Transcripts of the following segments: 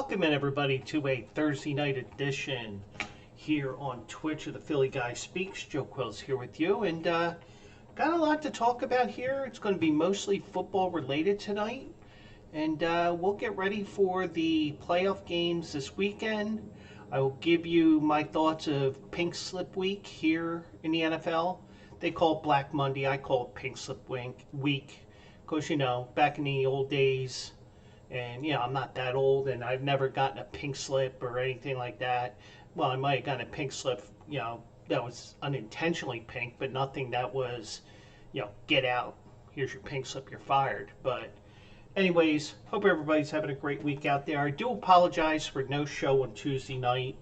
Welcome in everybody to a Thursday night edition here on Twitch of the Philly Guy Speaks. Joe Quills here with you, and got a lot to talk about here. It's going to be mostly football related tonight, and we'll get ready for the playoff games this weekend. I will give you my thoughts of Pink Slip Week here in the NFL. They call it Black Monday. I call it Pink Slip Week because, you know, back in the old days, and, you know, I'm not that old, and I've never gotten a pink slip or anything like that. Well, I might have gotten a pink slip, you know, that was unintentionally pink, but nothing that was, you know, get out. Here's your pink slip, you're fired. But anyways, hope everybody's having a great week out there. I do apologize for no show on Tuesday night.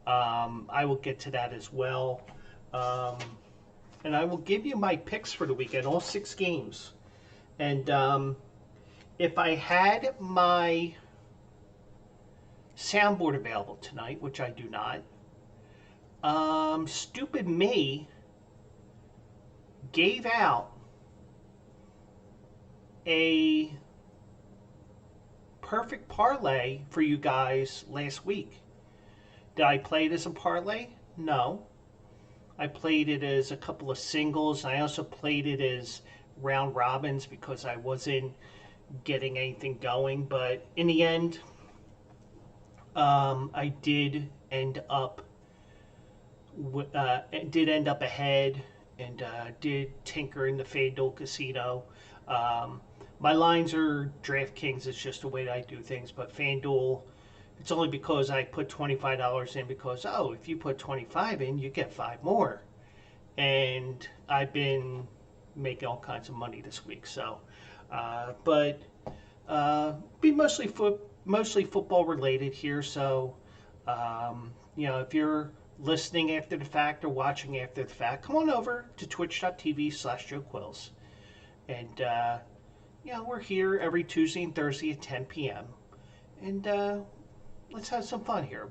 I will get to that as well. And I will give you my picks for the weekend, all 6 games. And if I had my soundboard available tonight, which I do not, stupid me gave out a perfect parlay for you guys last week. Did I play it as a parlay? No. I played it as a couple of singles. I also played it as round robins because I wasn't getting anything going, but in the end, I did end up ahead, and did tinker in the FanDuel casino. My lines are DraftKings. It's just the way that I do things, but FanDuel, it's only because I put $25 in because, oh, if you put 25 in, you get 5 more, and I've been making all kinds of money this week. So but be mostly football related here. So you know, if you're listening after the fact or watching after the fact, come on over to twitch.tv/Joe Quills, and you know, we're here every Tuesday and Thursday at 10 p.m. and let's have some fun here.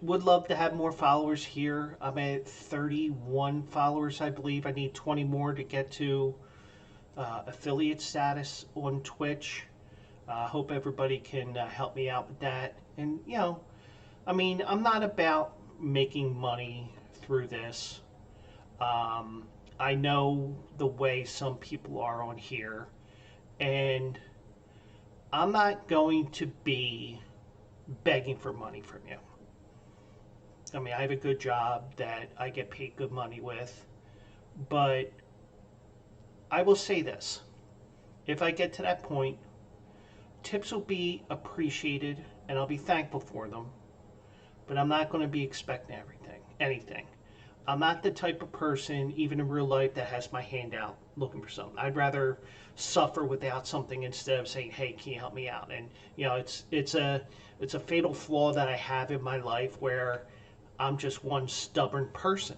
Would love to have more followers here. I'm at 31 followers, I believe. I need 20 more to get to affiliate status on Twitch. Hope everybody can help me out with that. And, you know, I mean, I'm not about making money through this. I know the way some people are on here, and I'm not going to be begging for money from you. I mean, I have a good job that I get paid good money with, but I will say this. If I get to that point, tips will be appreciated, and I'll be thankful for them, but I'm not going to be expecting anything. I'm not the type of person, even in real life, that has my hand out looking for something. I'd rather suffer without something instead of saying, hey, can you help me out? And, you know, it's a fatal flaw that I have in my life where I'm just one stubborn person.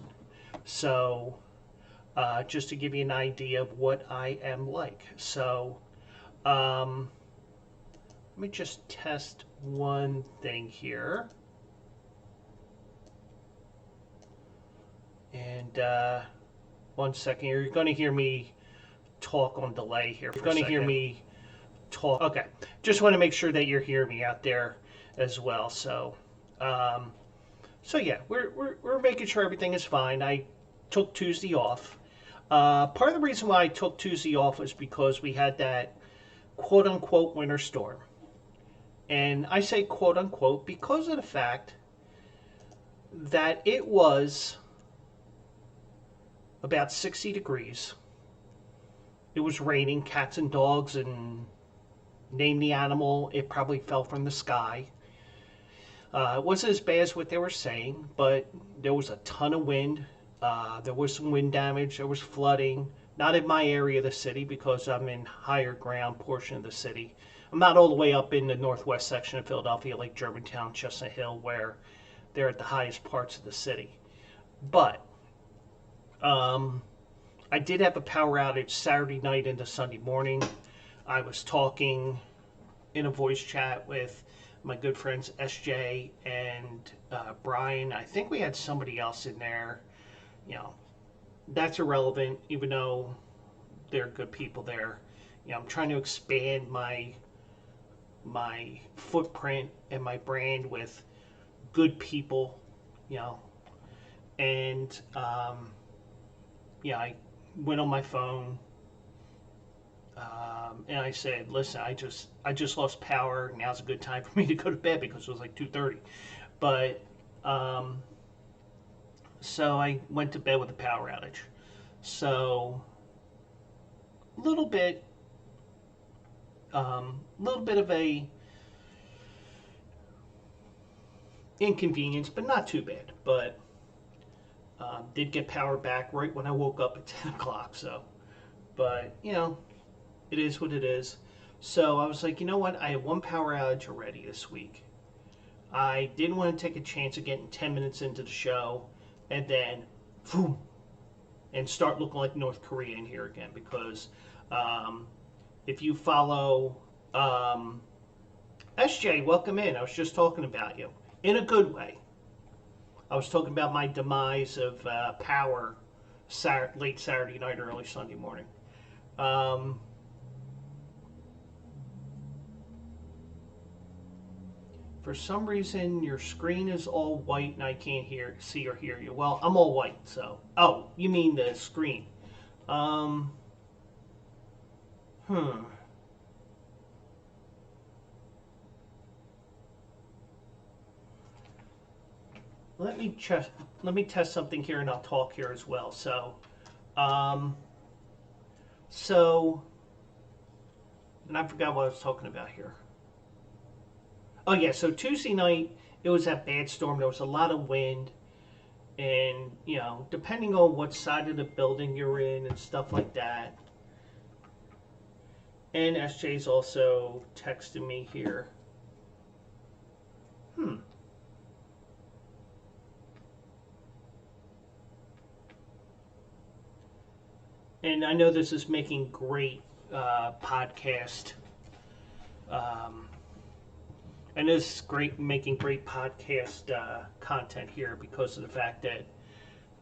So just to give you an idea of what I am like. So let me just test one thing here. And 1 second, you're going to hear me talk on delay here. You're going to hear me talk. Okay, just want to make sure that you're hearing me out there as well. So so yeah, we're making sure everything is fine. I took Tuesday off. Part of the reason why I took Tuesday off was because we had that quote-unquote winter storm. And I say quote-unquote because of the fact that it was about 60 degrees. It was raining, cats and dogs, and name the animal, it probably fell from the sky. It wasn't as bad as what they were saying, but there was a ton of wind. There was some wind damage. There was flooding. Not in my area of the city because I'm in higher ground portion of the city. I'm not all the way up in the northwest section of Philadelphia, like Germantown, Chestnut Hill, where they're at the highest parts of the city. But I did have a power outage Saturday night into Sunday morning. I was talking in a voice chat with my good friends SJ and Brian. I think we had somebody else in there. You know, that's irrelevant, even though they're good people there. You know, I'm trying to expand my my footprint and my brand with good people, you know. And yeah, I went on my phone, and I said, "Listen, I just lost power. Now's a good time for me to go to bed because it was like 2:30." But so I went to bed with a power outage. So a little bit of a inconvenience, but not too bad. But did get power back right when I woke up at 10 o'clock. So, but you know, it is what it is. So I was like, you know what? I have one power outage already this week. I didn't want to take a chance of getting 10 minutes into the show and then, boom, and start looking like North Korea in here again. Because if you follow SJ, welcome in. I was just talking about you in a good way. I was talking about my demise of power late Saturday night, early Sunday morning. For some reason, your screen is all white and I can't see or hear you. Well, I'm all white, so. Oh, you mean the screen. Hmm. Let me test something here and I'll talk here as well. So, and I forgot what I was talking about here. Oh yeah, so Tuesday night it was that bad storm. There was a lot of wind, and you know, depending on what side of the building you're in and stuff like that. And SJ's also texting me here. And I know this is making great podcast. And this is making great podcast content here because of the fact that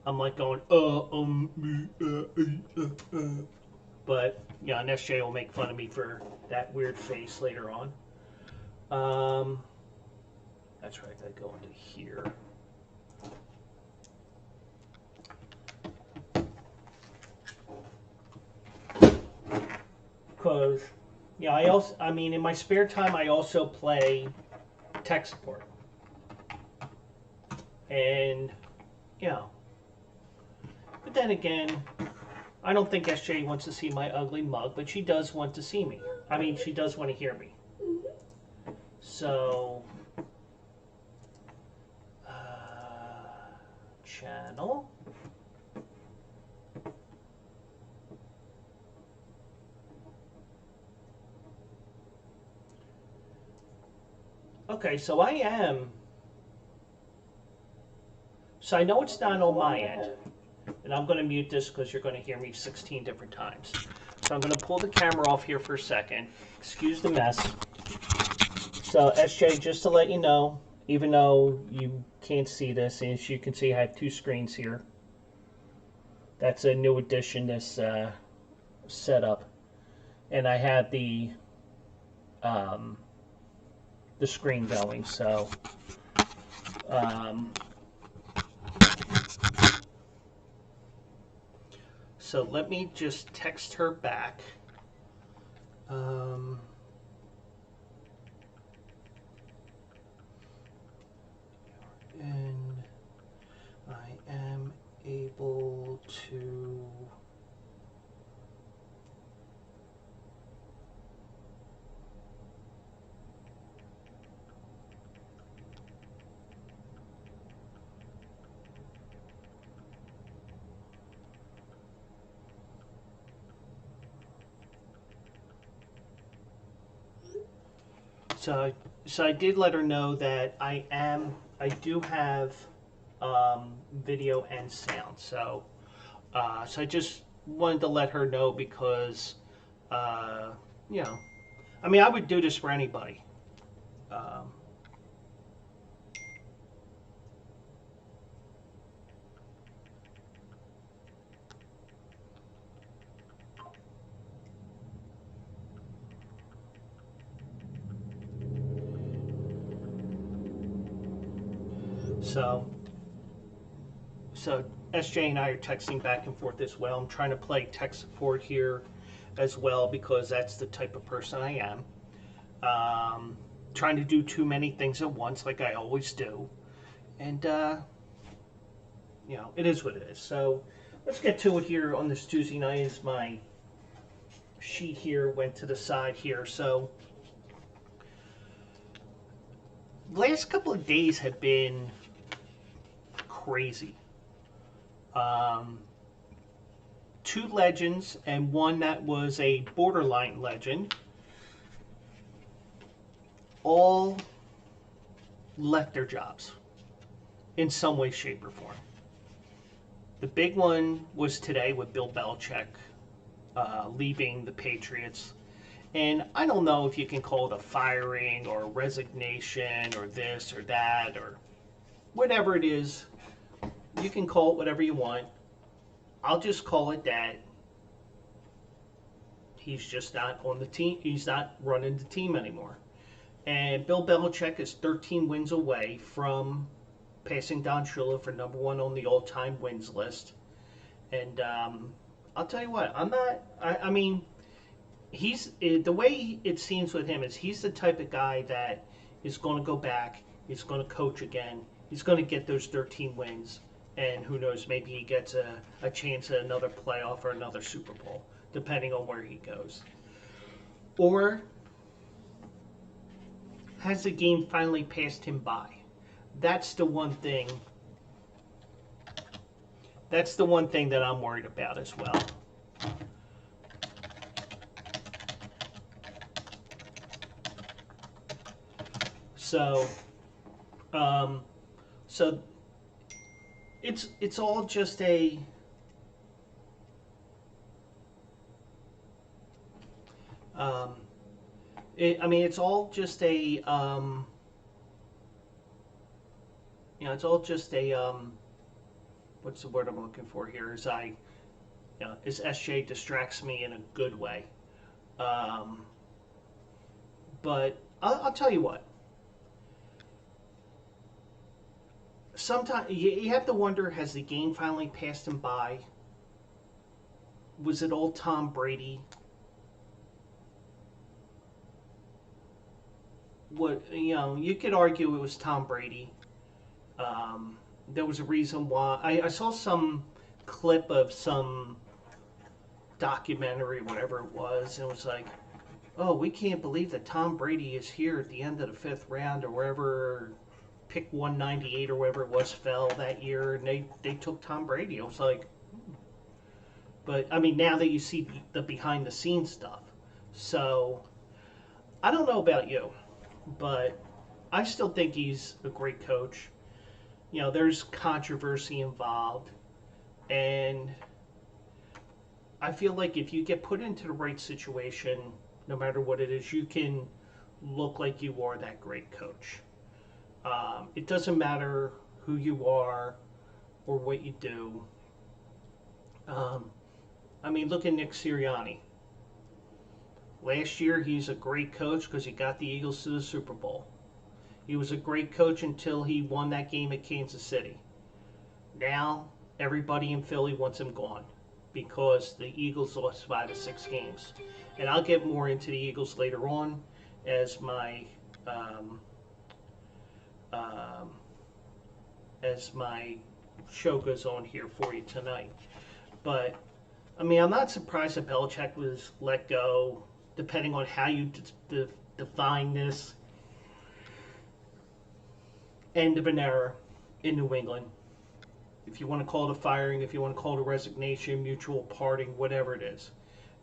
I'm like going, but yeah, and SJ will make fun of me for that weird face later on. That's right, I go into here. Because, yeah, I mean, in my spare time, I also play tech support. And, you know, but then again, I don't think SJ wants to see my ugly mug, but she does want to see me. I mean, she does want to hear me. So, channel. Okay, so I know it's not on my end. And I'm going to mute this because you're going to hear me 16 different times. So I'm going to pull the camera off here for a second. Excuse the mess. So SJ, just to let you know, even though you can't see this, as you can see, I have two screens here. That's a new addition, this setup. And I have the screen going, so so let me just text her back. And I am able to So I did let her know that I do have video and sound. So I just wanted to let her know because you know, I mean, I would do this for anybody. So SJ and I are texting back and forth as well. I'm trying to play tech support here as well because that's the type of person I am. Trying to do too many things at once, like I always do, and it is what it is. So let's get to it here on this Tuesday night. As my sheet here went to the side here, so last couple of days have been crazy. Two legends and one that was a borderline legend all left their jobs in some way, shape, or form. The big one was today with Bill Belichick leaving the Patriots. And I don't know if you can call it a firing or a resignation or this or that or whatever it is. You can call it whatever you want. I'll just call it that. He's just not on the team. He's not running the team anymore. And Bill Belichick is 13 wins away from passing Don Shula for number one on the all-time wins list. And I'll tell you what, I mean, the way it seems with him is he's the type of guy that is going to go back, he's going to coach again, he's going to get those 13 wins, and who knows, maybe he gets a chance at another playoff or another Super Bowl, depending on where he goes. Or has the game finally passed him by? That's the one thing. That's the one thing that I'm worried about as well. So it's all just a it's all just a it's all just a what's the word I'm looking for here? As SJ distracts me in a good way. But I'll tell you what. Sometimes you have to wonder, has the game finally passed him by? Was it old Tom Brady? You could argue it was Tom Brady. There was a reason why. I saw some clip of some documentary, whatever it was, and it was like, oh, we can't believe that Tom Brady is here at the end of the fifth round or wherever pick 198 or whatever it was fell that year, and they took Tom Brady. I was like, but I mean, now that you see the behind the scenes stuff, so I don't know about you, but I still think he's a great coach. There's controversy involved, and I feel like if you get put into the right situation, no matter what it is, you can look like you are that great coach. It doesn't matter who you are or what you do. Look at Nick Sirianni. Last year, he's a great coach because he got the Eagles to the Super Bowl. He was a great coach until he won that game at Kansas City. Now, everybody in Philly wants him gone because the Eagles lost 5 of 6 games. And I'll get more into the Eagles later on as my show goes on here for you tonight. But, I'm not surprised that Belichick was let go, depending on how you define this. End of an era in New England. If you want to call it a firing, if you want to call it a resignation, mutual parting, whatever it is.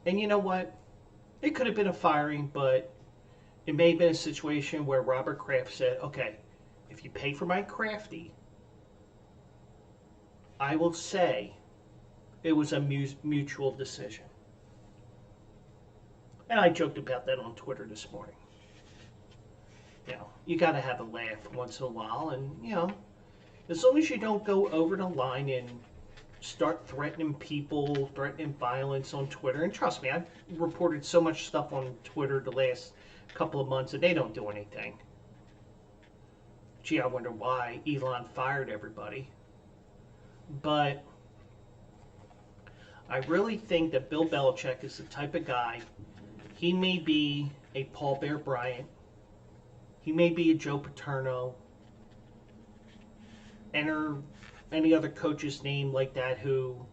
And you know what? It could have been a firing, but it may have been a situation where Robert Kraft said, okay, if you pay for my crafty, I will say it was a mutual decision. And I joked about that on Twitter this morning. You got to have a laugh once in a while, and as long as you don't go over the line and start threatening people, threatening violence on Twitter. And trust me, I've reported so much stuff on Twitter the last couple of months, and they don't do anything. gee, I wonder why Elon fired everybody. But I really think that Bill Belichick is the type of guy, he may be a Paul Bear Bryant, he may be a Joe Paterno, enter any other coach's name like that who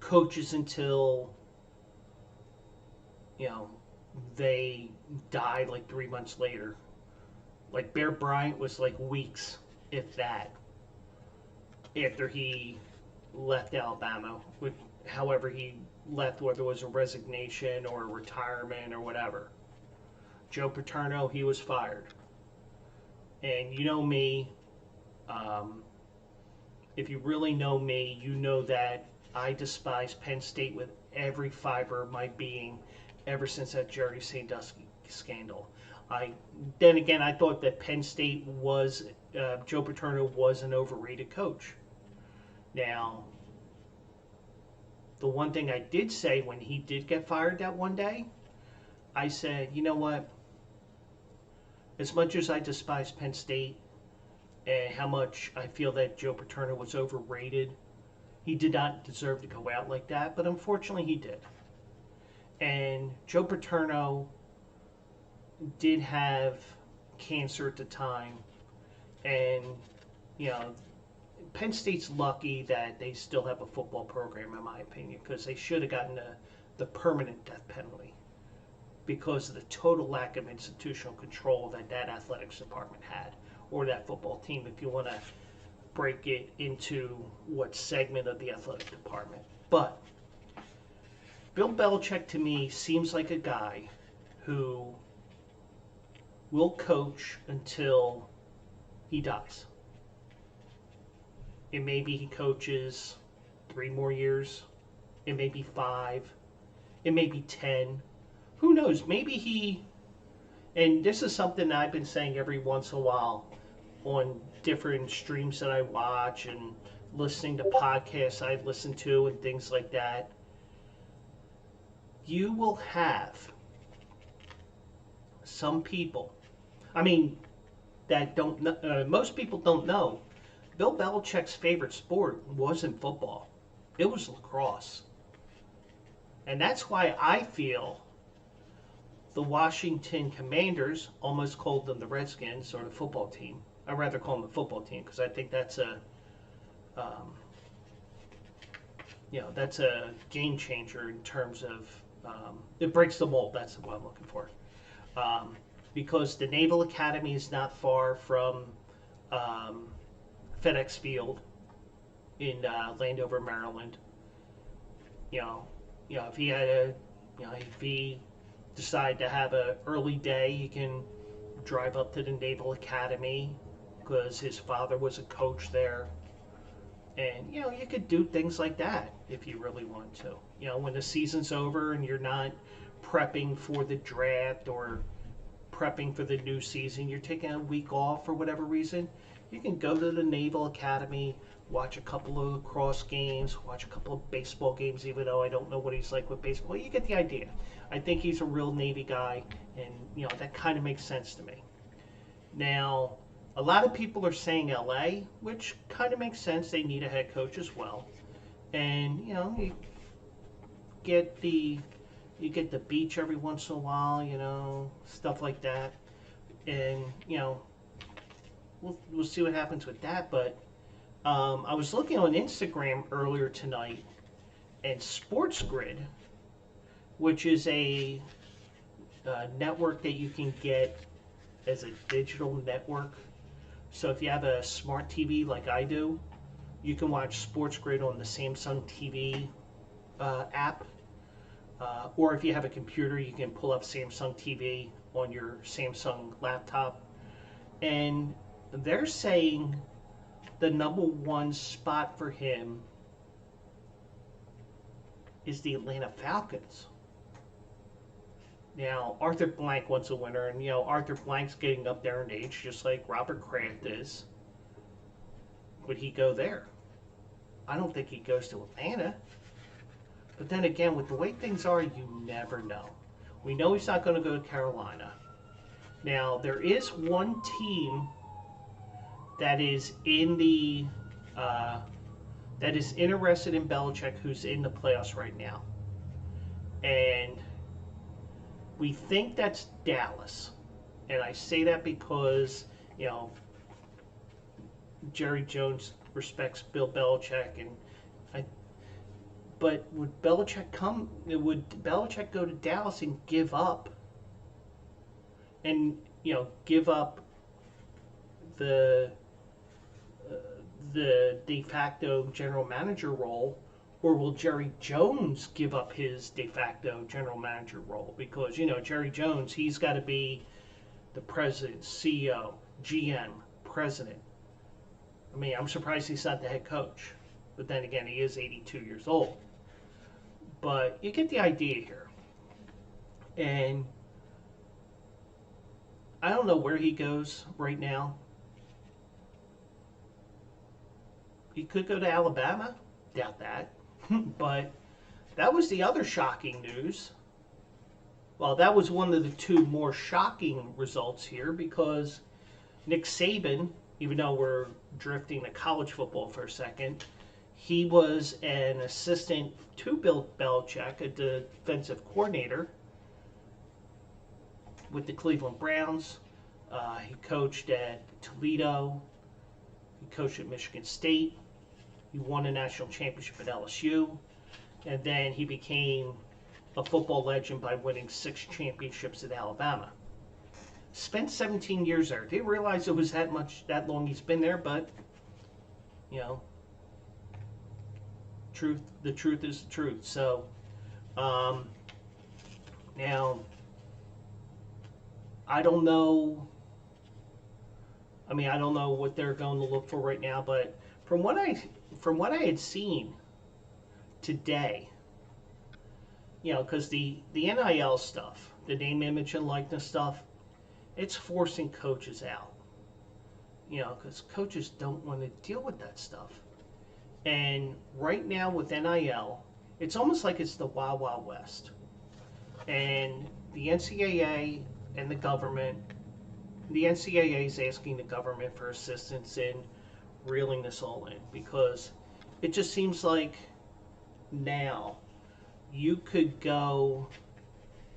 coaches until, you know, they die like 3 months later. Like Bear Bryant was like weeks, if that, after he left Alabama. However he left, whether it was a resignation or a retirement or whatever. Joe Paterno, he was fired. And you know me, if you really know me, you know that I despise Penn State with every fiber of my being ever since that Jerry Sandusky scandal. Then again, I thought that Penn State was, Joe Paterno was an overrated coach. Now, the one thing I did say when he did get fired that one day, I said, you know what? As much as I despise Penn State and how much I feel that Joe Paterno was overrated, he did not deserve to go out like that, but unfortunately he did. And Joe Paterno did have cancer at the time, and, you know, Penn State's lucky that they still have a football program, in my opinion, because they should have gotten the permanent death penalty because of the total lack of institutional control that athletics department had, or that football team, if you want to break it into what segment of the athletic department. But Bill Belichick, to me, seems like a guy who will coach until he dies. It may be he coaches 3 more years. It may be 5. It may be 10. Who knows? Maybe he, and this is something that I've been saying every once in a while on different streams that I watch and listening to podcasts I listen to and things like that. You will have some people, I mean, that don't know, most people don't know, Bill Belichick's favorite sport wasn't football. It was lacrosse. And that's why I feel the Washington Commanders, almost called them the Redskins, or the football team. I'd rather call them the football team because I think that's a, that's a game changer in terms of, it breaks the mold. That's what I'm looking for. Because the Naval Academy is not far from FedEx Field in Landover, Maryland. If he had if he decide to have an early day, he can drive up to the Naval Academy because his father was a coach there. And, you could do things like that if you really want to. When the season's over and you're not prepping for the draft or prepping for the new season, you're taking a week off for whatever reason, you can go to the Naval Academy, watch a couple of lacrosse games, watch a couple of baseball games, even though I don't know what he's like with baseball. You get the idea. I think he's a real Navy guy, and, that kind of makes sense to me. Now, a lot of people are saying LA, which kind of makes sense. They need a head coach as well. And, you get the beach every once in a while, stuff like that. And, we'll see what happens with that. But I was looking on Instagram earlier tonight, and Sports Grid, which is a network that you can get as a digital network. So if you have a smart TV like I do, you can watch Sports Grid on the Samsung TV app. Or if you have a computer, you can pull up Samsung TV on your Samsung laptop. And they're saying the number 1 spot for him is the Atlanta Falcons. Now, Arthur Blank wants a winner, and, Arthur Blank's getting up there in age, just like Robert Kraft is. Would he go there? I don't think he goes to Atlanta. But then again, with the way things are, you never know. We know he's not going to go to Carolina. Now, there is one team that is in the that is interested in Belichick, who's in the playoffs right now, and we think that's Dallas. And I say that because, you know, Jerry Jones respects Bill Belichick, and I. But would Belichick come? Would Belichick go to Dallas and give up? And give up the the de facto general manager role, or will Jerry Jones give up his de facto general manager role? Because Jerry Jones, he's got to be the president, CEO, GM, president. I mean, I'm surprised he's not the head coach. But then again, he is 82 years old. But you get the idea here. And I don't know where he goes right now. He could go to Alabama. Doubt that. But that was the other shocking news. Well, that was one of the two more shocking results here, because Nick Saban, even though we're drifting to college football for a second, he was an assistant to Bill Belichick, a defensive coordinator with the Cleveland Browns. He coached at Toledo. He coached at Michigan State. He won a national championship at LSU. And then he became a football legend by winning 6 championships at Alabama. Spent 17 years there. Didn't realize it was that long he's been there, but the truth is the truth. So now I don't know. I mean, I don't know what they're going to look for right now, but from what I had seen today, because the NIL stuff, the name, image, and likeness stuff, it's forcing coaches out. Because coaches don't want to deal with that stuff. And right now with NIL, it's almost like it's the Wild Wild West. And the NCAA and the government, the NCAA is asking the government for assistance in reeling this all in, because it just seems like now you could go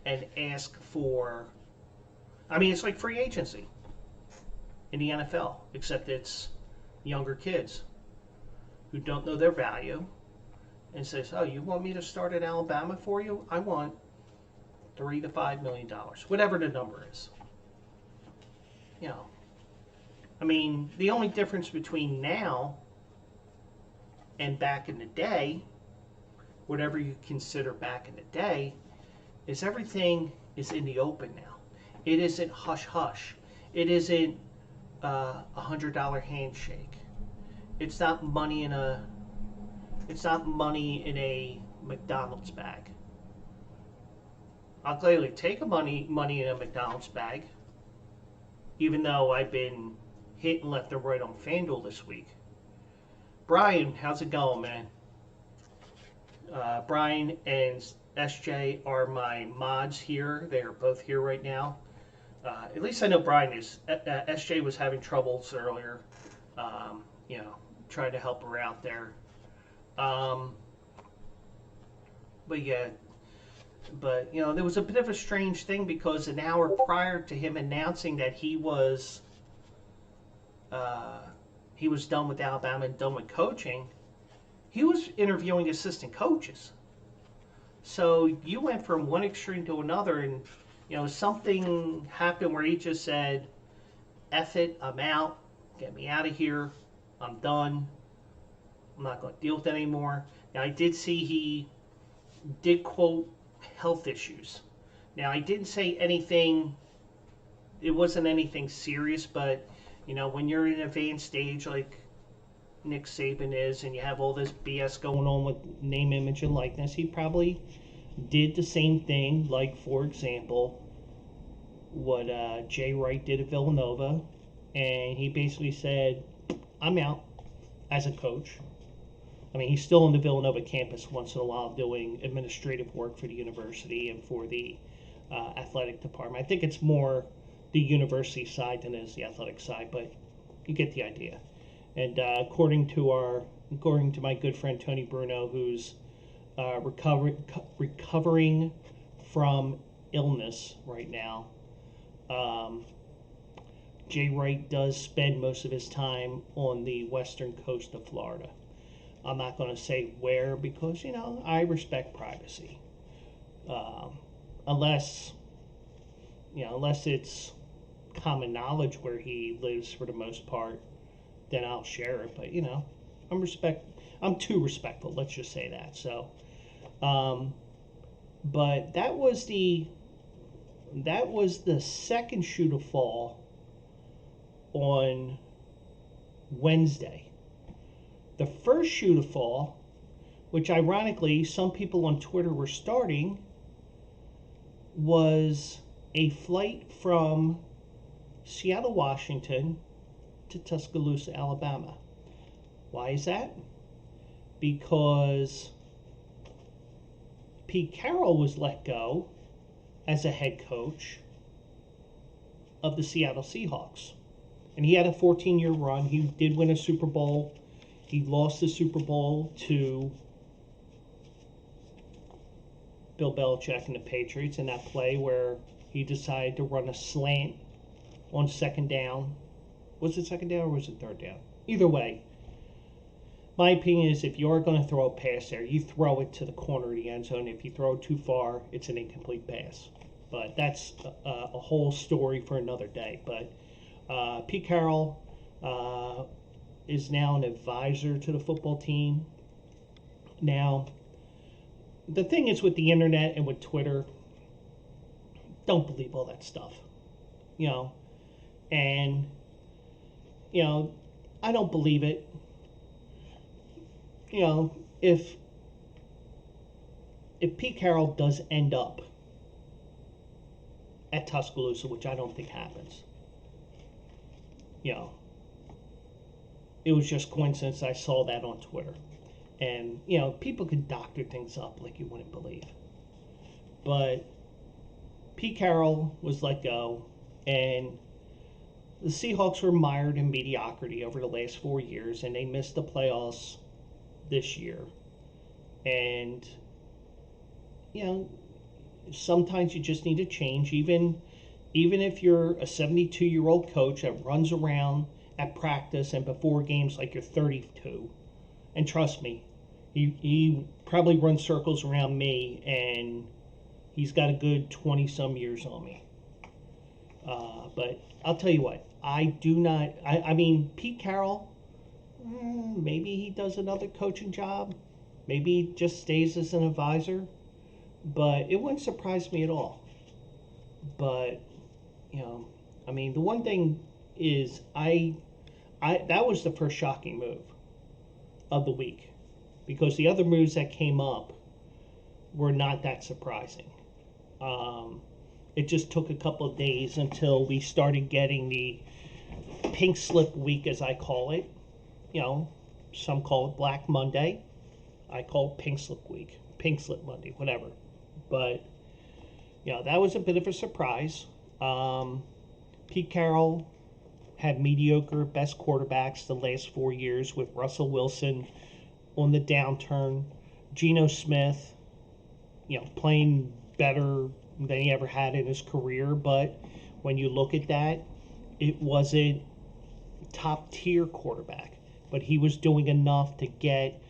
and ask for, I mean, it's like free agency in the NFL, except it's younger kids who don't know their value and says, oh, you want me to start at Alabama for you? I want $3 to $5 million, whatever the number is. I mean, the only difference between now and back in the day, whatever you consider back in the day, is everything is in the open now. It isn't hush hush. It isn't $100 handshake. It's not money in a McDonald's bag. I'll gladly take money in a McDonald's bag, even though I've been hitting left and right on FanDuel this week. Brian, how's it going, man? Brian and SJ are my mods here. They are both here right now. At least I know Brian is. SJ was having troubles earlier. Trying to help her out there. But there was a bit of a strange thing, because an hour prior to him announcing that he was done with Alabama and done with coaching, he was interviewing assistant coaches. So you went from one extreme to another, and something happened where he just said, "F it, I'm out. Get me out of here. I'm done. I'm not going to deal with it anymore." Now, I did see he did quote health issues. Now, I didn't say anything, it wasn't anything serious, but, when you're in an advanced stage like Nick Saban is, and you have all this BS going on with name, image, and likeness, he probably did the same thing, like, for example, what Jay Wright did at Villanova, and he basically said, I'm out as a coach. I mean, he's still on the Villanova campus once in a while doing administrative work for the university and for the athletic department. I think it's more the university side than it is the athletic side, but, You get the idea. And according to my good friend Tony Bruno, who's recovering from illness right now, Jay Wright does spend most of his time on the western coast of Florida. I'm not going to say where because, I respect privacy. Unless it's common knowledge where he lives for the most part, then I'll share it. But, I'm too respectful, let's just say that. So, but that was the second shoe to fall on Wednesday. The first shoe to fall, which ironically some people on Twitter were starting, was a flight from Seattle, Washington to Tuscaloosa, Alabama. Why is that? Because Pete Carroll was let go as a head coach of the Seattle Seahawks. And he had a 14-year run. He did win a Super Bowl. He lost the Super Bowl to Bill Belichick and the Patriots in that play where he decided to run a slant on second down. Was it second down or was it third down? Either way, my opinion is if you're going to throw a pass there, you throw it to the corner of the end zone. If you throw it too far, it's an incomplete pass. But that's a whole story for another day. But Pete Carroll is now an advisor to the football team. Now, the thing is with the internet and with Twitter, don't believe all that stuff. And, I don't believe it. If Pete Carroll does end up at Tuscaloosa, which I don't think happens, it was just coincidence I saw that on Twitter. And, people could doctor things up like you wouldn't believe. But Pete Carroll was let go, and the Seahawks were mired in mediocrity over the last 4 years, and they missed the playoffs this year. And, sometimes you just need to change, even if you're a 72-year-old coach that runs around at practice and before games like you're 32. And trust me, he probably runs circles around me, and he's got a good 20-some years on me. But I'll tell you what, I mean, Pete Carroll, maybe he does another coaching job. Maybe he just stays as an advisor. But it wouldn't surprise me at all. But, the one thing is that was the first shocking move of the week. Because the other moves that came up were not that surprising. It just took a couple of days until we started getting the pink slip week, as I call it. Some call it Black Monday. I call it pink slip week, pink slip Monday, whatever. But, that was a bit of a surprise. Pete Carroll had mediocre best quarterbacks the last 4 years with Russell Wilson on the downturn. Geno Smith, playing better than he ever had in his career. But when you look at that, it wasn't top tier quarterback. But he was doing enough to get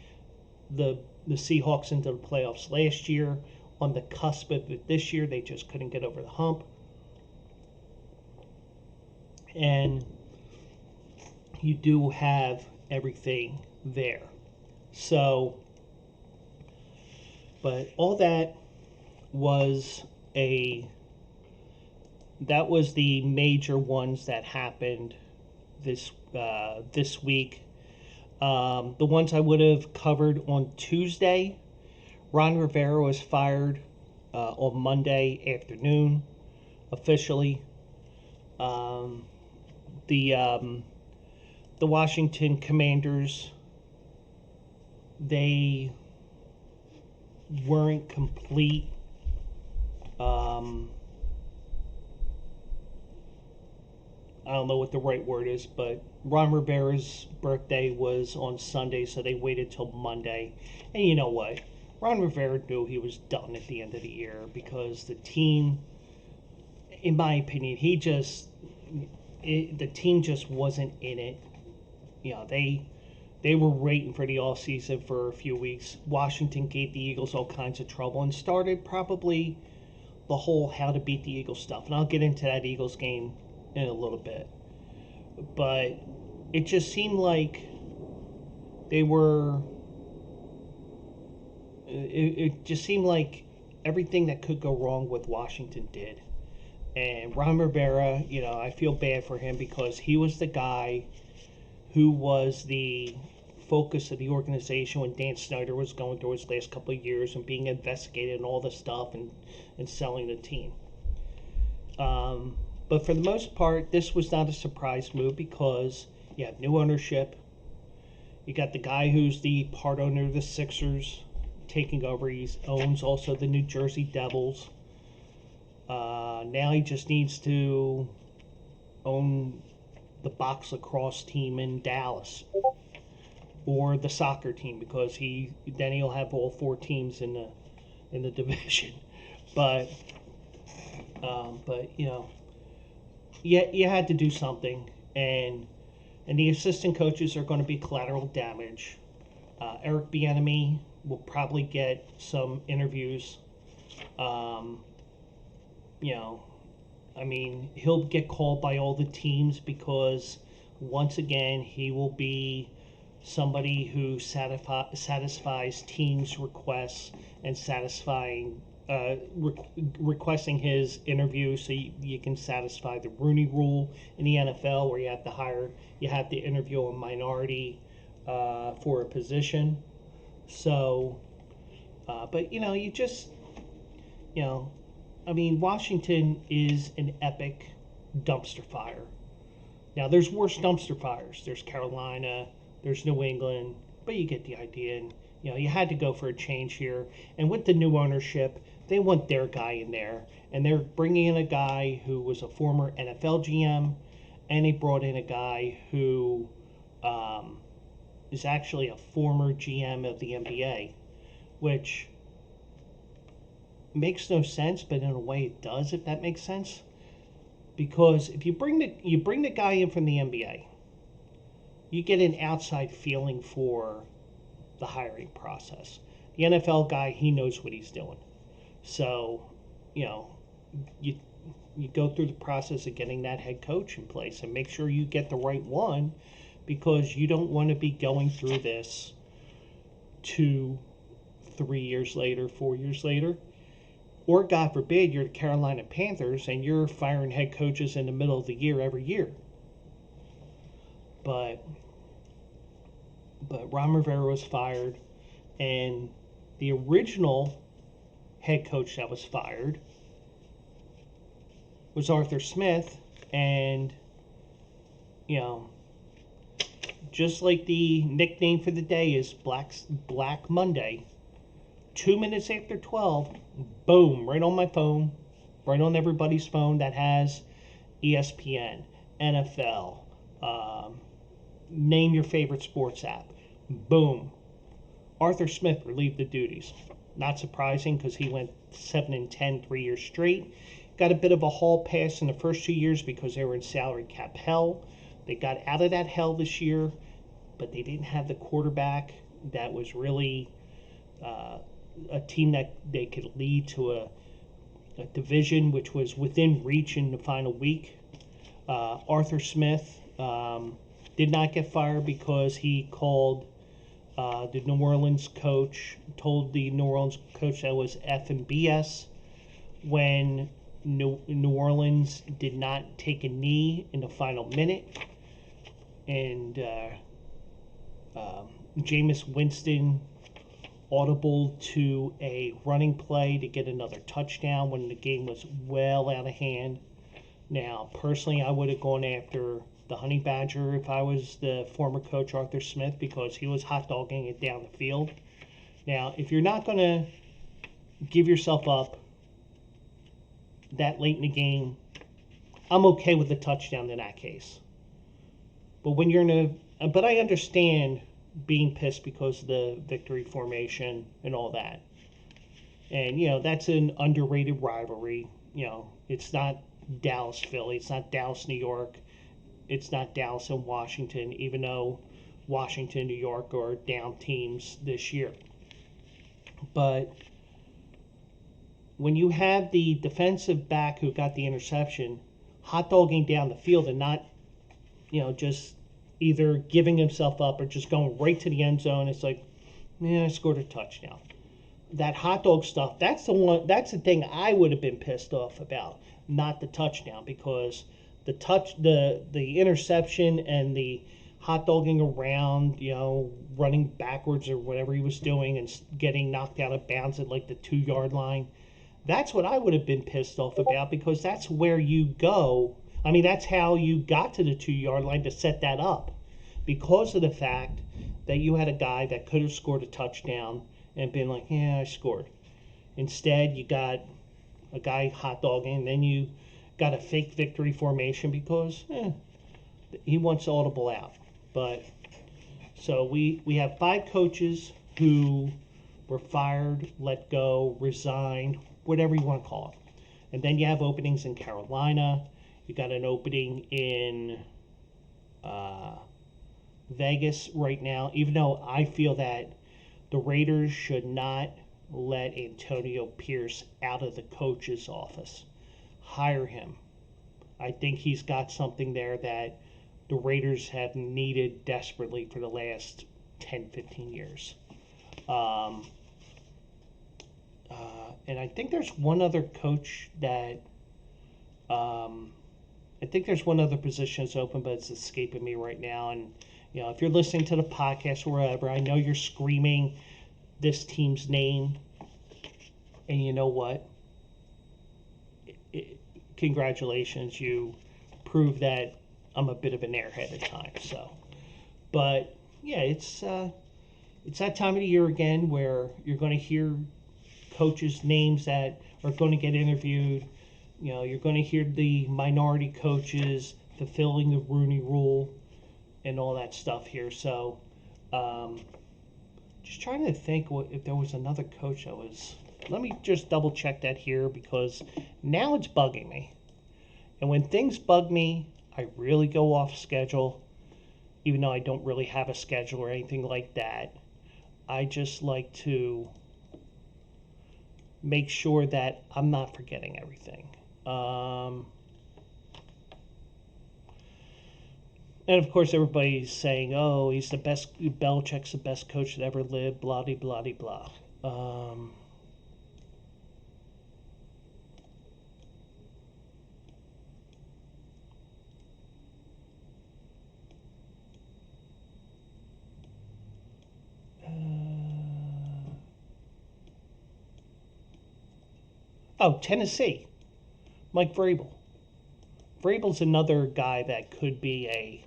the Seahawks into the playoffs last year. On the cusp of it this year, they just couldn't get over the hump. And you do have everything there. So, but all that was the major ones that happened this week. The ones I would have covered on Tuesday. Ron Rivera was fired on Monday afternoon, officially. The Washington Commanders, they weren't complete. I don't know what the right word is, but Ron Rivera's birthday was on Sunday, so they waited till Monday. And you know what? Ron Rivera knew he was done at the end of the year because the team, in my opinion, the team just wasn't in it. You know, they were waiting for the offseason for a few weeks. Washington gave the Eagles all kinds of trouble and started probably the whole how to beat the Eagles stuff. And I'll get into that Eagles game in a little bit. But it just seemed like they were... It just seemed like everything that could go wrong with Washington did. And Ron Rivera, you know, I feel bad for him because he was the guy who was the focus of the organization when Dan Snyder was going through his last couple of years and being investigated and all this stuff and selling the team. But for the most part, this was not a surprise move because you have new ownership. You got the guy who's the part owner of the Sixers taking over. He owns also the New Jersey Devils. Now he just needs to own the box lacrosse team in Dallas or the soccer team because then he'll have all four teams in the division. But you know, you had to do something, and the assistant coaches are going to be collateral damage. Eric Bieniemy will probably get some interviews. You know, I mean, he'll get called by all the teams because, once again, he will be somebody who satisfies teams' requests and requesting his interview so you can satisfy the Rooney Rule in the NFL where you have to interview a minority for a position. So, but, you know, I mean, Washington is an epic dumpster fire. Now, there's worse dumpster fires. There's Carolina, there's New England, but you get the idea. And, you know, you had to go for a change here. And with the new ownership, they want their guy in there. And they're bringing in a guy who was a former NFL GM, and they brought in a guy who is actually a former GM of the NBA, which makes no sense, but in a way it does, if that makes sense. Because if you bring the guy in from the NBA, you get an outside feeling for the hiring process. The NFL guy, he knows what he's doing. So, you know, you go through the process of getting that head coach in place and make sure you get the right one, because you don't want to be going through this 2, 3 years later, 4 years later. Or, God forbid, you're the Carolina Panthers and you're firing head coaches in the middle of the year every year. But Ron Rivera was fired, and the original head coach that was fired was Arthur Smith, and, you know, just like the nickname for the day is Black Monday, 2 minutes after 12, boom, right on my phone, right on everybody's phone that has ESPN, NFL, name your favorite sports app. Boom. Arthur Smith relieved the duties. Not surprising because he went 7-10 3 years straight. Got a bit of a hall pass in the first 2 years because they were in salary cap hell. They got out of that hell this year, but they didn't have the quarterback that was really a team that they could lead to a division which was within reach in the final week. Arthur Smith did not get fired because he called the New Orleans coach, told the New Orleans coach that was F and BS when New Orleans did not take a knee in the final minute. And Jameis Winston audible to a running play to get another touchdown when the game was well out of hand. Now, personally, I would have gone after the Honey Badger if I was the former coach Arthur Smith, because he was hot dogging it down the field. Now, if you're not going to give yourself up that late in the game, I'm okay with the touchdown in that case. But when you're in a, but I understand being pissed because of the victory formation and all that. And, that's an underrated rivalry. It's not Dallas, Philly. It's not Dallas, New York. It's not Dallas and Washington, even though Washington, New York are down teams this year. But when you have the defensive back who got the interception hot dogging down the field and not, just either giving himself up or just going right to the end zone, it's like, I scored a touchdown. That hot dog stuff, that's the thing I would have been pissed off about, not the touchdown, because the interception and the hot dogging around, running backwards or whatever he was doing and getting knocked out of bounds at like the 2-yard line. That's what I would have been pissed off about, because that's where you go. I mean, that's how you got to the 2-yard line, to set that up, because of the fact that you had a guy that could have scored a touchdown and been like, I scored. Instead, you got a guy hot dogging, and then you got a fake victory formation because he wants to audible out. But so we have 5 coaches who were fired, let go, resigned, whatever you want to call it. And then you have openings in Carolina. You got an opening in Vegas right now, even though I feel that the Raiders should not let Antonio Pierce out of the coach's office. Hire him. I think he's got something there that the Raiders have needed desperately for the last 10, 15 years. And I think there's one other coach that, I think there's one other position that's open, but it's escaping me right now. And, if you're listening to the podcast or wherever, I know you're screaming this team's name. And you know what? Congratulations, you prove that I'm a bit of an airhead at times. So, but yeah, it's that time of the year again where you're going to hear coaches' names that are going to get interviewed. You're going to hear the minority coaches fulfilling the Rooney Rule and all that stuff here. So, just trying to think if there was another coach that was. Let me just double check that here, because now it's bugging me. And when things bug me, I really go off schedule, even though I don't really have a schedule or anything like that. I just like to make sure that I'm not forgetting everything. And of course, everybody's saying, "Oh, he's the best. Belichick's the best coach that ever lived." Blah de blah de blah. Tennessee. Mike Vrabel. Vrabel's another guy that could be a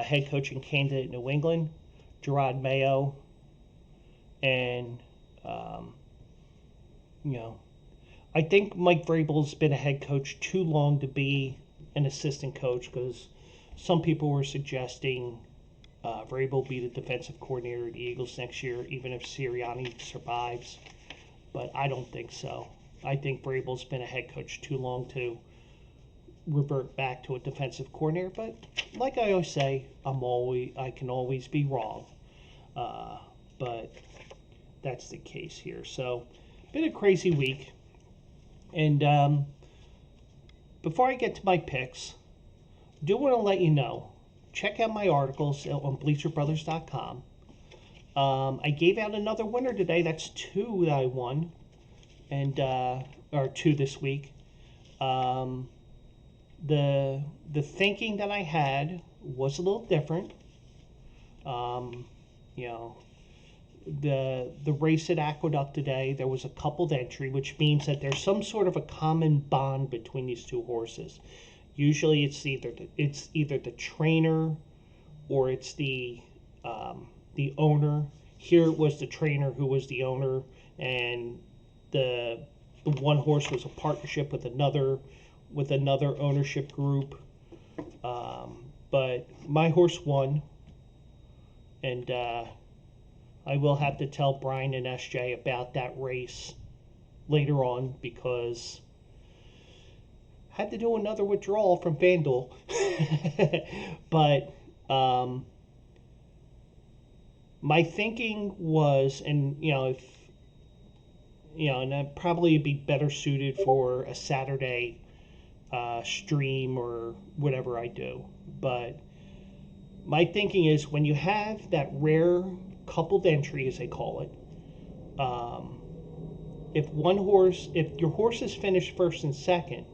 head coaching candidate in New England. Gerard Mayo. And, I think Mike Vrabel's been a head coach too long to be an assistant coach, because some people were suggesting Vrabel be the defensive coordinator of the Eagles next year, even if Sirianni survives. But I don't think so. I think Vrabel's been a head coach too long to revert back to a defensive coordinator. But like I always say, I can always be wrong. But that's the case here. So, been a crazy week. And before I get to my picks, I do want to let you know, check out my articles on bleacherbrothers.com. I gave out another winner today. That's 2 that I won, and or 2 this week. The thinking that I had was a little different. The race at Aqueduct today, there was a coupled entry, which means that there's some sort of a common bond between these 2 horses. Usually, it's either the trainer or it's the owner. Here it was the trainer who was the owner, and the one horse was a partnership with another with another ownership group. But my horse won, and I will have to tell Brian and SJ about that race later on because I had to do another withdrawal from FanDuel. But my thinking was, and if and that probably be better suited for a Saturday stream or whatever I do. But my thinking is when you have that rare coupled entry, as they call it, if your horses finish first and second,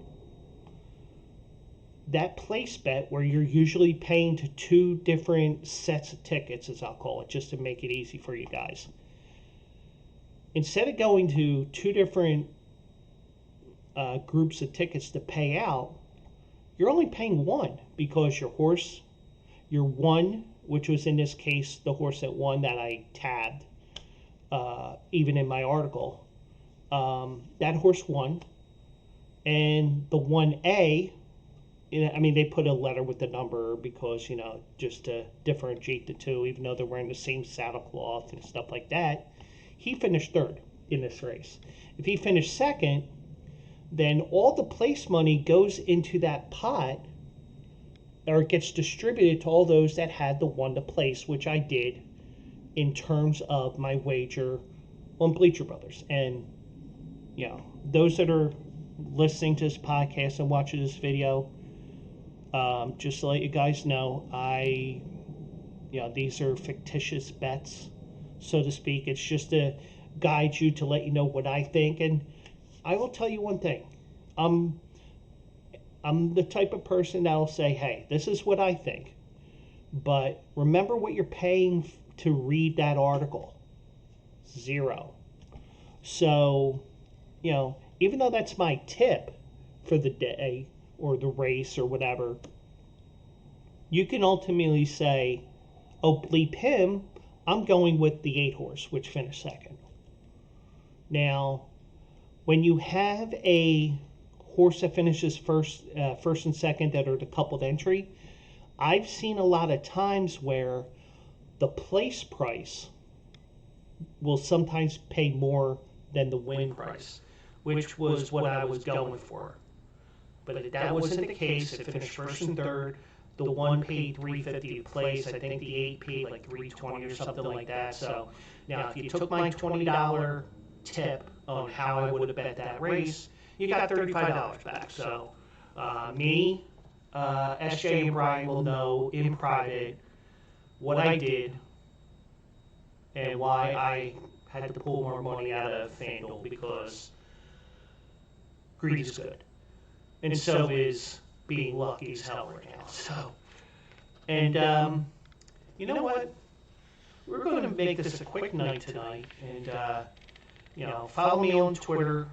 that place bet where you're usually paying to two different sets of tickets, as I'll call it, just to make it easy for you guys. Instead of going to two different groups of tickets to pay out, you're only paying one because your horse, your one, which was in this case the horse that won that I tabbed, even in my article, that horse won. And the 1A, they put a letter with the number because, just to differentiate the two, even though they're wearing the same saddle cloth and stuff like that. He finished third in this race. If he finished second, then all the place money goes into that pot, or it gets distributed to all those that had the one to place, which I did in terms of my wager on Bleacher Brothers. And, those that are listening to this podcast and watching this video, just to let you guys know, these are fictitious bets, so to speak. It's just to guide you, to let you know what I think. And I will tell you one thing. I'm the type of person that'll say, hey, this is what I think. But remember what you're paying to read that article. $0. So, even though that's my tip for the day or the race or whatever, you can ultimately say, oh, bleep him, I'm going with the 8 horse, which finished second. Now, when you have a horse that finishes first and second that are the coupled entry, I've seen a lot of times where the place price will sometimes pay more than the win price, which was what I was going for. But if that wasn't the case, it finished first and third. The one paid $3.50 to place. I think the 8 paid like $3.20 or something like that. So now, if you took my $20 tip on how I would have bet that race, you got $35 back. So me, SJ, and Brian will know in private what I did and why I had to pull more money out of FanDuel, because greed is good. And so is being lucky as hell right now. So, and you know what? We're going to make this a quick night tonight. And, follow me on Twitter.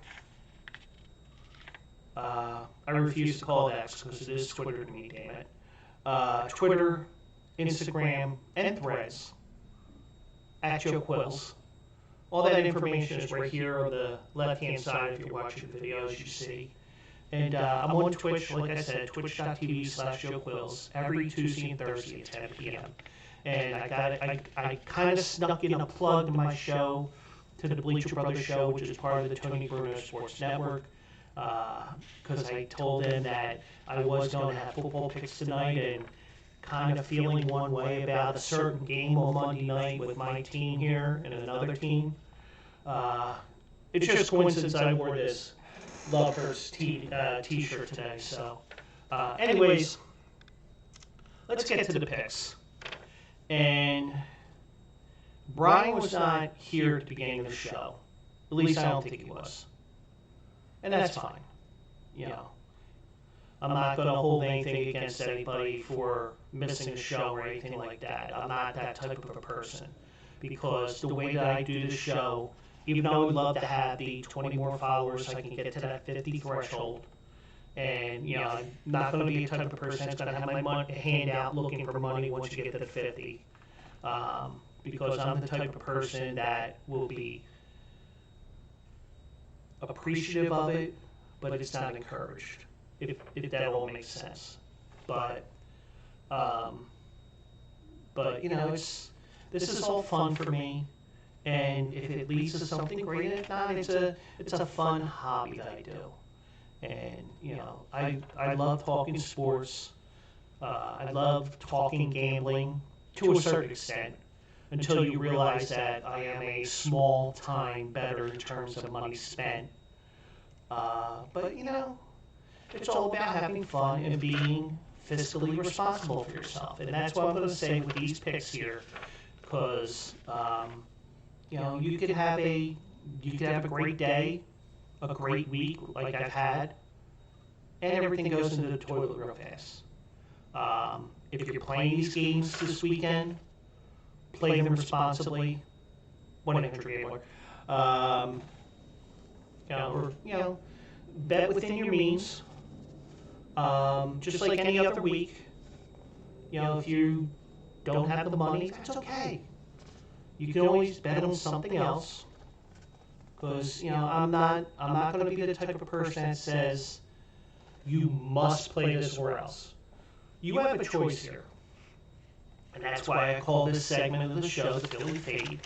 I refuse to call it X because it is Twitter to me, damn it. Twitter, Instagram, and Threads at Joe Quills. All that information is right here on the left-hand side if you're watching the video, as you see. And I'm on Twitch, like I said, twitch.tv/Joe Quills, every Tuesday and Thursday at 10 p.m. And I kind of snuck in a plug to my show, to the Bleacher Brother show, which is part of the Tony Bruno Sports Network, because I told them that I was going to have football picks tonight, and kind of feeling one way about a certain game on Monday night with my team here and another team. It's just coincidence I wore this Love Hurts t-shirt today. So, anyways, let's get to the picks. And Brian was not here at the beginning of the show. At least I don't think he was. And that's fine. I'm not going to hold anything against anybody for missing a show or anything like that. I'm not that type of a person. Because the way that I do the show, even though I would love to have the 20 more followers so I can get to that 50 threshold, and, I'm not going to be a type of person that's going to have my hand out looking for money once you get to the 50. Because I'm the type of person that will be appreciative of it, but it's not encouraged. if that all makes sense. But um, this is all fun for me, and if it leads to something great, if not, it's a fun hobby that I do. And I love talking sports. I love talking gambling to a certain extent until you realize that I am a small time better in terms of money spent. But it's all about having fun and being fiscally responsible for yourself, and that's what I'm going to say with these picks here, because you could have a great day, a great week like I've had, and everything goes into the toilet real fast. If you're playing these games this weekend, play them responsibly. 1-800-GAMBLER. Bet within your means. Just like any other week. If you don't have the money, that's okay. You can always bet on something else. Because I'm not going to be the type of person that says you must play this or else. You have a choice here. And that's why I call this segment of the show the Philly Phade.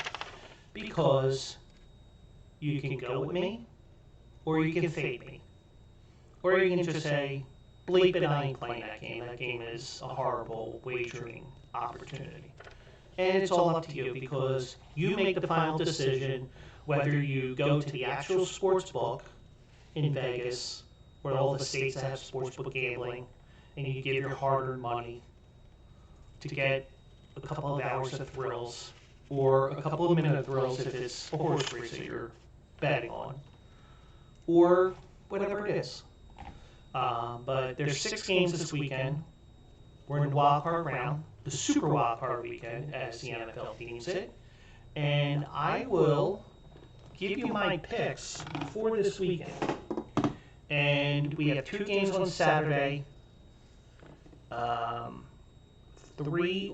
Because you can go with me, or you can fade me. Or you can just say, bleep it, I ain't playing that game. That game is a horrible wagering opportunity. And it's all up to you, because you make the final decision whether you go to the actual sports book in Vegas, or all the states that have sportsbook gambling, and you give your hard-earned money to get a couple of hours of thrills, or a couple of minute thrills if it's a horse race that you're betting on, or whatever it is. But there's 6 games this weekend. We're in the wild card round, the super wild card weekend, as the NFL deems it, and I will give you my picks for this weekend. And we have 2 games on Saturday, 3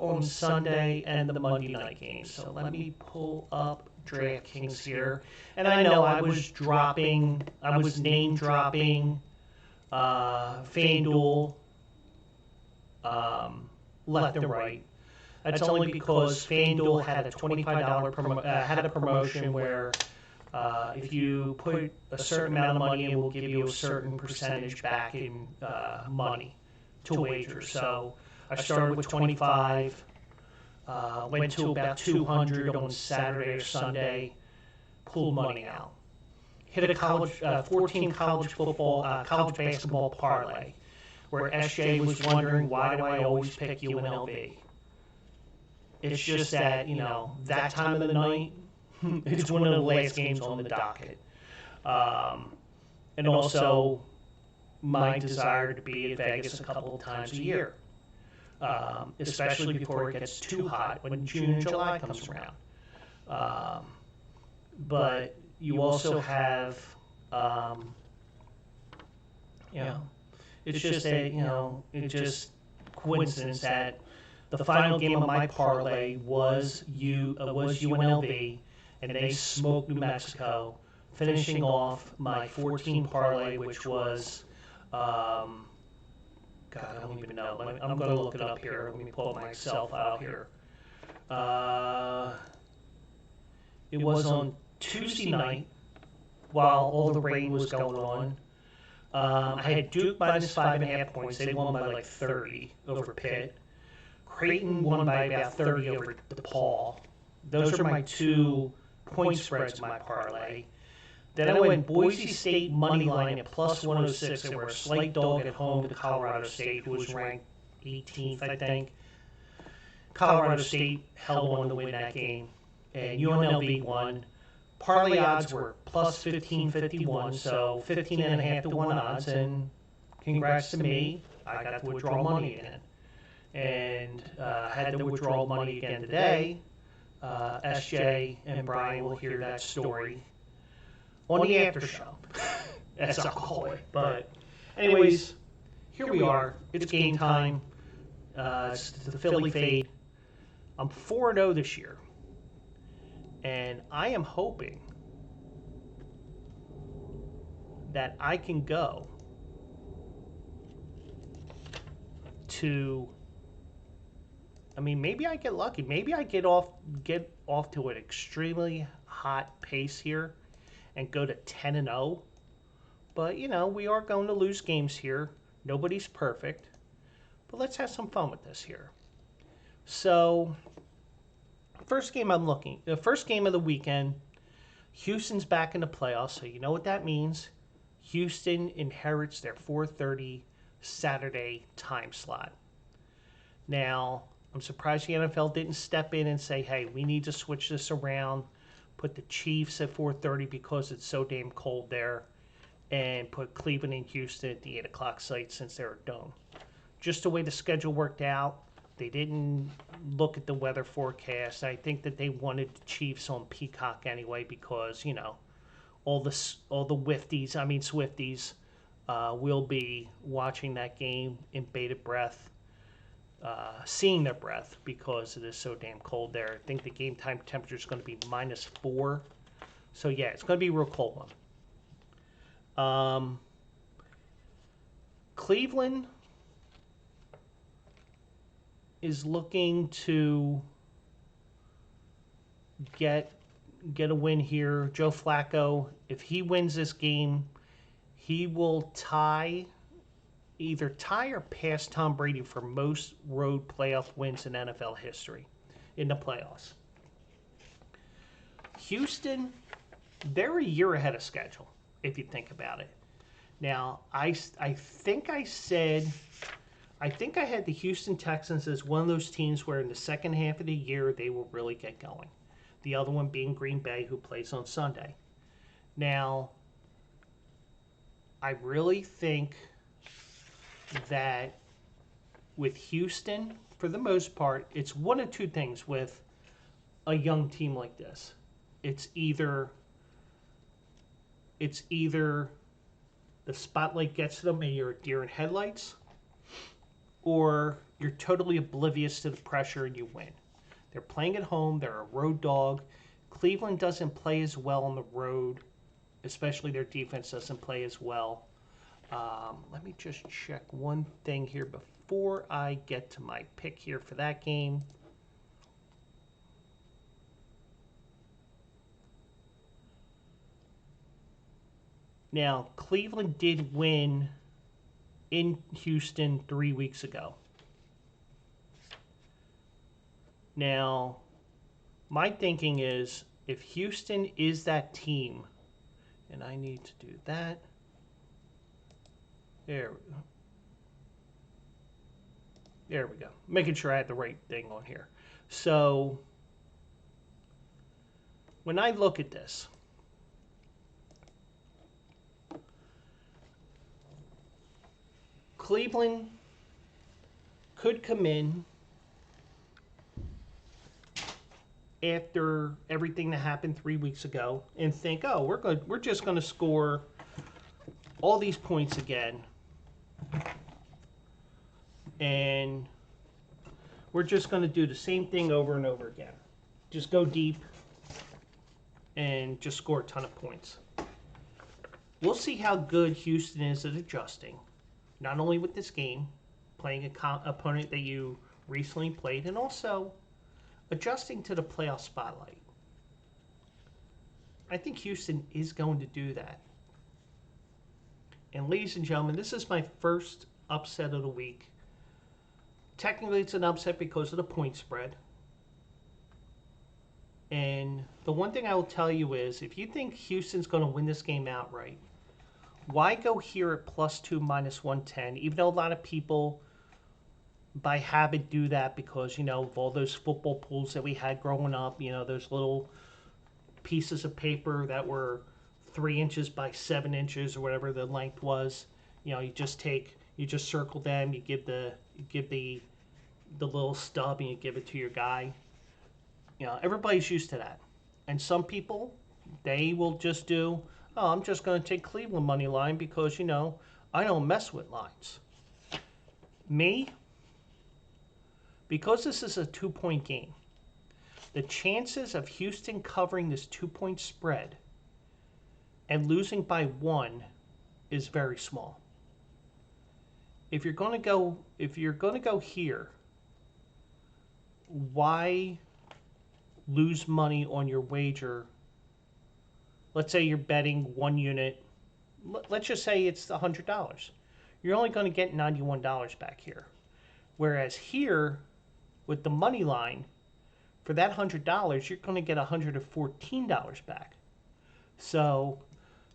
on Sunday, and the Monday night game. So let me pull up DraftKings here. And I know I was name dropping FanDuel left and right. That's only because FanDuel had a $25 promotion where if you put a certain amount of money in, we'll give you a certain percentage back in money to wager. So I started with 25, went to about 200 on Saturday or Sunday, pulled money out. Hit a 14 college basketball parlay, where SJ was wondering, why do I always pick UNLV? It's just that, that time of the night, it's one of the last games on the docket. And also my desire to be in Vegas a couple of times a year, especially before it gets too hot when June and July comes around. But you also have, it's just coincidence that the final game of my parlay was UNLV, and they smoked New Mexico, finishing off my 14 parlay, which was, God, I don't even know. I'm going to look it up here. Let me pull myself out here. It was on Tuesday night while all the rain was going on. I had Duke minus 5.5 points. They won by like 30 over Pitt. Creighton won by about 30 over DePaul. Those are my 2 point spreads in my parlay. Then I went Boise State money line at plus 106. They were a slight dog at home to Colorado State, who was ranked 18th, I think. Colorado State held on to win that game, and UNLV won. Parlay odds were plus 1551, so 15.5 to 1 odds, and congrats to me. I got to withdraw money again. And had to withdraw money again today. SJ and Brian will hear that story on the after show, as I'll call it. But anyways, here we are. It's game time. It's the Philly Phade. I'm 4-0 this year. And I am hoping that I can go to, I mean, maybe I get lucky. Maybe I get off to an extremely hot pace here and go to 10-0. But, we are going to lose games here. Nobody's perfect. But let's have some fun with this here. So, the first game of the weekend, Houston's back in the playoffs, so you know what that means. Houston inherits their 4:30 Saturday time slot. Now, I'm surprised the NFL didn't step in and say, hey, we need to switch this around, put the Chiefs at 4:30 because it's so damn cold there, and put Cleveland and Houston at the 8 o'clock slate since they're a dome. Just the way the schedule worked out, they didn't look at the weather forecast. I think that they wanted the Chiefs on Peacock anyway because, all the Swifties will be watching that game in bated breath, seeing their breath because it is so damn cold there. I think the game time temperature is going to be -4. So, yeah, it's going to be a real cold one. Cleveland is looking to get a win here. Joe Flacco, if he wins this game, he will either tie or pass Tom Brady for most road playoff wins in NFL history in the playoffs. Houston, they're a year ahead of schedule, if you think about it. Now, I think I had the Houston Texans as one of those teams where in the second half of the year they will really get going. The other one being Green Bay, who plays on Sunday. Now, I really think that with Houston, for the most part, it's one of two things with a young team like this. It's either the spotlight gets to them and you're a deer in headlights, or you're totally oblivious to the pressure and you win. They're playing at home. They're a road dog. Cleveland doesn't play as well on the road, especially their defense doesn't play as well. Let me just check one thing here before I get to my pick here for that game. Now, Cleveland did win in Houston 3 weeks ago. Now, my thinking is if Houston is that team, and I need to do that. There we go. There we go. Making sure I had the right thing on here. So, when I look at this, Cleveland could come in after everything that happened 3 weeks ago and think, oh, we're just going to score all these points again, and we're just going to do the same thing over and over again. Just go deep and just score a ton of points. We'll see how good Houston is at adjusting, not only with this game, playing an opponent that you recently played, and also adjusting to the playoff spotlight. I think Houston is going to do that. And ladies and gentlemen, this is my first upset of the week. Technically, it's an upset because of the point spread. And the one thing I will tell you is, if you think Houston's going to win this game outright, why go here at +2 -110? Even though a lot of people by habit do that because, of all those football pools that we had growing up, those little pieces of paper that were 3 inches by 7 inches or whatever the length was. You just circle them, you give the little stub and you give it to your guy. Everybody's used to that. And some people, they will just do, oh, I'm just going to take Cleveland money line because, I don't mess with lines. Me, because this is a 2-point game, the chances of Houston covering this 2-point spread and losing by 1 is very small. if you're going to go here, why lose money on your wager? Let's say you're betting one unit. Let's just say it's $100. You're only going to get $91 back here. Whereas here, with the money line, for that $100, you're going to get $114 back. So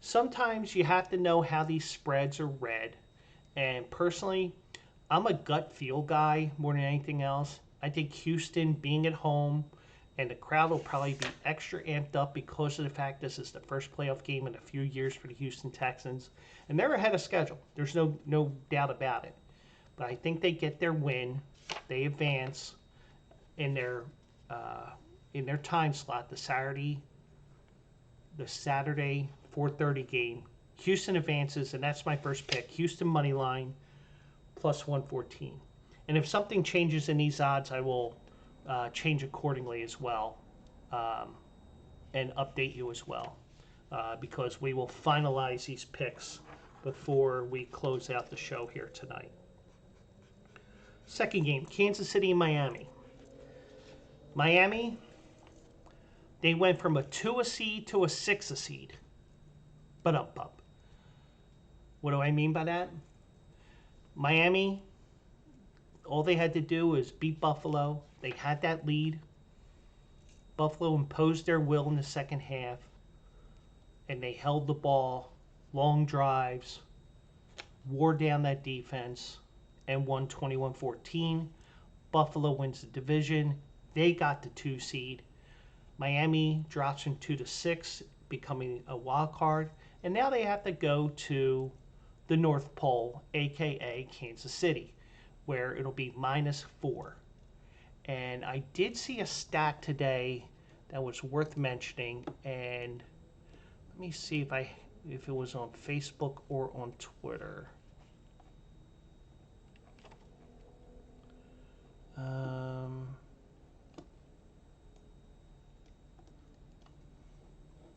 sometimes you have to know how these spreads are read. And personally, I'm a gut feel guy more than anything else. I think Houston being at home and the crowd will probably be extra amped up because of the fact this is the first playoff game in a few years for the Houston Texans. And they're ahead of schedule. There's no doubt about it. But I think they get their win. They advance in their time slot, the Saturday 4:30 game. Houston advances, and that's my first pick. Houston money line plus 114. And if something changes in these odds, I will change accordingly as well, and update you as well, because we will finalize these picks before we close out the show here tonight. Second game, Kansas City and Miami. Miami, they went from a 2 seed to a 6 seed. But up. What do I mean by that? Miami, all they had to do was beat Buffalo. They had that lead. Buffalo imposed their will in the second half, and they held the ball, long drives, wore down that defense, and won 21-14. Buffalo wins the division. They got the 2 seed. Miami drops from 2 to 6, becoming a wild card. And now they have to go to the North Pole, a.k.a. Kansas City, where it'll be -4. And I did see a stat today that was worth mentioning. And let me see if it was on Facebook or on Twitter.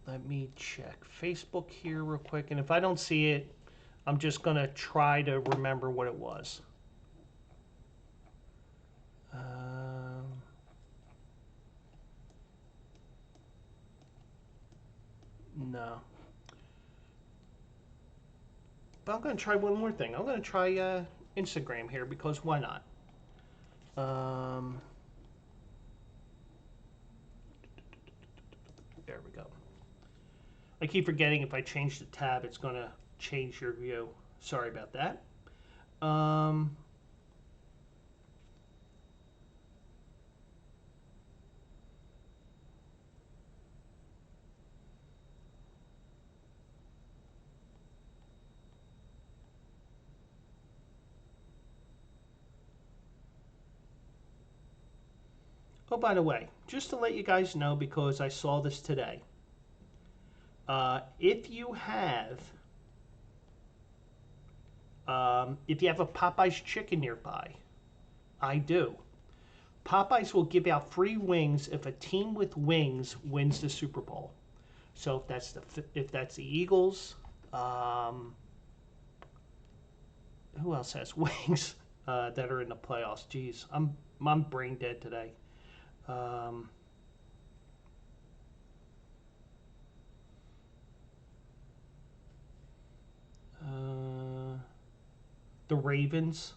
Let me check Facebook here real quick. And if I don't see it, I'm just going to try to remember what it was. No. But I'm going to try one more thing. I'm going to try Instagram here because why not? There we go. I keep forgetting if I change the tab, it's going to change your view. Sorry about that. Oh, by the way, just to let you guys know, because I saw this today, if you have a Popeyes chicken nearby, I do. Popeyes will give out free wings if a team with wings wins the Super Bowl. So if that's the Eagles, who else has wings that are in the playoffs? Jeez, I'm brain dead today. The Ravens.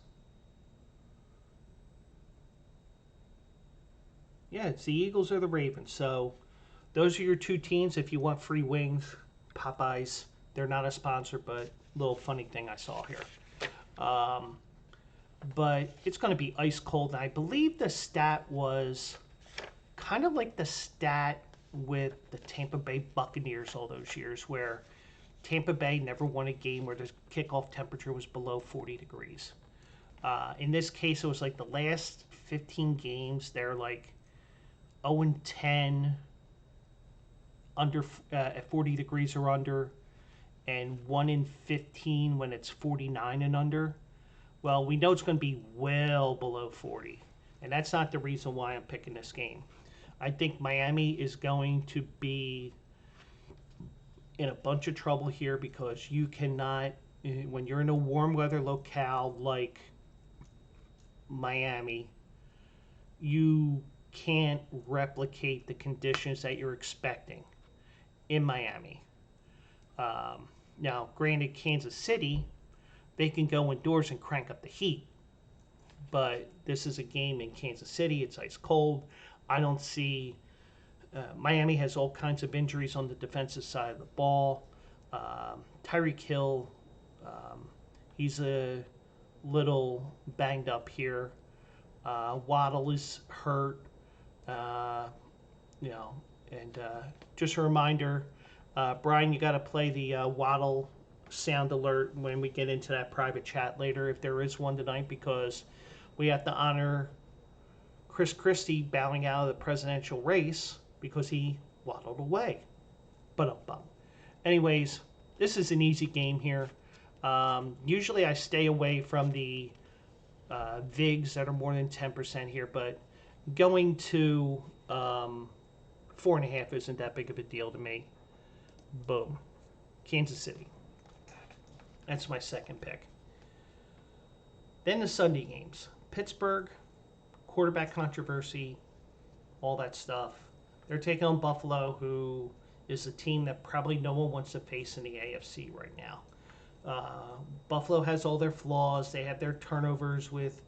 Yeah, it's the Eagles or the Ravens. So those are your two teams. If you want free wings, Popeyes. They're not a sponsor, but little funny thing I saw here. But it's going to be ice cold. And I believe the stat was kind of like the stat with the Tampa Bay Buccaneers all those years, where Tampa Bay never won a game where the kickoff temperature was below 40 degrees. In this case, it was like the last 15 games, they're like 0-10 under at 40 degrees or under, and 1 in 15 when it's 49 and under. Well, we know it's going to be well below 40, and that's not the reason why I'm picking this game. I think Miami is going to be in a bunch of trouble here because you cannot, when you're in a warm weather locale like Miami, you can't replicate the conditions that you're expecting in Miami. Now, granted, Kansas City, they can go indoors and crank up the heat, but this is a game in Kansas City. It's ice cold. I don't see. Miami has all kinds of injuries on the defensive side of the ball. Tyreek Hill, he's a little banged up here. Waddle is hurt. You know, and just a reminder, Brian, you got to play the Waddle sound alert when we get into that private chat later, if there is one tonight, because we have to honor Chris Christie bowing out of the presidential race because he waddled away. But anyways, this is an easy game here. Usually I stay away from the VIGs that are more than 10% here, but going to 4.5 isn't that big of a deal to me. Boom. Kansas City. That's my second pick. Then the Sunday games. Pittsburgh, quarterback controversy, all that stuff. They're taking on Buffalo, who is a team that probably no one wants to face in the AFC right now. Buffalo has all their flaws. They have their turnovers with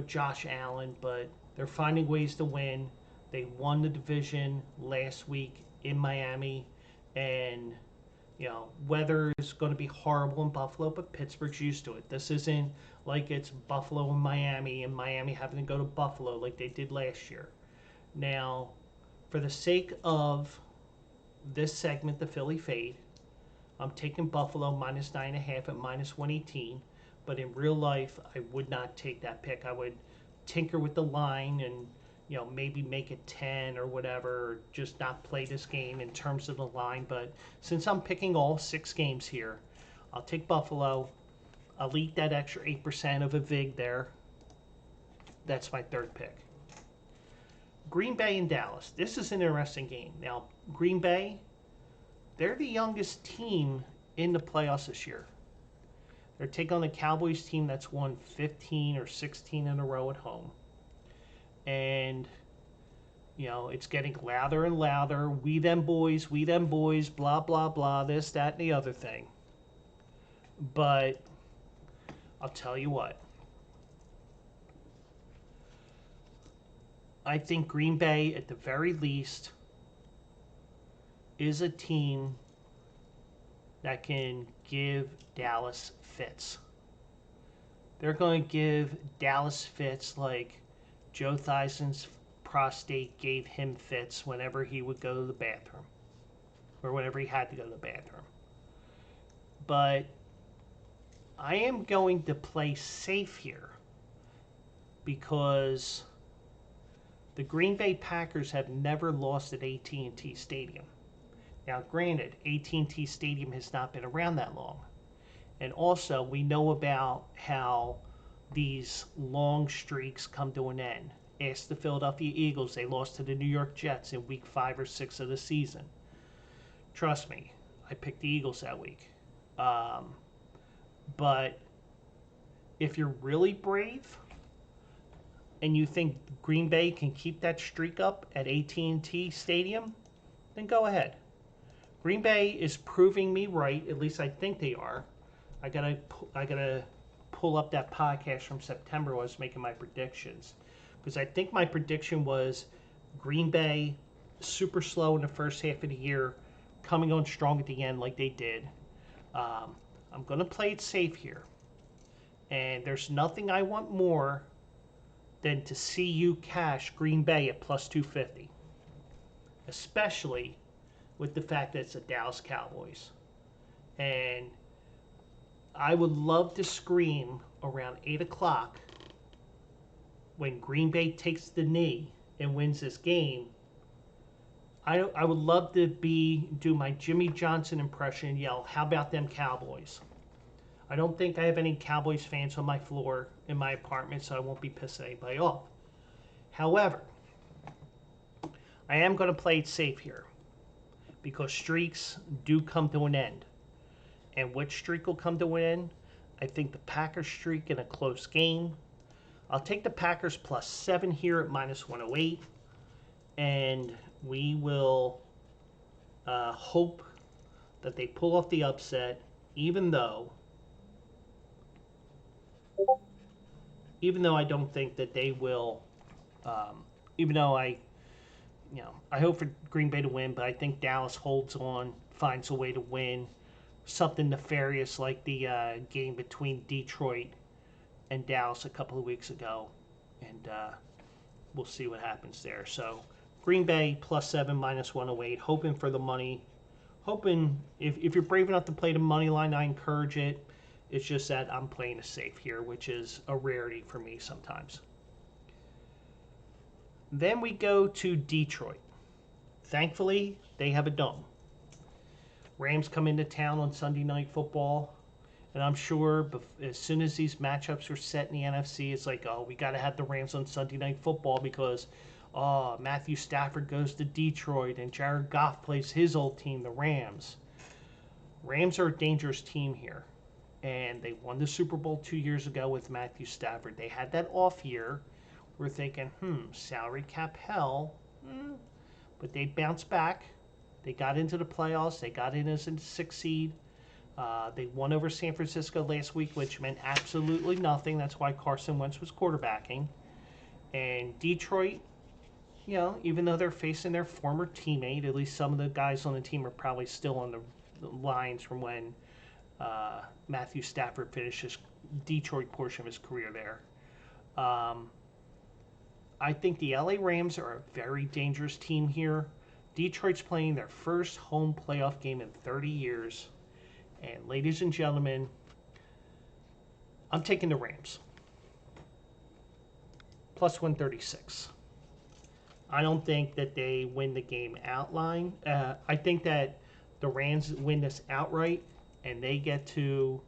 Josh Allen, but they're finding ways to win. They won the division last week in Miami, and you know, weather is going to be horrible in Buffalo, but Pittsburgh's used to it. This isn't like it's Buffalo and Miami having to go to Buffalo like they did last year. Now, for the sake of this segment, the Philly Phade, I'm taking Buffalo minus 9.5 at minus 118, but in real life, I would not take that pick. I would tinker with the line and, you know, maybe make it 10 or whatever, or just not play this game in terms of the line. But since I'm picking all 6 games here, I'll take Buffalo. I'll eat that extra 8% of a VIG there. That's my third pick. Green Bay and Dallas. This is an interesting game. Now, Green Bay, they're the youngest team in the playoffs this year. They're taking on the Cowboys team that's won 15 or 16 in a row at home. And, you know, it's getting louder and louder. We them boys, blah, blah, blah, this, that, and the other thing. But I'll tell you what. I think Green Bay, at the very least, is a team that can give Dallas fits. They're going to give Dallas fits like Joe Theisen's prostate gave him fits whenever he would go to the bathroom, or whenever he had to go to the bathroom. But I am going to play safe here because the Green Bay Packers have never lost at AT&T Stadium. Now, granted, AT&T Stadium has not been around that long. And also, we know about how these long streaks come to an end. Ask the Philadelphia Eagles. They lost to the New York Jets in week 5 or 6 of the season. Trust me, I picked the Eagles that week. But if you're really brave and you think Green Bay can keep that streak up at AT&T Stadium, then go ahead. Green Bay is proving me right. At least I think they are. I gotta pull up that podcast from September when I was making my predictions, because I think my prediction was Green Bay super slow in the first half of the year, coming on strong at the end like they did. I'm gonna play it safe here, and there's nothing I want more than to see you cash Green Bay at plus 250, especially with the fact that it's the Dallas Cowboys. And I would love to scream around 8 o'clock when Green Bay takes the knee and wins this game. I would love to do my Jimmy Johnson impression and yell, "How about them Cowboys?" I don't think I have any Cowboys fans on my floor in my apartment, so I won't be pissing anybody off. However, I am going to play it safe here, because streaks do come to an end. and which streak will come to win. I think the Packers streak in a close game. I'll take the Packers plus 7 here at minus 108. And we will hope that they pull off the upset, even though I don't think that they will. Even though I hope for Green Bay to win, but I think Dallas holds on, finds a way to win. Something nefarious like the game between Detroit and Dallas a couple of weeks ago, and we'll see what happens there. So Green Bay plus 7 minus 108, hoping for the money. Hoping if you're brave enough to play the money line, I encourage it. It's just that I'm playing it safe here, which is a rarity for me sometimes. Then we go to Detroit. Thankfully, they have a dome. Rams come into town on Sunday Night Football, and I'm sure as soon as these matchups are set in the NFC, it's like, oh, we got to have the Rams on Sunday Night Football because Matthew Stafford goes to Detroit and Jared Goff plays his old team, the Rams. Rams are a dangerous team here, and they won the Super Bowl 2 years ago with Matthew Stafford. They had that off year. We're thinking, salary cap hell, but they bounced back. They got into the playoffs. They got in as a 6th seed. They won over San Francisco last week, which meant absolutely nothing. That's why Carson Wentz was quarterbacking. And Detroit, even though they're facing their former teammate, at least some of the guys on the team are probably still on the lines from when Matthew Stafford finished his Detroit portion of his career there. I think the LA Rams are a very dangerous team here. Detroit's playing their first home playoff game in 30 years. And ladies and gentlemen, I'm taking the Rams. Plus 136. I don't think that they win the game outline. I think that the Rams win this outright, and they get to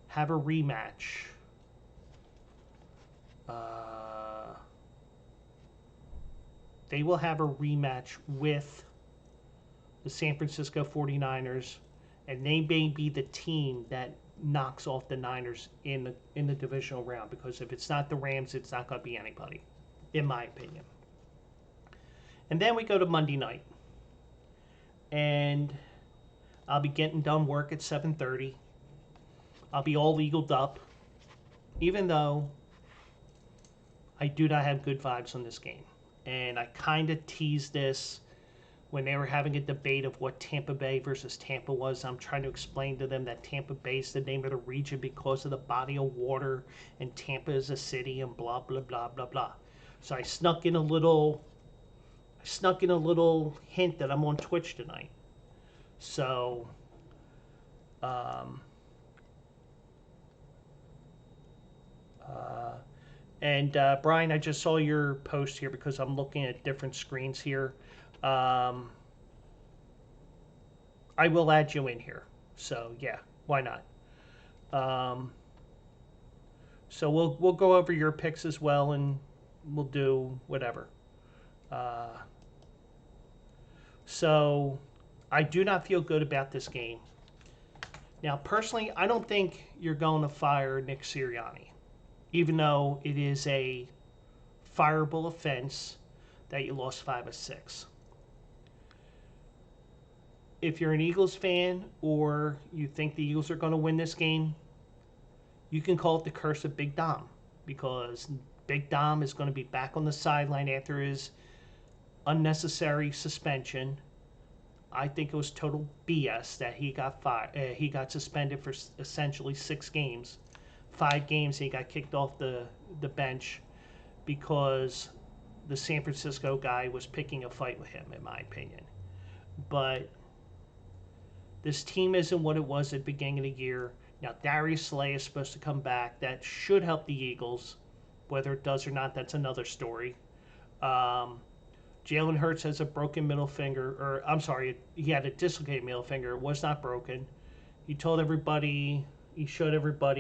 have a rematch. They will have a rematch with the San Francisco 49ers, and they may be the team that knocks off the Niners in the divisional round, because if it's not the Rams, it's not going to be anybody, in my opinion. And then we go to Monday night, and I'll be getting done work at 7:30. I'll be all legaled up, even though I do not have good vibes on this game. And I kind of teased this when they were having a debate of what Tampa Bay versus Tampa was. I'm trying to explain to them that Tampa Bay is the name of the region because of the body of water, and Tampa is a city, and blah, blah, blah, blah, blah. So I snuck in a little hint that I'm on Twitch tonight. So, Brian, I just saw your post here because I'm looking at different screens here. I will add you in here. So yeah, why not? So we'll go over your picks as well, and we'll do whatever. So I do not feel good about this game. Now, personally, I don't think you're going to fire Nick Sirianni, even though it is a fireable offense that you lost 5 of 6. If you're an Eagles fan or you think the Eagles are going to win this game, you can call it the curse of Big Dom, because Big Dom is going to be back on the sideline after his unnecessary suspension. I think it was total BS that he got suspended for essentially 6 games. 5 games he got kicked off the bench because the San Francisco guy was picking a fight with him, in my opinion. But this team isn't what it was at the beginning of the year. Now, Darius Slay is supposed to come back. That should help the Eagles. Whether it does or not, that's another story. Jalen Hurts has a broken middle finger, or I'm sorry, he had a dislocated middle finger. It was not broken. He showed everybody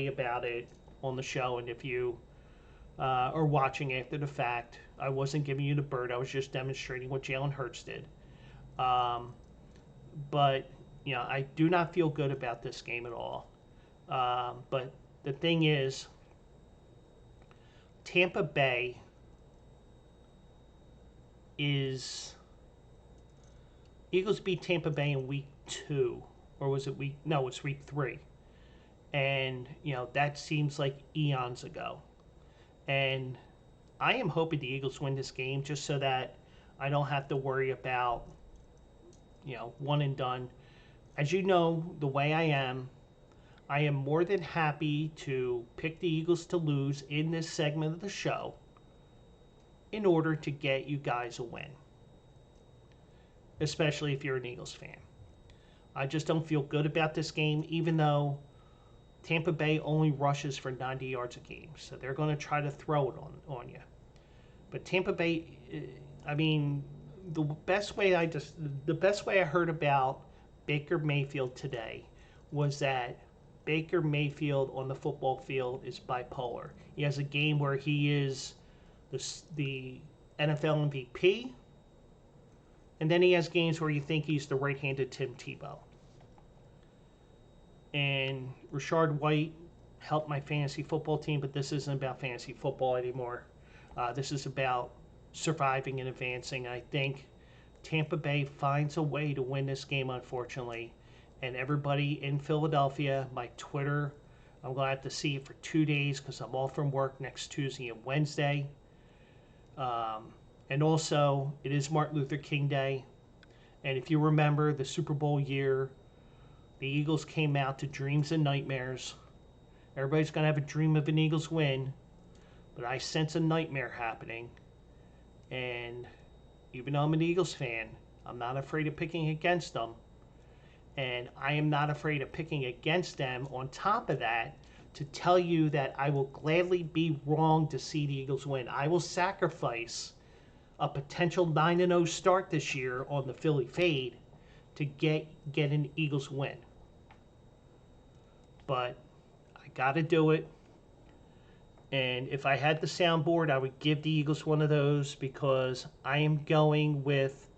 about it on the show, and if you are watching after the fact, I wasn't giving you the bird. I was just demonstrating what Jalen Hurts did. But I do not feel good about this game at all. But the thing is, Tampa Bay is Eagles beat Tampa Bay in week 2, or was it week? No, it's week 3, and that seems like eons ago. And I am hoping the Eagles win this game just so that I don't have to worry about one and done. As you know, the way I am more than happy to pick the Eagles to lose in this segment of the show in order to get you guys a win, especially if you're an Eagles fan. I just don't feel good about this game, even though Tampa Bay only rushes for 90 yards a game, so they're going to try to throw it on you. But Tampa Bay, I mean, the best way I heard about Baker Mayfield today was that Baker Mayfield on the football field is bipolar. He has a game where he is the NFL MVP, and then he has games where you think he's the right-handed Tim Tebow. And Rashard White helped my fantasy football team, but this isn't about fantasy football anymore. This is about surviving and advancing. I think Tampa Bay finds a way to win this game, unfortunately. And everybody in Philadelphia, my Twitter, I'm going to have to see it for 2 days because I'm off from work next Tuesday and Wednesday. And also, it is Martin Luther King Day. And if you remember the Super Bowl year, the Eagles came out to dreams and nightmares. Everybody's going to have a dream of an Eagles win, but I sense a nightmare happening. And even though I'm an Eagles fan, I'm not afraid of picking against them. And I am not afraid of picking against them on top of that to tell you that I will gladly be wrong to see the Eagles win. I will sacrifice a potential 9-0 start this year on the Philly Phade to get an Eagles win. But I got to do it. And if I had the soundboard, I would give the Eagles one of those because I am going with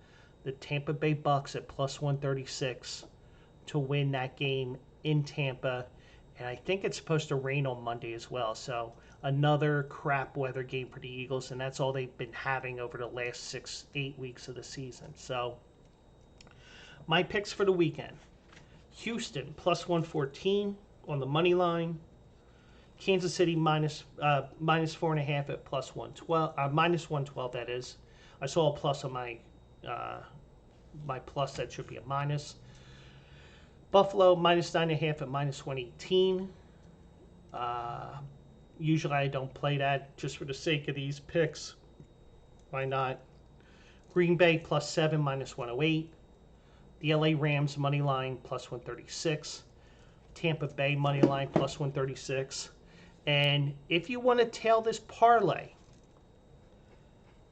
the Tampa Bay Bucks at plus 136 to win that game in Tampa. And I think it's supposed to rain on Monday as well. So another crap weather game for the Eagles, and that's all they've been having over the last 6-8 weeks of the season. So my picks for the weekend: Houston plus 114 on the money line. Kansas City minus 4.5 at plus 112, minus 112. That is, I saw a plus on my plus. That should be a minus. Buffalo minus 9.5 at minus 118. Usually I don't play that just for the sake of these picks. Why not? Green Bay plus 7 minus 108. The LA Rams money line plus 136. Tampa Bay money line plus 136. And if you want to tail this parlay,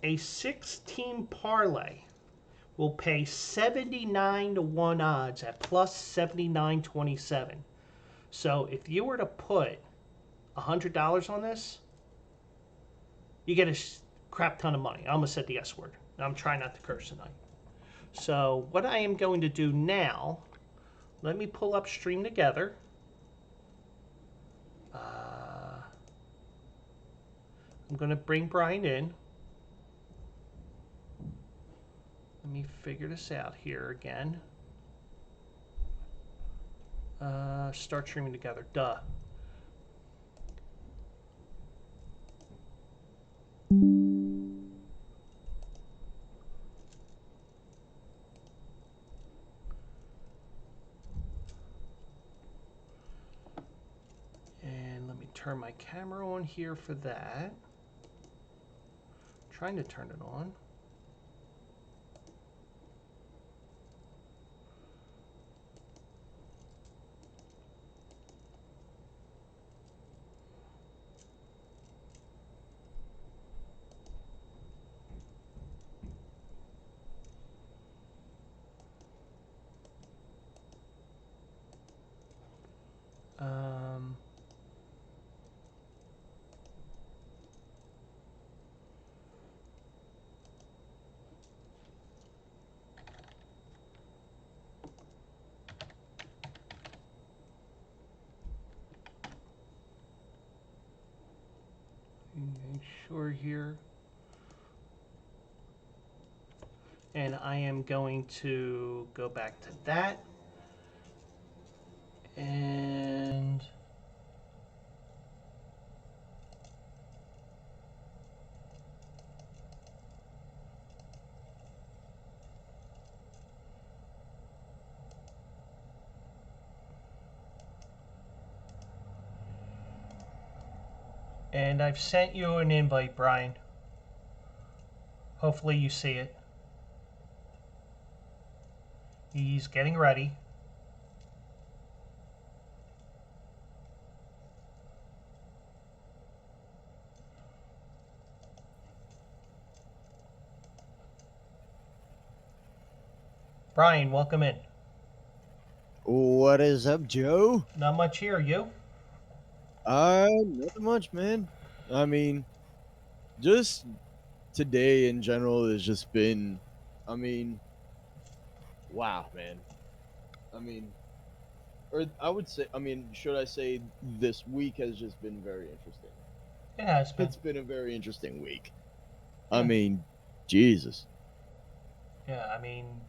a 6-team parlay will pay 79-1 odds at plus 79.27. So if you were to put $100 on this, you get a crap ton of money. I almost said the S word. I'm trying not to curse tonight. So what I am going to do now, let me pull up Stream Together. I'm going to bring Brian in. Let me figure this out here again. Start streaming together. Duh. And let me turn my camera on here for that. Trying to turn it on. Make sure here. And I am going to go back to that. And I've sent you an invite, Brian. Hopefully you see it. He's getting ready. Brian, welcome in. What is up, Joe? Not much here, you? Nothing much, man. I mean, just today in general has just been, I mean, wow, man. I mean, or I would say, should I say this week has just been very interesting. It has been. It's been a very interesting week. Yeah. I mean, Jesus. Yeah, I mean,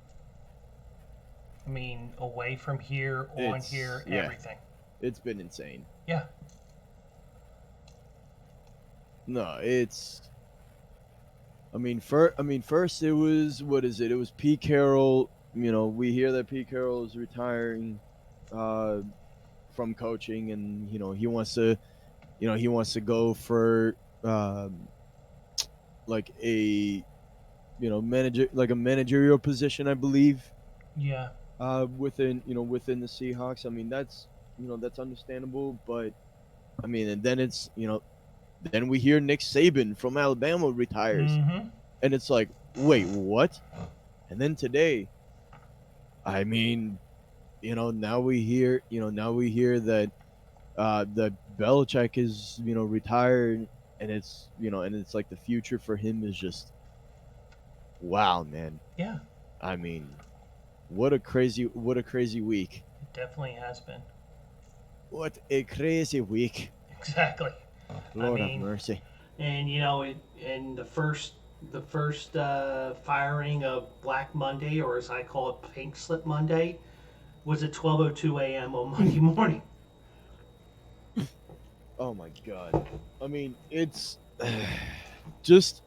away from here, on here, yeah. everything. It's been insane. Yeah. No, it's. First it was what is it? It was Pete Carroll. You know, we hear that Pete Carroll is retiring from coaching, and he wants to go for like a a managerial position, I believe. Yeah. Within the Seahawks. I mean, that's understandable, but I mean, and then it's then we hear Nick Saban from Alabama retires, and it's like, wait, what? And then today, I mean, now we hear that that Belichick is retired, and it's like the future for him is just wow, man. Yeah. I mean, what a crazy week. It definitely has been. What a crazy week. Exactly. Lord have mercy. And in the first firing of Black Monday, or as I call it, Pink Slip Monday, was at 12:02 a.m. on Monday morning. Oh my God! I mean, it's just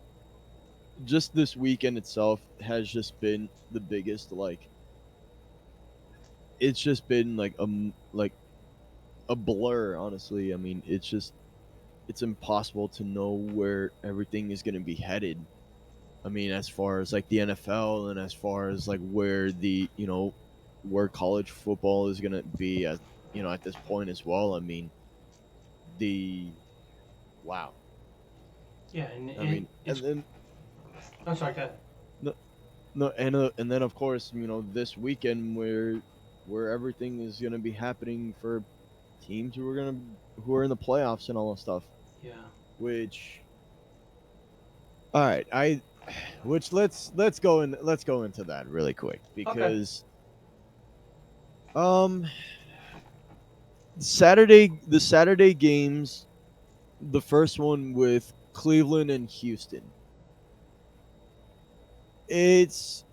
this weekend itself has just been the biggest. Like, it's just been like a blur. Honestly, I mean, it's impossible to know where everything is going to be headed. I mean, as far as like the NFL, and as far as like where where college football is going to be at at this point as well. I mean, wow. Yeah, and then I'm sorry, go ahead. no, and then of course this weekend where everything is going to be happening for teams who are in the playoffs and all that stuff. Yeah. Which, all right, let's go into that really quick, because the Saturday games, the first one with Cleveland and Houston. It's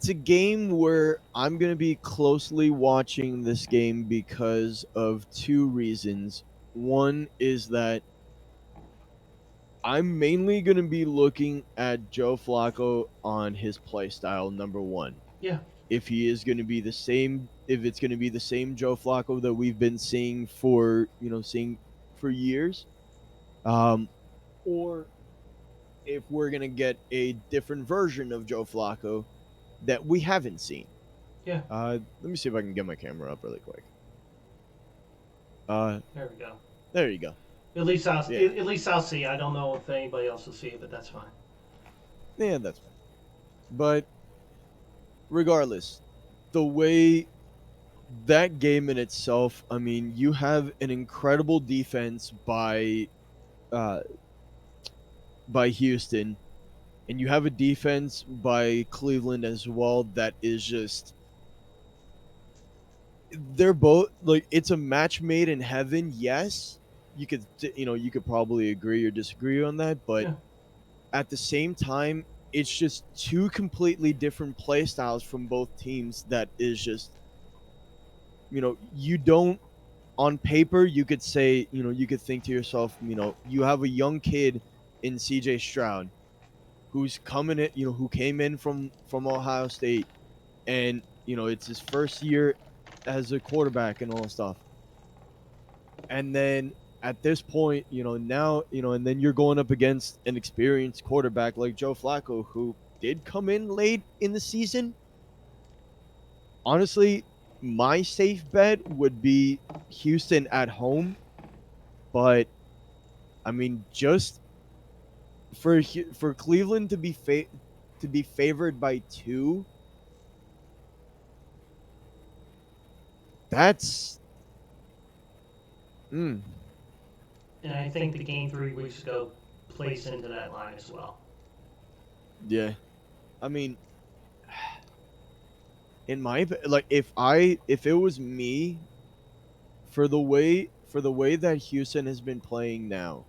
a game where I'm going to be closely watching this game because of two reasons. One is that I'm mainly going to be looking at Joe Flacco on his play style, number one. Yeah. If it's going to be the same Joe Flacco that we've been seeing for years, or if we're going to get a different version of Joe Flacco that we haven't seen. Yeah. Let me see if I can get my camera up really quick. There we go. There you go. At least I'll see. I don't know if anybody else will see it, but that's fine. Yeah, that's fine. But regardless, the way that game in itself, I mean, you have an incredible defense by Houston, and you have a defense by Cleveland as well that is just, they're both like, it's a match made in heaven, yes, you could probably agree or disagree on that, but Yeah. at the same time, it's just two completely different play styles from both teams. That is just, you don't, on paper, you could say, you could think to yourself, you have a young kid in CJ Stroud who's coming in, who came in from Ohio State, and it's his first year as a quarterback and all that stuff. And then at this point, now, and then you're going up against an experienced quarterback like Joe Flacco, who did come in late in the season. Honestly, my safe bet would be Houston at home, but I mean, just for Cleveland to be favored by 2, that's mm, And I think the game 3 weeks ago plays into that line as well. yeah. I mean, in my, like, if it was me, for the way that Houston has been playing now,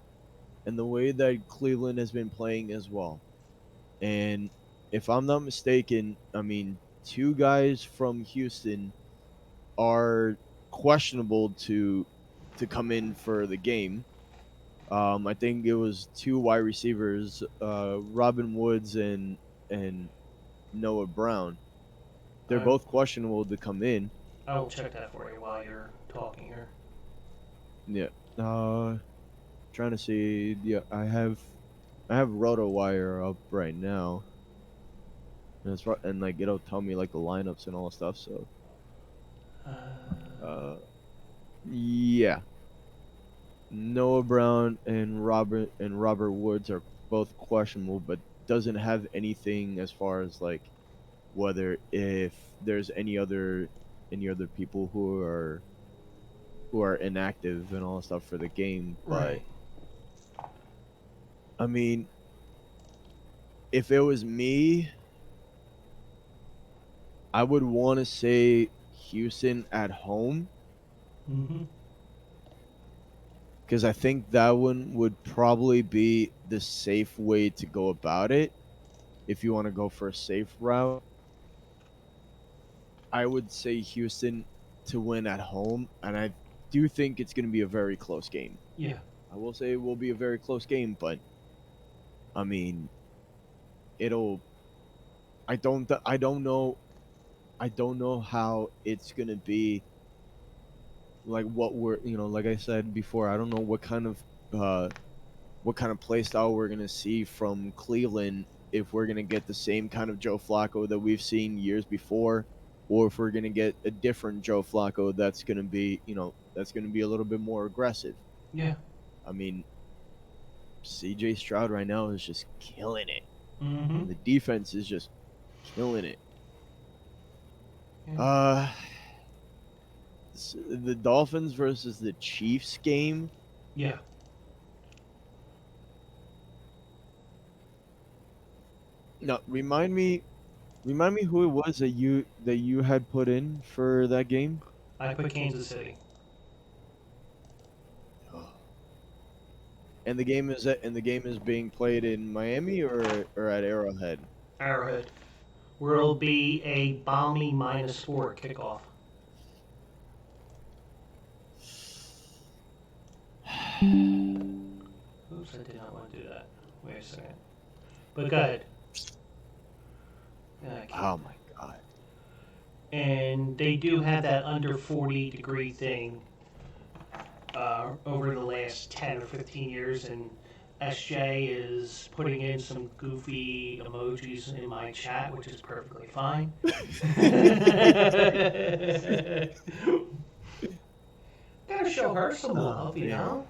and the way that Cleveland has been playing as well, and if I'm not mistaken, I mean, 2 guys from Houston are questionable to come in for the game. I think it was 2 wide receivers, Robin Woods and Noah Brown. They're I, both questionable to come in. I will check that for you while you're talking here. Yeah. Trying to see. Yeah, I have RotoWire up right now, and like it'll tell me like the lineups and all the stuff. So, Uh, uh, yeah, Noah Brown and Robert Woods are both questionable, but doesn't have anything as far as like whether if there's any other people who are inactive and all that stuff for the game. But right. I mean, if it was me, I would want to say Houston at home, Mm-hmm. because I think that one would probably be the safe way to go about it. If you want to go for a safe route, I would say Houston to win at home, and I do think it's going to be a very close game. Yeah. I will say it will be a very close game, but I mean, it'll. I don't know how it's going to be, like what we're, like I said before, I don't know what kind of play style we're gonna see from Cleveland, if we're gonna get the same kind of Joe Flacco that we've seen years before, or if we're gonna get a different Joe Flacco that's gonna be a little bit more aggressive. Yeah. I mean, CJ Stroud right now is just killing it, Mm-hmm. and the defense is just killing it. Yeah. Uh, the Dolphins versus the Chiefs game. Yeah. No, remind me who it was that you had put in for that game. I put Kansas City. And the game is being played in Miami or at Arrowhead. Arrowhead. Where it'll be a balmy -4 kickoff. Oops, I did not want to do that. Wait a second. But go ahead. Oh my god. And they do have that under 40-degree thing over the last 10 or 15 years, and SJ is putting in some goofy emojis in my chat, which is perfectly fine. Gotta show her some love, you know?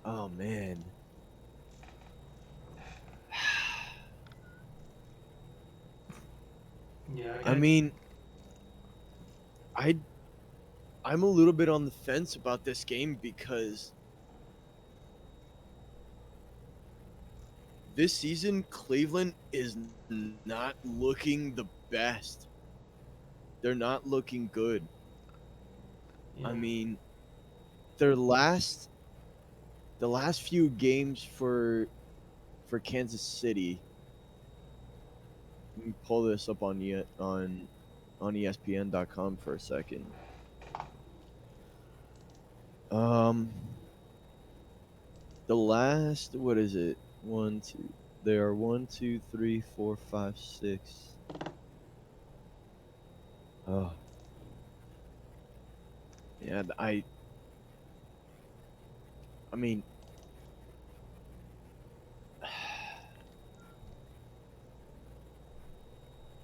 Oh man. Yeah, I mean, I I'm a little bit on the fence about this game, because this season Cleveland is not looking the best. They're not looking good. yeah. I mean, their last the last few games for Kansas City. Let me pull this up on ESPN.com for a second. Um, the last, what is it? One, two. There are 1, 2, 3, 4, 5, 6. Oh, yeah. I mean,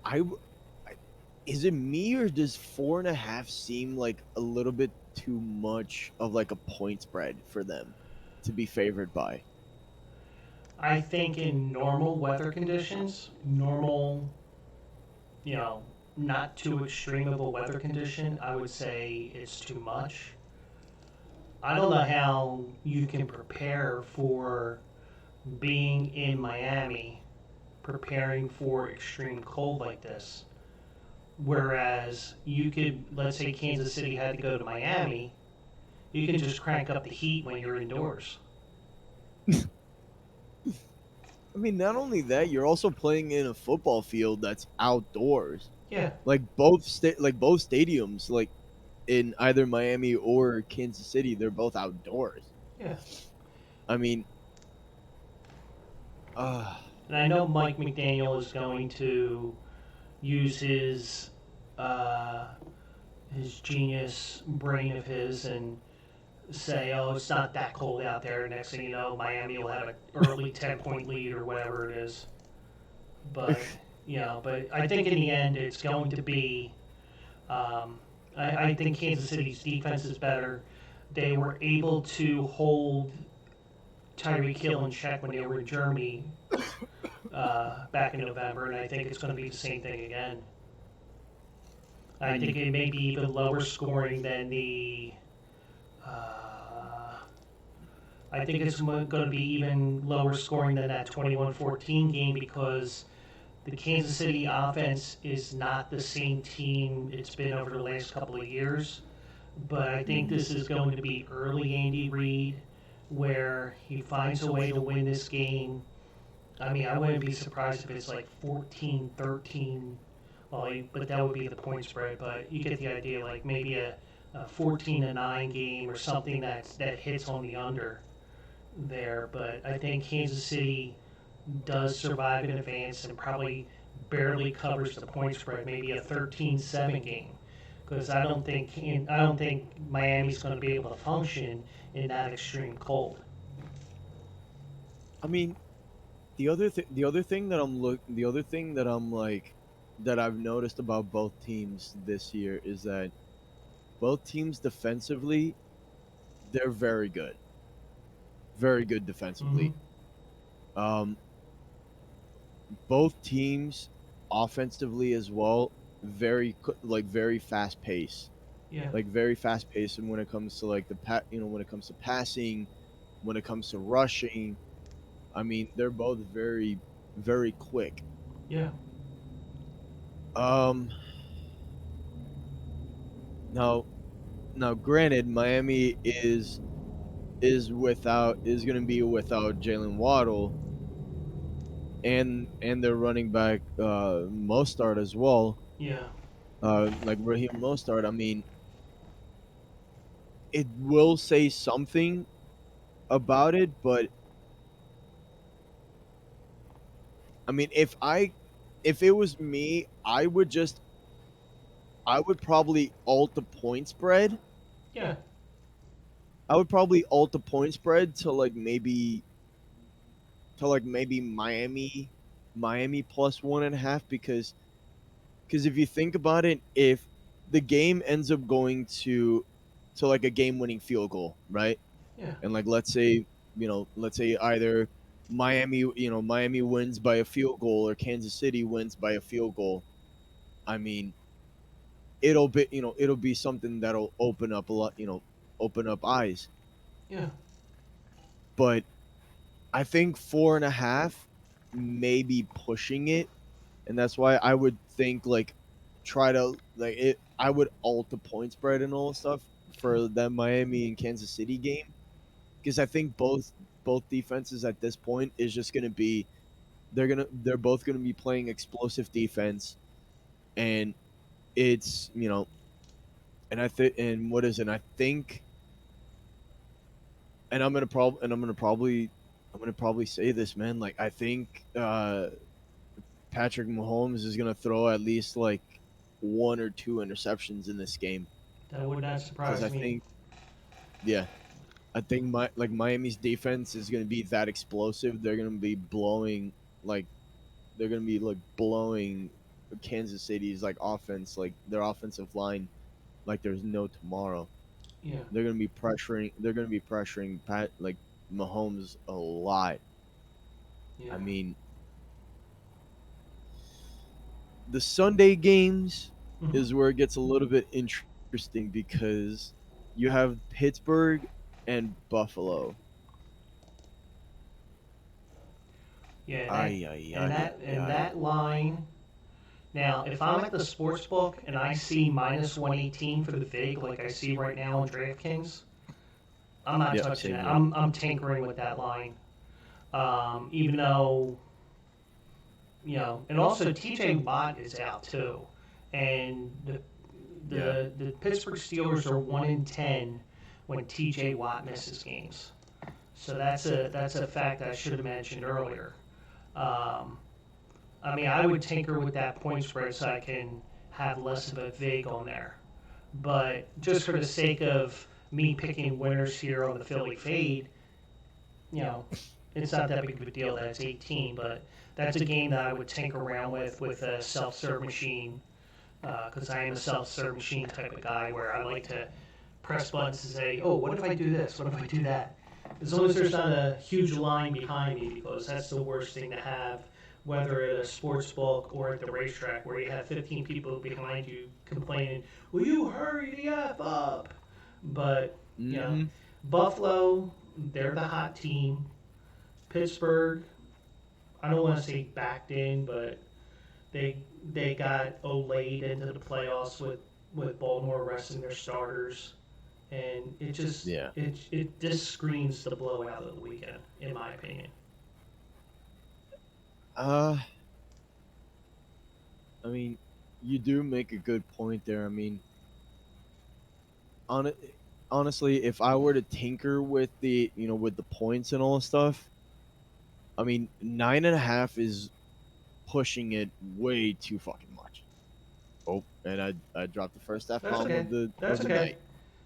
I, w- I- is it me or does 4.5 seem like a little bit too much of like a point spread for them to be favored by? I think in normal weather conditions, normal, you know, not too extreme of a weather condition, I would say it's too much. I don't know how you can prepare for being in Miami, preparing for extreme cold like this. Whereas you could, let's say Kansas City had to go to Miami, you can just crank up the heat when you're indoors. I mean, not only that, you're also playing in a football field that's outdoors. Yeah, Like both stadiums, like in either Miami or Kansas City, they're both outdoors. yeah. I mean, uh And I know Mike McDaniel is going to use uh, his genius brain of his and say, "Oh, it's not that cold out there." Next thing you know, Miami will have an early 10-point lead or whatever it is. But but I think in the end, it's going to be. Um, I think Kansas City's defense is better. They were able to hold Tyreek Hill in check when they were in Germany back in November, and I think it's going to be the same thing again. I think it may be even lower scoring than the. Uh, I think it's going to be even lower scoring than that 21-14 game because the Kansas City offense is not the same team it's been over the last couple of years. But I think this is going to be early Andy Reid where he finds a way to win this game. I mean, I wouldn't be surprised if it's like 14-13. Well, but that would be the point spread. But you get the idea, like maybe a 14-9 game or something that hits on the under there. But I think Kansas City does survive in advance and probably barely covers the point spread. Maybe a 13-7 game because I don't think Miami's going to be able to function in that extreme cold. I mean, the other thing that I'm like that I've noticed about both teams this year is that both teams defensively, they're very good. Very good Mm-hmm. defensively. Um both teams offensively as well, very fast pace. Yeah. Like very fast pace and when it comes to like when it comes to passing, when it comes to rushing, I mean, they're both very quick. Yeah. Um now now granted Miami is going to be without Jalen Waddle and their running back Mostard as well. Yeah. Like Raheem Mostard, I mean, it will say something about it, but I mean, if it was me, I would probably alt the point spread. Yeah. I would probably alt the point spread to like maybe Miami plus 1.5 because if you think about it, if the game ends up going to like a game winning field goal, right? Yeah. And like let's say either Miami wins by a field goal or Kansas City wins by a field goal. I mean, it'll be something that'll open up a lot, open up eyes. Yeah. But I think 4.5 may be pushing it, and that's why I would think like try to like it. I would alt the point spread and all stuff for that Miami and Kansas City game, because I think both defenses at this point is just gonna be they're both gonna be playing explosive defense, and it's and I think and what is it? I think, and I'm gonna probably say this, man. Like I think Patrick Mahomes is gonna throw at least like one or two interceptions in this game, That would not because I surprise me. think yeah, I think Miami's defense is gonna be that explosive. They're gonna be blowing like blowing Kansas City's like offense, like their offensive line, like there's no tomorrow. Yeah, They're gonna be pressuring. They're gonna be pressuring Mahomes a lot. yeah. I mean, the Sunday games Mhm. is where it gets a little bit interesting because you have Pittsburgh and Buffalo. Yeah, Ay ay ay ay and ay. that line. Now, if I'm at the sports book and I see minus 118 for the vig, like I see right now on DraftKings, I'm not Yep, touching same that. here. I'm tinkering with that line. Even though, and also TJ Watt is out too, and Yeah. the Pittsburgh Steelers are 1-10 when TJ Watt misses games. So that's a fact I should have mentioned earlier. Um, I mean, I would tinker with that point spread so I can have less of a vig on there. But just for the sake of me picking winners here on the Philly Fade, you know, it's not that big of a deal that it's 18, but that's a game that I would tinker around with a self-serve machine because I am a self-serve machine type of guy where I like to press buttons and say, oh, what if I do this? What if I do that? As long as there's not a huge line behind me, because that's the worst thing to have, whether at a sports book or at the racetrack, where you have 15 people behind you complaining, will you hurry the F up? But, you know, Hmm. Buffalo, they're the hot team. Pittsburgh, I don't want to say backed in, but they they got Olayed into the playoffs with Baltimore resting their starters, and Yeah. it just screams the blowout of the weekend, in my opinion. Uh, I mean, you do make a good point there. I mean, on it, honestly, if I were to tinker with with the points and all the stuff, I mean, 9.5 is pushing it way too fucking much. Oh, and I dropped the first F That's bomb okay. of the That's okay. night.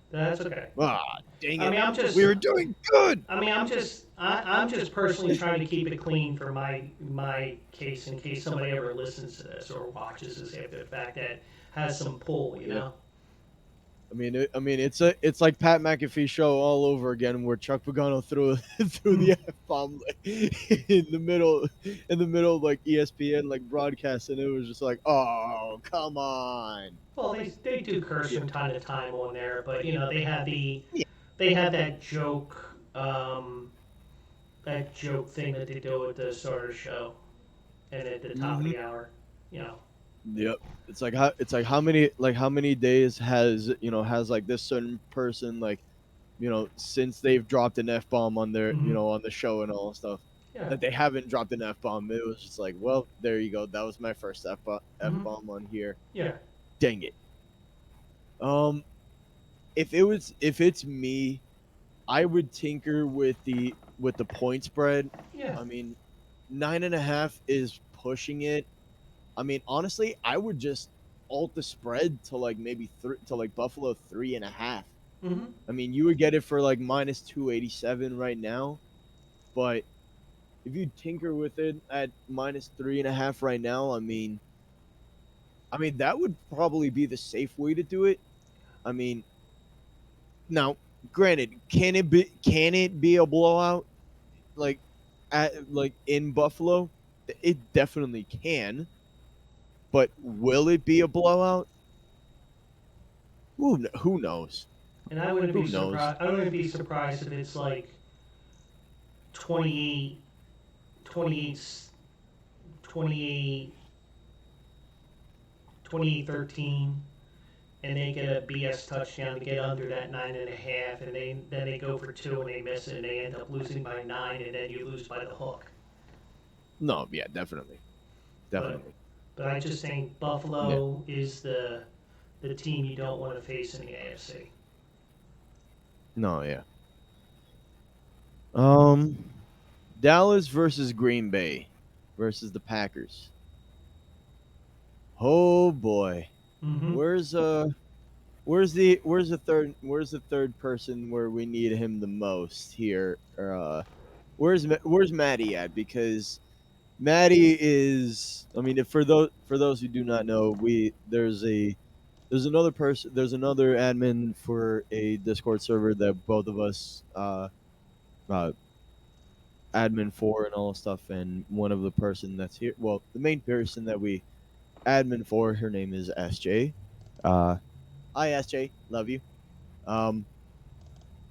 That's okay. Ah, dang I it. mean, We were doing good. I'm just personally trying to keep it clean for my case in case somebody ever listens to this or watches this after the fact that has some pull, you Yeah. know. It's like Pat McAfee show all over again, where Chuck Pagano threw threw Mm. the F bomb in the middle of like ESPN like broadcast, and it was just like, oh come on. Well, they do curse Yeah, from time to time on there, but yeah. they have that joke thing that they do at the start of the show and at the top of Hmm. the hour, you know. Yep. It's like how many days has like this certain person like since they've dropped an F bomb on their Mm-hmm. on the show and all that stuff, Yeah. that they haven't dropped an F bomb. It was just like, well, there you go. That was my first F Mm-hmm. bomb on here. Yeah. Dang it. Um, if it's me, I would tinker with the point spread. Yeah. I mean, 9.5 is pushing it. I mean, honestly, I would just alt the spread to like maybe to like Buffalo 3.5. Mm-hmm. I mean, you would get it for like minus 287 right now, but if you tinker with it at minus 3.5 right now, I mean that would probably be the safe way to do it. I mean, now, granted, can it be a blowout like like in Buffalo? It definitely can, but will it be a blowout? Who knows? And I wouldn't be Who knows? surprised. I wouldn't be surprised if it's like 28, 28, 28, 28, 13. and they get a BS touchdown to get under that 9.5, and then they go for two and they miss it, and they end up losing by 9, and then you lose by the hook. No, yeah, definitely, But definitely. but I just think Yeah. Buffalo is the team you don't want to face in the AFC. No, yeah. Um, Dallas versus Green Bay versus the Packers. Oh boy, Mm-hmm. where's where's the third person where we need him the most here? Or where's Maddie at? Because Maddie is. I mean, if for those who do not know, there's another admin for a Discord server that both of us uh admin for and all stuff, and one of the person that's here, well, the main person that we admin for, her name is SJ. Uh, Hi SJ, love you. Um,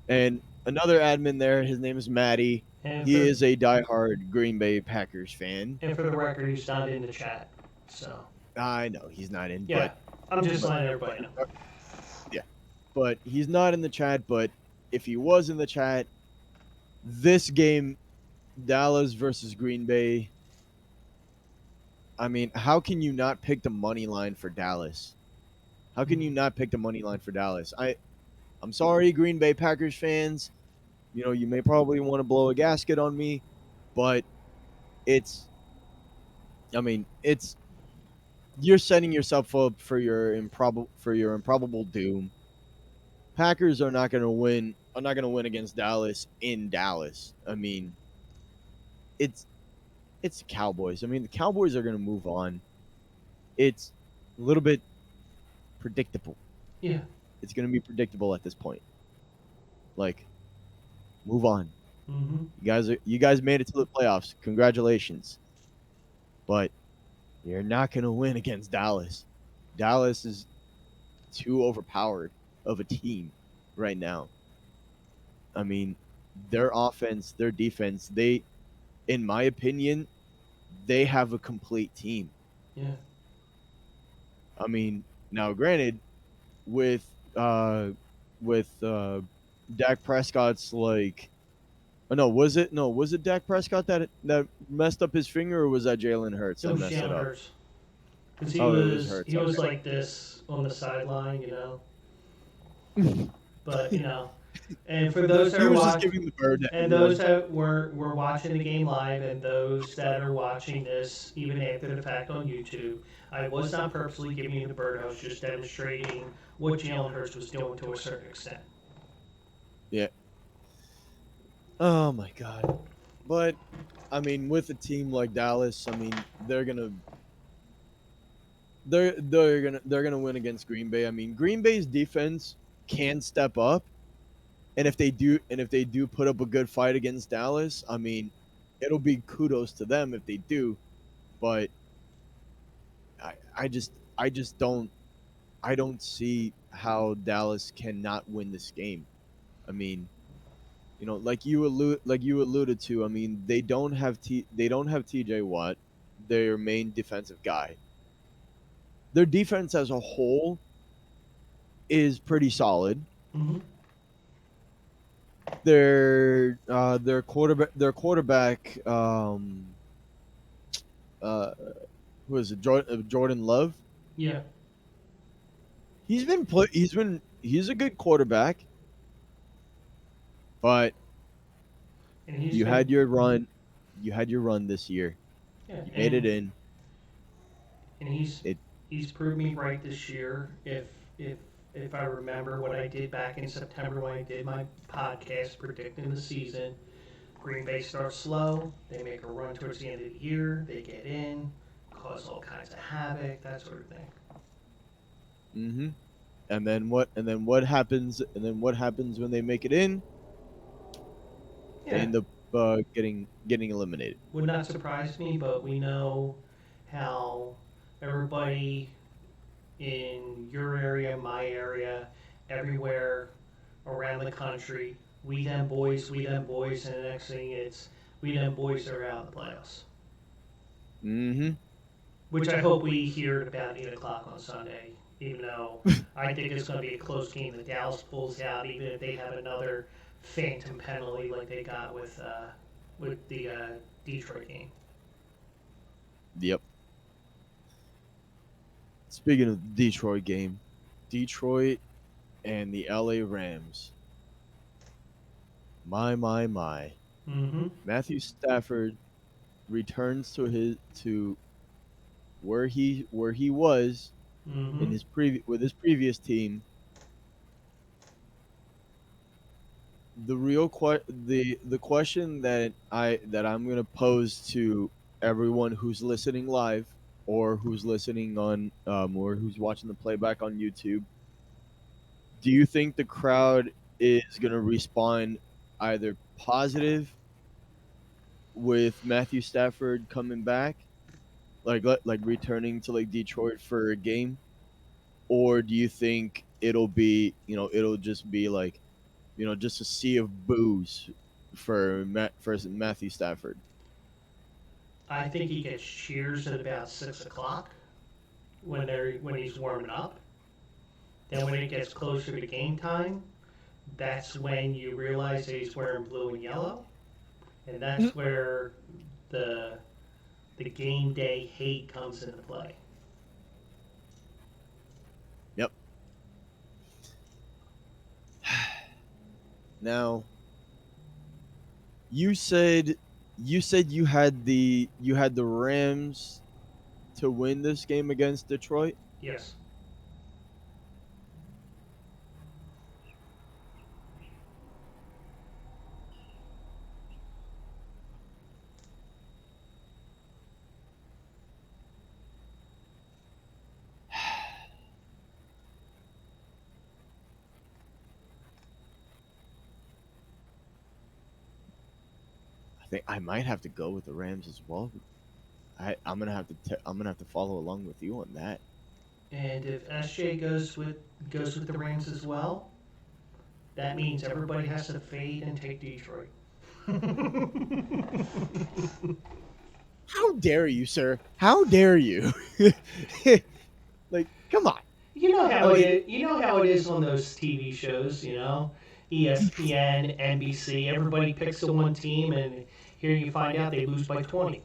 and another admin there, his name is Maddie. And He for is a diehard Green Bay Packers fan. and for the record, he's not in the chat. So I know he's not in, yeah, I'm just but letting everybody know. yeah, but he's not in the chat. But if he was in the chat, this game, Dallas versus Green Bay. I mean, how can you not pick the money line for Dallas? How can you not pick the money line for Dallas? I'm sorry, Green Bay Packers fans. You know, you may probably want to blow a gasket on me, but it's I mean, it's you're setting yourself up for your improbable doom. Packers are not going to win. Are not going to win against Dallas in Dallas. I mean, it's it's the Cowboys. I mean, the Cowboys are going to move on. It's a little bit predictable. Yeah. It's going to be predictable at this point. Like, move on. Mm-hmm. You guys made it to the playoffs. Congratulations. But you're not going to win against Dallas. Dallas is too overpowered of a team right now. I mean, their offense, their defense, in my opinion, they have a complete team. Yeah. I mean, now granted, with uh with Dak Prescott's like was it Dak Prescott that messed up his finger, or was that Jalen Hurts It that was messed it Jalen up? Hurts because he Oh, it was was Hurts. he was Okay. like this on the sideline, But and for those that He are was just watching, giving the bird to and those everyone. that were watching the game live, and those that are watching this even after the fact on YouTube, I was not purposely giving you the bird. I was just demonstrating what Jalen Hurts was doing to a certain extent. Yeah. Oh my god. But I mean, with a team like Dallas, I mean, they're gonna win against Green Bay. I mean, Green Bay's defense can step up, and if they do put up a good fight against Dallas, I mean, it'll be kudos to them if they do. But I just don't see how Dallas cannot win this game. I mean, like you alluded to. I mean, they don't have TJ Watt, their main defensive guy. Their defense as a whole is pretty solid. Mm-hmm. Their quarterback uh who is it, Jordan Love. Yeah, He's a good quarterback, but and he's you been had your run you had your run this year. yeah, You made it in. and It he's proved me right this year. If if I remember what I did back in September when I did my podcast predicting the season, Green Bay starts slow. They make a run towards the end of the year. They get in, cause all kinds of havoc, that sort of thing. mhm. And then what happens when they make it in? They Yeah, end up getting eliminated. would not surprise me, but we know how everybody in your area, my area, everywhere around the country, we them boys, and the next thing it's we them boys are out of the playoffs. Mhm. Which I hope we hear at about 8 o'clock on Sunday. Even though I think it's going to be a close game that Dallas pulls out, even if they have another phantom penalty like they got with the Detroit game. Yep. Speaking of the Detroit game, Detroit and the LA Rams. My. Mm-hmm. Matthew Stafford returns to where he was Mm-hmm. in his with his previous team. The question that I'm gonna pose to everyone who's listening live or who's listening on or who's watching the playback on YouTube, do you think the crowd is gonna respond either positive with Matthew Stafford coming back, like returning to like Detroit for a game, or do you think it'll just be like just a sea of boos for Matthew Stafford? I think he gets cheers at about 6 o'clock when he's warming up. Then when it gets closer to game time, that's when you realize that he's wearing blue and yellow, and that's where the the game day hate comes into play. Yep. Now, you said you had the Rams to win this game against Detroit. Yes. I think I might have to go with the Rams as well. I'm gonna have to follow along with you on that. And if SJ goes with the Rams as well, that means everybody has to fade and take Detroit. How dare you, sir? How dare you? Like, come on. You know how it Like, is. You know how it is on those TV shows. ESPN, NBC. Everybody picks the one team, and here you find out they lose by 20.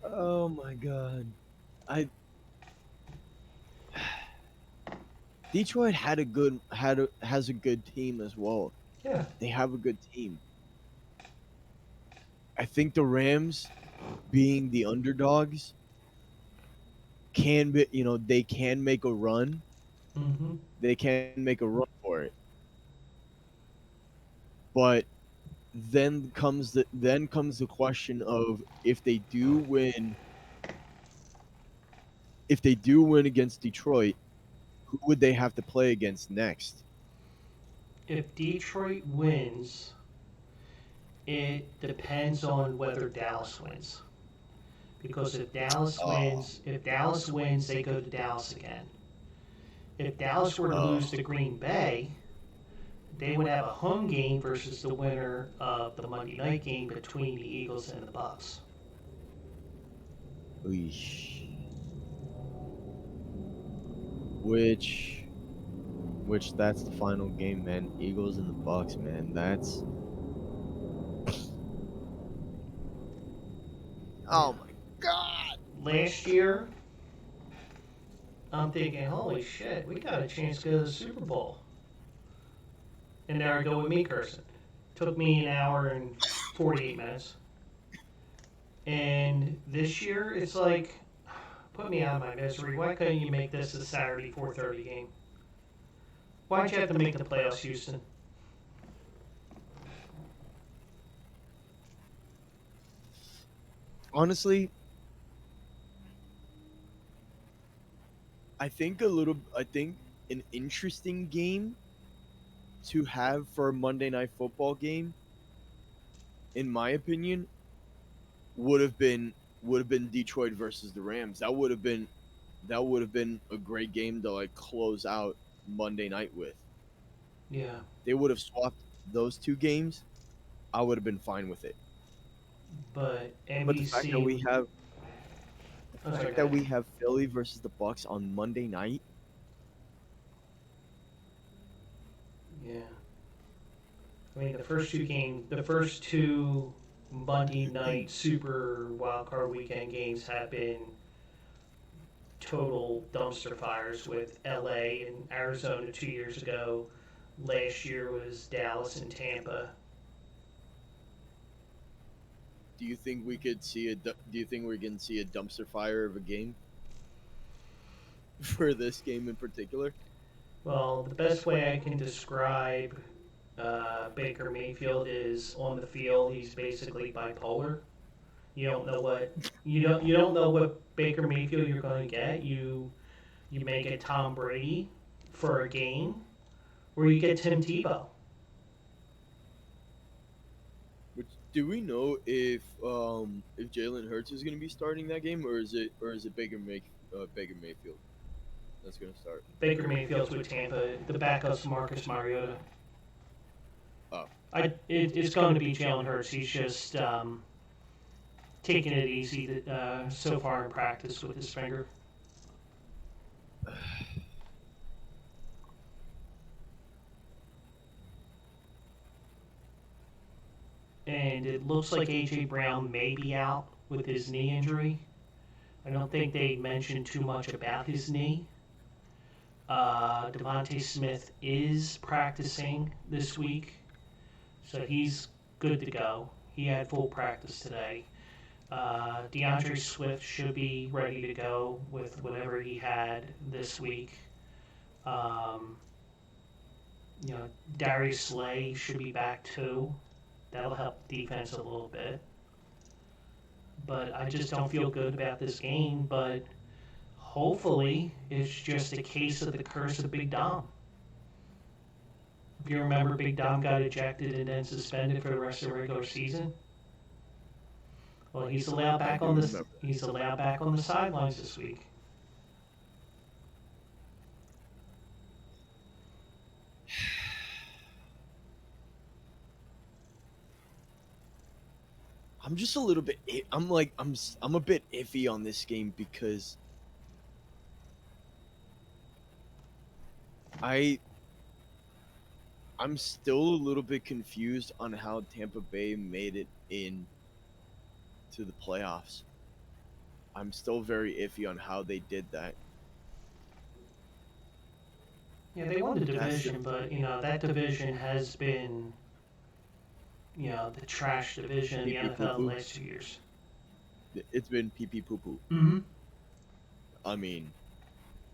oh my god. I Detroit has a good team as well. Yeah. They have a good team. I think the Rams, being the underdogs, they can make a run. Mm-hmm. They can make a run for it. But then comes the question of if they do win against Detroit, who would they have to play against next? If Detroit wins, it depends on whether Dallas wins. Because Oh, if Dallas wins, they go to Dallas again. If Dallas were to lose oh, to Green Bay, they would have a home game versus the winner of the Monday night game between the Eagles and the Bucks. Eesh. which which that's the final game, man. Eagles and the Bucks, man. That's Yeah. oh my god. Last year, I'm thinking, holy shit, we got a chance to go to the Super Bowl. And there I go with me cursing. Took me an hour and 48 minutes. And this year, it's like, put me out of my misery. Why couldn't you make this a Saturday 4:30 game? Why'd you have to make the playoffs, Houston? Honestly, I think an interesting game to have for a Monday night football game, in my opinion, would have been Detroit versus the Rams. That would have been a great game to like close out Monday night with. Yeah. They would have swapped those two games. I would have been fine with it. But But the fact that we NBC. have Oh, the sorry, fact go that ahead. we have Philly versus the Bucks on Monday night. Yeah. I mean, the first two Monday night Super Wildcard Weekend games have been total dumpster fires with LA and Arizona 2 years ago. Last year was Dallas and Tampa. Do you think we could see do you think we can see a dumpster fire of a game for this game in particular? Well, the best way I can describe Baker Mayfield is on the field. He's basically bipolar. You don't know what Baker Mayfield you're going to get. You may get Tom Brady for a game, or you get Tim Tebow. Which do we know if Jalen Hurts is going to be starting that game, or is it Baker Mayfield that's going to start? Baker Mayfield's with Tampa. The backup's Marcus Mariota. Oh, It's going to be Jalen Hurts. He's just taking it easy so far in practice with his finger. And it looks like A.J. Brown may be out with his knee injury. I don't think they mentioned too much about his knee. Devontae Smith is practicing this week, so he's good to go. He had full practice today. DeAndre Swift should be ready to go with whatever he had this week. You know, Darius Slay should be back too. That'll help defense a little bit. But I just don't feel good about this game. But hopefully, it's just a case of the curse of Big Dom. If you remember, Big Dom got ejected and then suspended for the rest of the regular season. Well, he's allowed back on the sidelines this week. I'm just a little bit. I'm a bit iffy on this game because I'm still a little bit confused on how Tampa Bay made it in to the playoffs. I'm still very iffy on how they did that. Yeah, they won the division, but that division has been the trash division in the NFL the last 2 years. It's been pee pee poo poo. Mm-hmm. I mean,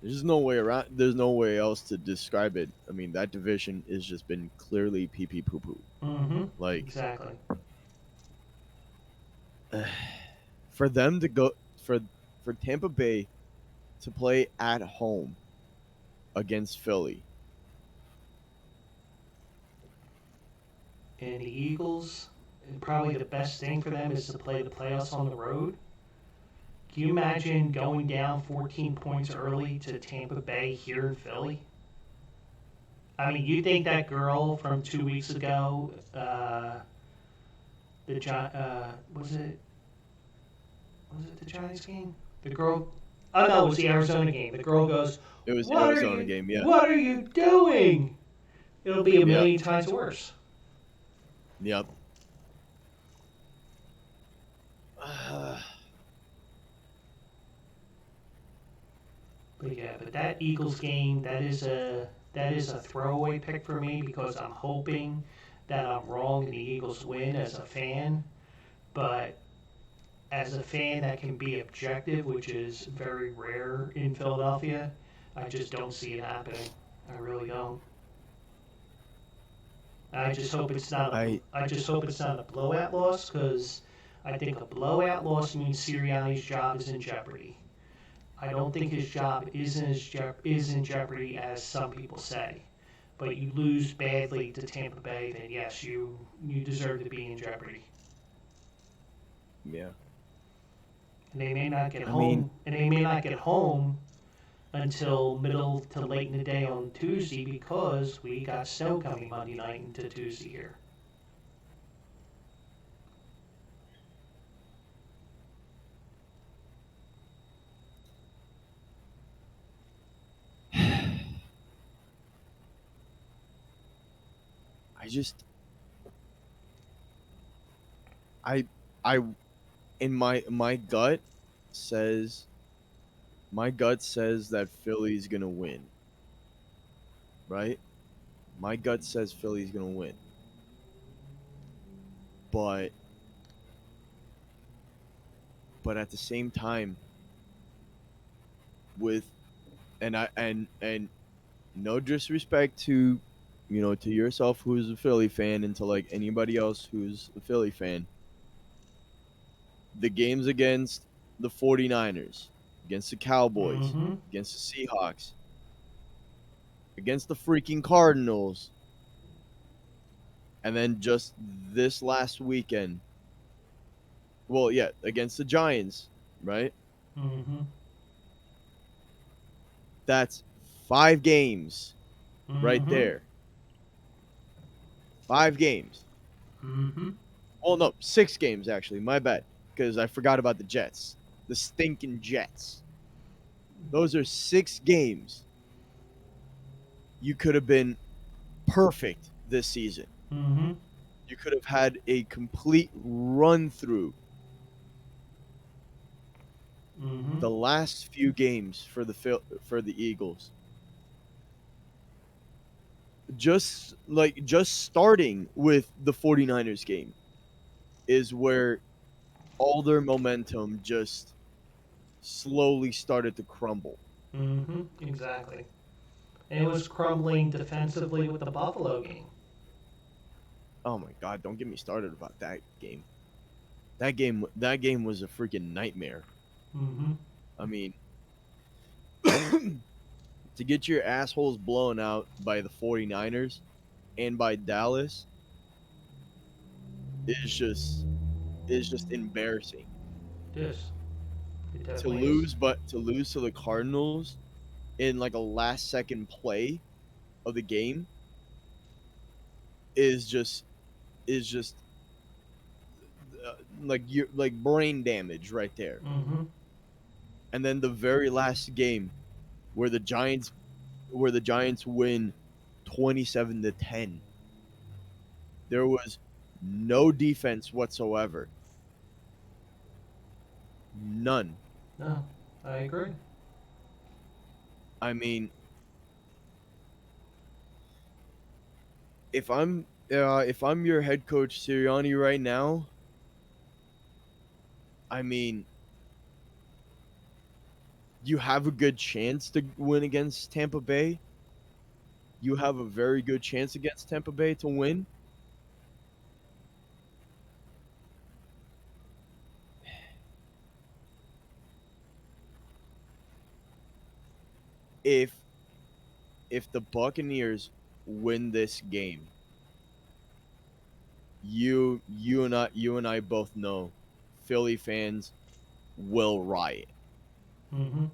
there's no way around. There's no way else to describe it. I mean, that division has just been clearly pee pee poo poo. Mm-hmm. Like exactly. For them to go for Tampa Bay to play at home against Philly. And the Eagles, probably the best thing for them is to play the playoffs on the road. Can you imagine going down 14 points early to Tampa Bay here in Philly? I mean, you think that girl from 2 weeks ago, was it the Giants game? The girl, oh no, it was the Arizona game. The girl goes, it was the Arizona game, yeah. What are you doing? It'll be a million times worse. Yep. But that Eagles game, that is a throwaway pick for me because I'm hoping that I'm wrong and the Eagles win as a fan. But as a fan that can be objective, which is very rare in Philadelphia, I just don't see it happening. I really don't. I just hope it's not a blowout loss because I think a blowout loss means Sirianni's job is in jeopardy. I don't think his job is in jeopardy as some people say. But you lose badly to Tampa Bay, then yes, you deserve to be in jeopardy. Yeah. And they may not get home until middle to late in the day on Tuesday because we got snow coming Monday night into Tuesday here. I just I I in says my gut says that Philly's gonna win, right? My gut says Philly's gonna win, but at the same time, with and no disrespect to to yourself who's a Philly fan and to like anybody else who's a Philly fan, the games against the 49ers, against the Cowboys, Mm-hmm. against the Seahawks, against the freaking Cardinals, and then just this last weekend, well, yeah, against the Giants, right? Mm-hmm. That's 5 games right Mm-hmm. there. 5 games. Mm-hmm. Oh no, 6 games actually. My bad, because I forgot about the Jets, the stinking Jets. Those are 6 games. You could have been perfect this season. Mm-hmm. You could have had a complete run through Mm-hmm. the last few games for the Eagles. Just starting with the 49ers game is where all their momentum just slowly started to crumble. Mm-hmm. Exactly. And it was crumbling defensively with the Buffalo game. Oh my god, don't get me started about that game. That game was a freaking nightmare. Mm-hmm. I mean, to get your assholes blown out by the 49ers and by Dallas is just embarrassing. It is. It To definitely is. lose but to lose to the Cardinals in like a last second play of the game is just like you like brain damage right there. Mm-hmm. And then the very last game where the Giants win 27-10. There was no defense whatsoever. None. No, I agree. I mean, if I'm your head coach Sirianni right now, I mean, you have a good chance to win against Tampa Bay. You have a very good chance against Tampa Bay to win. If the Buccaneers win this game, you and I both know Philly fans will riot. Mm-hmm.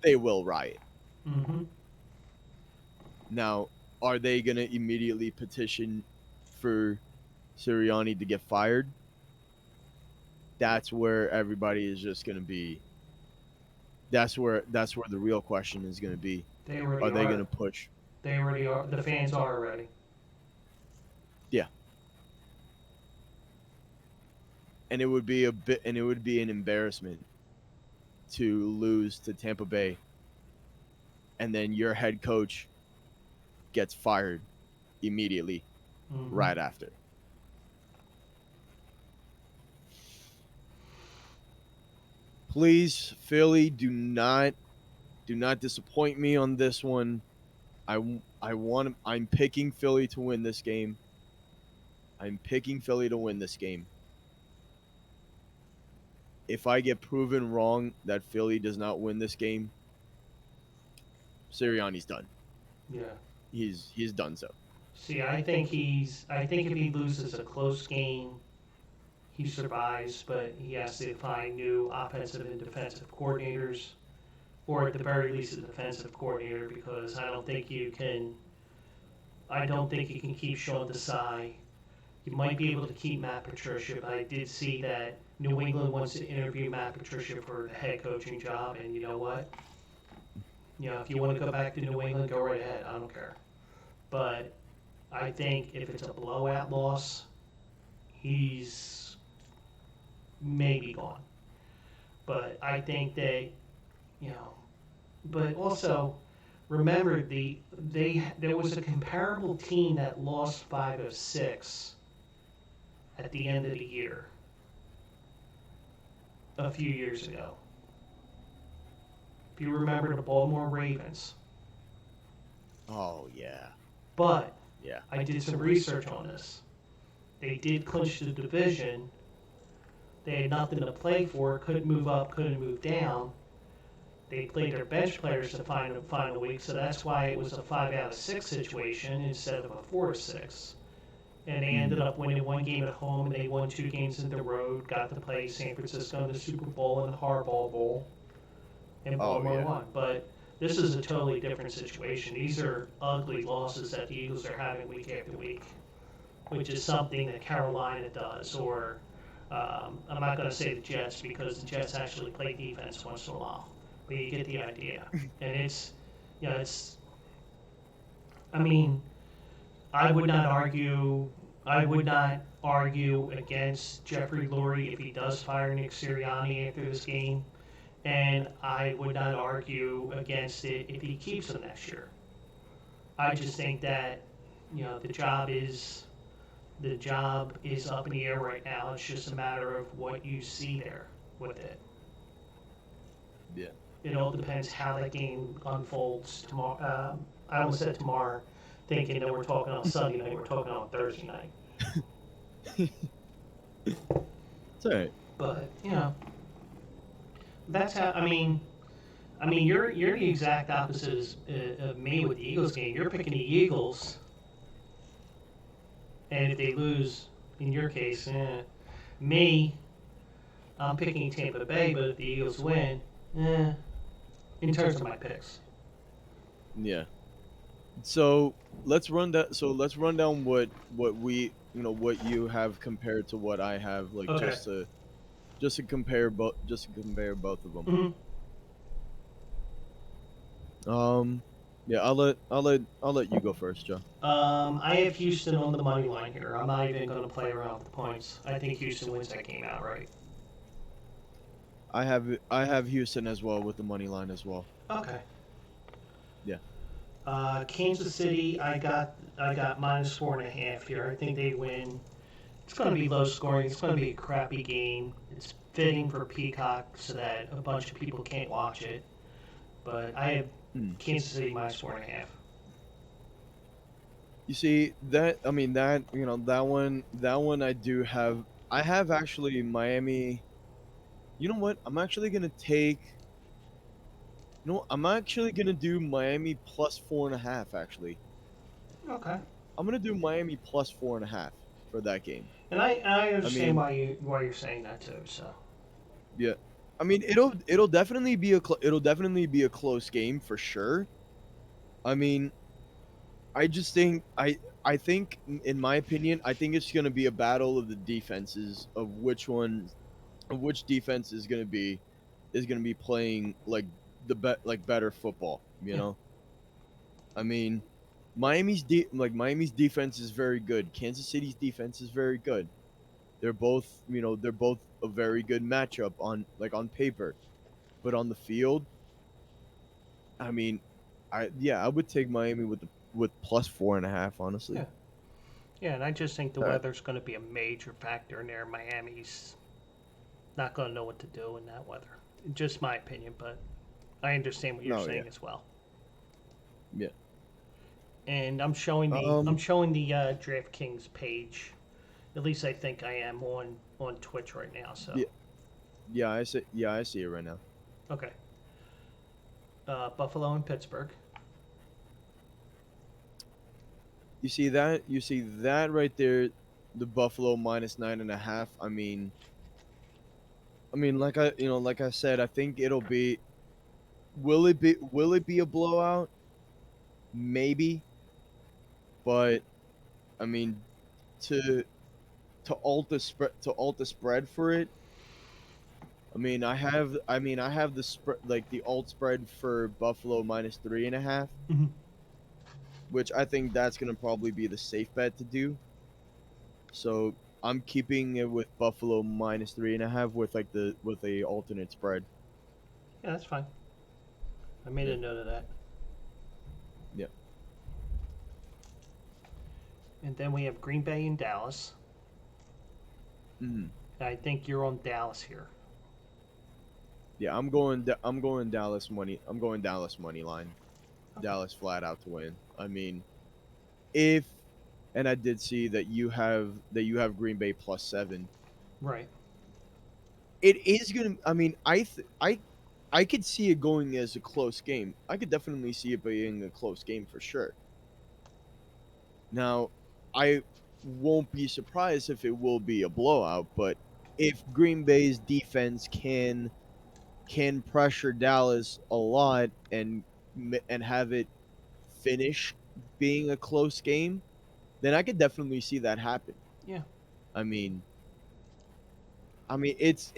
They will riot. Mm-hmm. Now, are they going to immediately petition for Sirianni to get fired? That's where everybody is just going to be. That's where the real question is going to be. They already Are they going are. to push? They already are. The fans are already. Yeah. And it would be an embarrassment to lose to Tampa Bay and then your head coach gets fired immediately Mm-hmm. right after. Please, Philly, do not disappoint me on this one. I'm picking Philly to win this game. I'm picking Philly to win this game. If I get proven wrong that Philly does not win this game, Sirianni's done. Yeah. He's done so. See, I think he's. I think if he loses a close game, he survives, but he has to find new offensive and defensive coordinators, or at the very least, a defensive coordinator, because I don't think you can. I don't think you can keep Sean Desai. You might be able to keep Matt Patricia, but I did see that New England wants to interview Matt Patricia for the head coaching job, and you know what? You know, if you want to go back to New England, go right ahead. I don't care. But I think if it's a blowout loss, he's maybe gone. But I think that, you know, but also remember there was a comparable team that lost 5 of 6 at the end of the year a few years ago. If you remember the Baltimore Ravens. Oh yeah. But Yeah. I did some research on this. They did clinch the division. They had nothing to play for, couldn't move up, couldn't move down. They played their bench players to final week, so that's why it was a 5 out of 6 situation instead of a 4 of 6. And they ended up winning 1 game at home, and they won 2 games on the road. Got to play San Francisco in the Super Bowl and the Harbaugh Bowl, and Baltimore won. But this is a totally different situation. These are ugly losses that the Eagles are having week after week, which is something that Carolina does, or I'm not going to say the Jets because the Jets actually play defense once in a while, but you get the idea. And it's, I mean, I would not argue. I would not argue against Jeffrey Lurie if he does fire Nick Sirianni after this game, and I would not argue against it if he keeps him next year. I just think that the job is up in the air right now. It's just a matter of what you see there with it. Yeah. It all depends how that game unfolds tomorrow. I almost said tomorrow, thinking that we're talking on Sunday night. We're talking on Thursday night. It's all right. But that's how. You're the exact opposite of me with the Eagles game. You're picking the Eagles, and if they lose, in your case, me, I'm picking Tampa Bay. But if the Eagles win, in terms of my picks. Yeah. So let's run that. So let's run down what we what you have compared to what I have, like Okay. just to compare both of them. Mm-hmm. Yeah, I'll let you go first, Joe. I have Houston on the money line here. I'm not even going to play around with the points. I think Houston wins that game outright. I have Houston as well with the money line as well. Okay. Yeah. Kansas City, I got -4.5 here. I think they win. It's going to be low scoring. It's going to be a crappy game. It's fitting for Peacock so that a bunch of people can't watch it. But I have Kansas City -4.5. You see that? I mean that that one I do have. I have actually Miami. You know what? I'm actually gonna take. No, I'm actually gonna do Miami +4.5. Actually, Okay. I'm gonna do Miami +4.5 for that game. And I understand mean, why you're saying that too. So. yeah. I mean, it'll definitely be a close game for sure. I mean, I just think I think in my opinion, I think it's gonna be a battle of the defenses of which defense is gonna be playing like better football. Yeah. I mean, Miami's defense is very good. Kansas City's defense is very good. They're both a very good matchup on paper, but on the field, I mean, I would take Miami with +4.5, honestly. Yeah. Yeah, and I just think the All right. weather's going to be a major factor in there. Miami's not going to know what to do in that weather. Just my opinion, but I understand what you're No, saying yeah, as well. yeah. And I'm showing the DraftKings page. At least I think I am on Twitch right now. So Yeah, I see it right now. okay, Buffalo and Pittsburgh. You see that right there, the Buffalo -9.5. I mean, like I said, I think it'll be. Will it be a blowout? Maybe, but I mean, to alt the spread for it. I have the spread, like the alt spread for Buffalo -3.5. Mm-hmm. which I think that's gonna probably be the safe bet to do. So I'm keeping it with Buffalo -3.5 with a alternate spread. Yeah, that's fine. I made Yeah, a note of that. yeah. And then we have Green Bay and Dallas. Mhm. I think you're on Dallas here. Yeah, I'm going Dallas money. I'm going Dallas money line. Okay. Dallas flat out to win. I mean, if and I did see that you have Green Bay +7. Right. It is gonna. I mean, I could see it going as a close game. I could definitely see it being a close game for sure. Now, I won't be surprised if it will be a blowout, but if Green Bay's defense can pressure Dallas a lot and have it finish being a close game, then I could definitely see that happen. Yeah. I mean, it's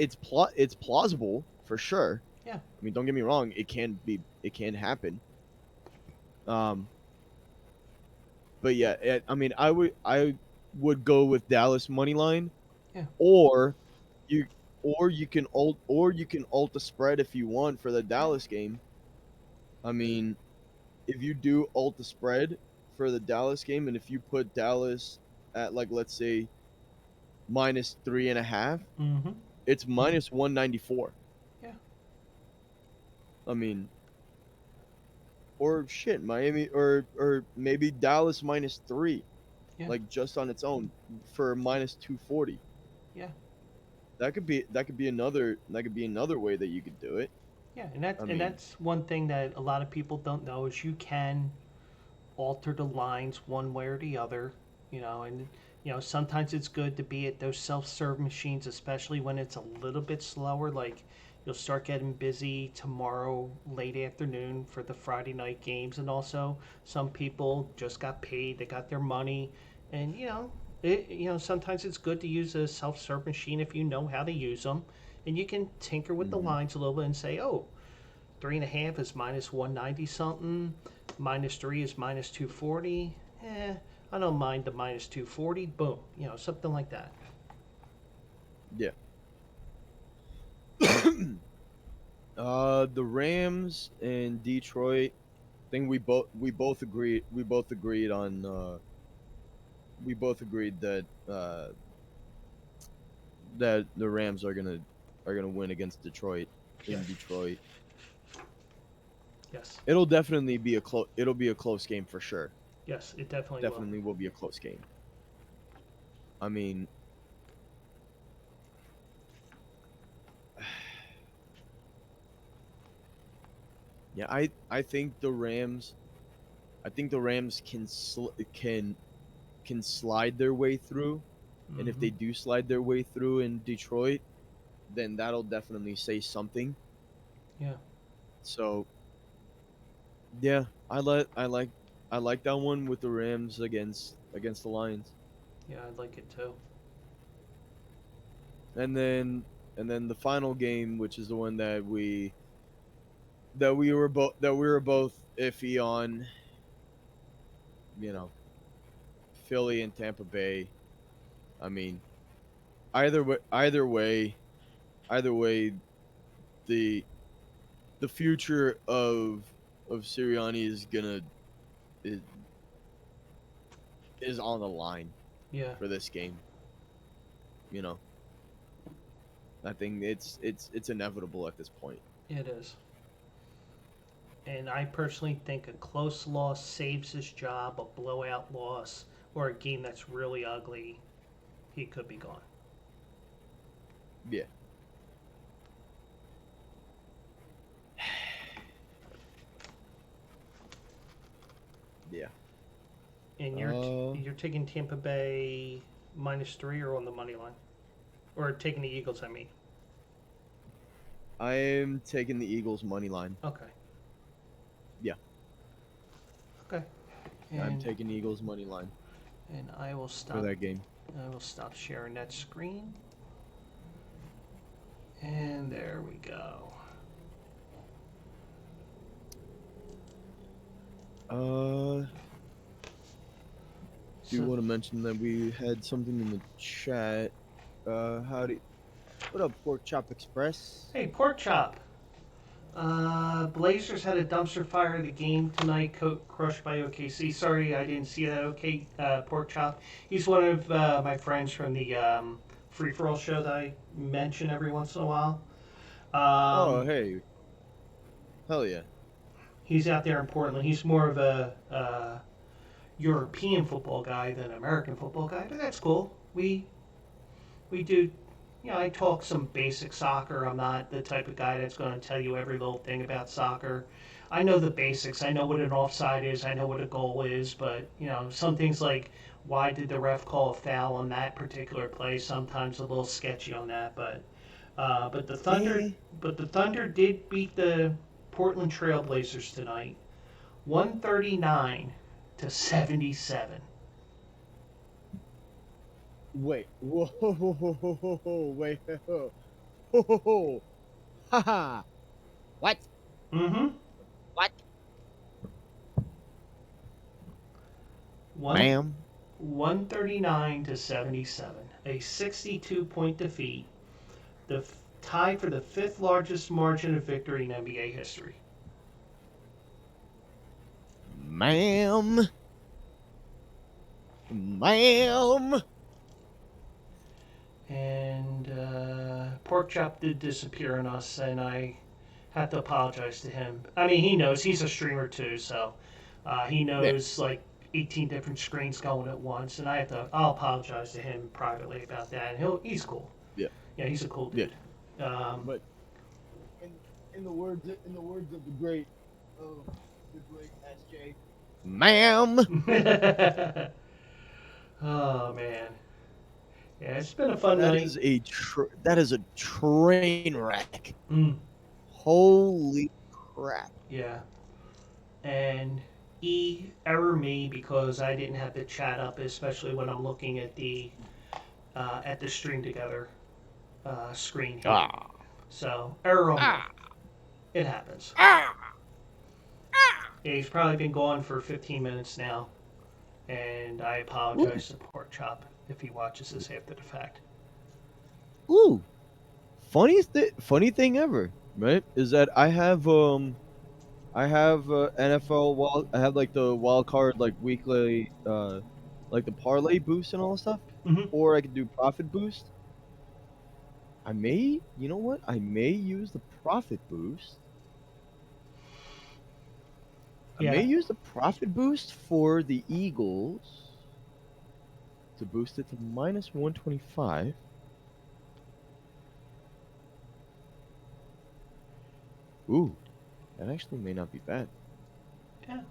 plausible for sure. Yeah. I mean, don't get me wrong, it can happen. Um, but yeah, I mean, I would go with Dallas money line, Yeah. or you or you can alt the spread if you want for the Yeah. Dallas game. I mean, if you do alt the spread for the Dallas game, and if you put Dallas at, like, let's say -3.5, Mm-hmm. it's -194. Yeah. I mean, or shit, Miami, or maybe Dallas -3, Yeah. like just on its own for -240. Yeah. That could be another way that you could do it. Yeah. And that's I and mean, that's one thing that a lot of people don't know is you can alter the lines one way or the other, and sometimes it's good to be at those self-serve machines, especially when it's a little bit slower. Like you'll start getting busy tomorrow late afternoon for the Friday night games, and also some people just got paid, they got their money, and sometimes it's good to use a self-serve machine if you know how to use them, and you can tinker with the mhm. lines a little bit and say, oh, 3.5 is -190 something. -3 is -240. I don't mind the -240. Boom. Something like that. Yeah. The Rams and Detroit. I think we both agreed that the Rams are gonna win against Detroit Yes. in Detroit. Yes. It'll be a close game for sure. Yes, it definitely will. Definitely will be a close game. I mean, yeah, I think the Rams can slide their way through, and if Hmm. they do slide their way through in Detroit, then that'll definitely say something. Yeah. So yeah, I like that one with the Rams against the Lions, Yeah, I'd like it too. and then the final game, which is the one that we were both iffy on, you know, Philly and Tampa Bay. I mean, either way, either way, the the future of Sirianni is is on the line Yeah, for this game. You know, I think it's inevitable at this point. it is. And I personally think a close loss saves his job. A blowout loss or a game that's really ugly, he could be gone. Yeah. Yeah. And you're Uh, you're taking Tampa Bay -3 or on the money line, or taking the Eagles. I mean. I am taking the Eagles money line. Okay. Yeah, Okay. I'm And taking Eagles money line and I will for stop. that game. I will stop sharing that screen. And there we go. Uh, do So, want to mention that we had something in the chat. What up, Pork Chop Express? hey, Pork Chop. Blazers had a dumpster fire at the game tonight, crushed by OKC. Sorry, I didn't see that. Okay, Pork Chop. He's one of my friends from the free for all show that I mention every once in a while. Oh, Um, hey, hell yeah. he's out there in Portland. He's more of a European football guy than an American football guy, but that's cool. We do. I talk some basic soccer. I'm not the type of guy that's going to tell you every little thing about soccer. I know the basics. I know what an offside is. I know what a goal is. But some things like why did the ref call a foul on that particular play? Sometimes a little sketchy on that. But the Thunder, Eh. but the Thunder did beat the Portland Trailblazers tonight, 139-77. Wait, whoa, wait, whoa, haha. What? Mm-hmm. What? One Ma'am? 139-77, a 62-point defeat, the tie for the fifth largest margin of victory in NBA history. Ma'am? Ma'am? And Pork Chop did disappear on us, and I have to apologize to him. I mean, he knows he's a streamer too, so he Yeah. knows like 18 different screens going at once, and I'll apologize to him privately about that. And he's cool. Yeah. Yeah, he's a cool dude. Yeah. But in the words of the great SJ, ma'am. Oh man, yeah, it's been a fun night. That is a train wreck. Mm, Holy crap. yeah, and error me because I didn't have the chat up, especially when I'm looking at the stream together screen here. Ah. So error on me. Ah. It happens. Ah. Yeah, he's probably been gone for 15 minutes now, and I apologize to Pork Chop if he watches this after the fact. Ooh. Funny thing ever, right? Is that I have NFL I have like the wild card like weekly like the parlay boost and all that stuff, Mm-hmm. or I could do profit boost. You know what? I may use the profit boost. I may use the profit boost for the Eagles to boost it to minus 125. Ooh, that actually may not be bad. Yeah.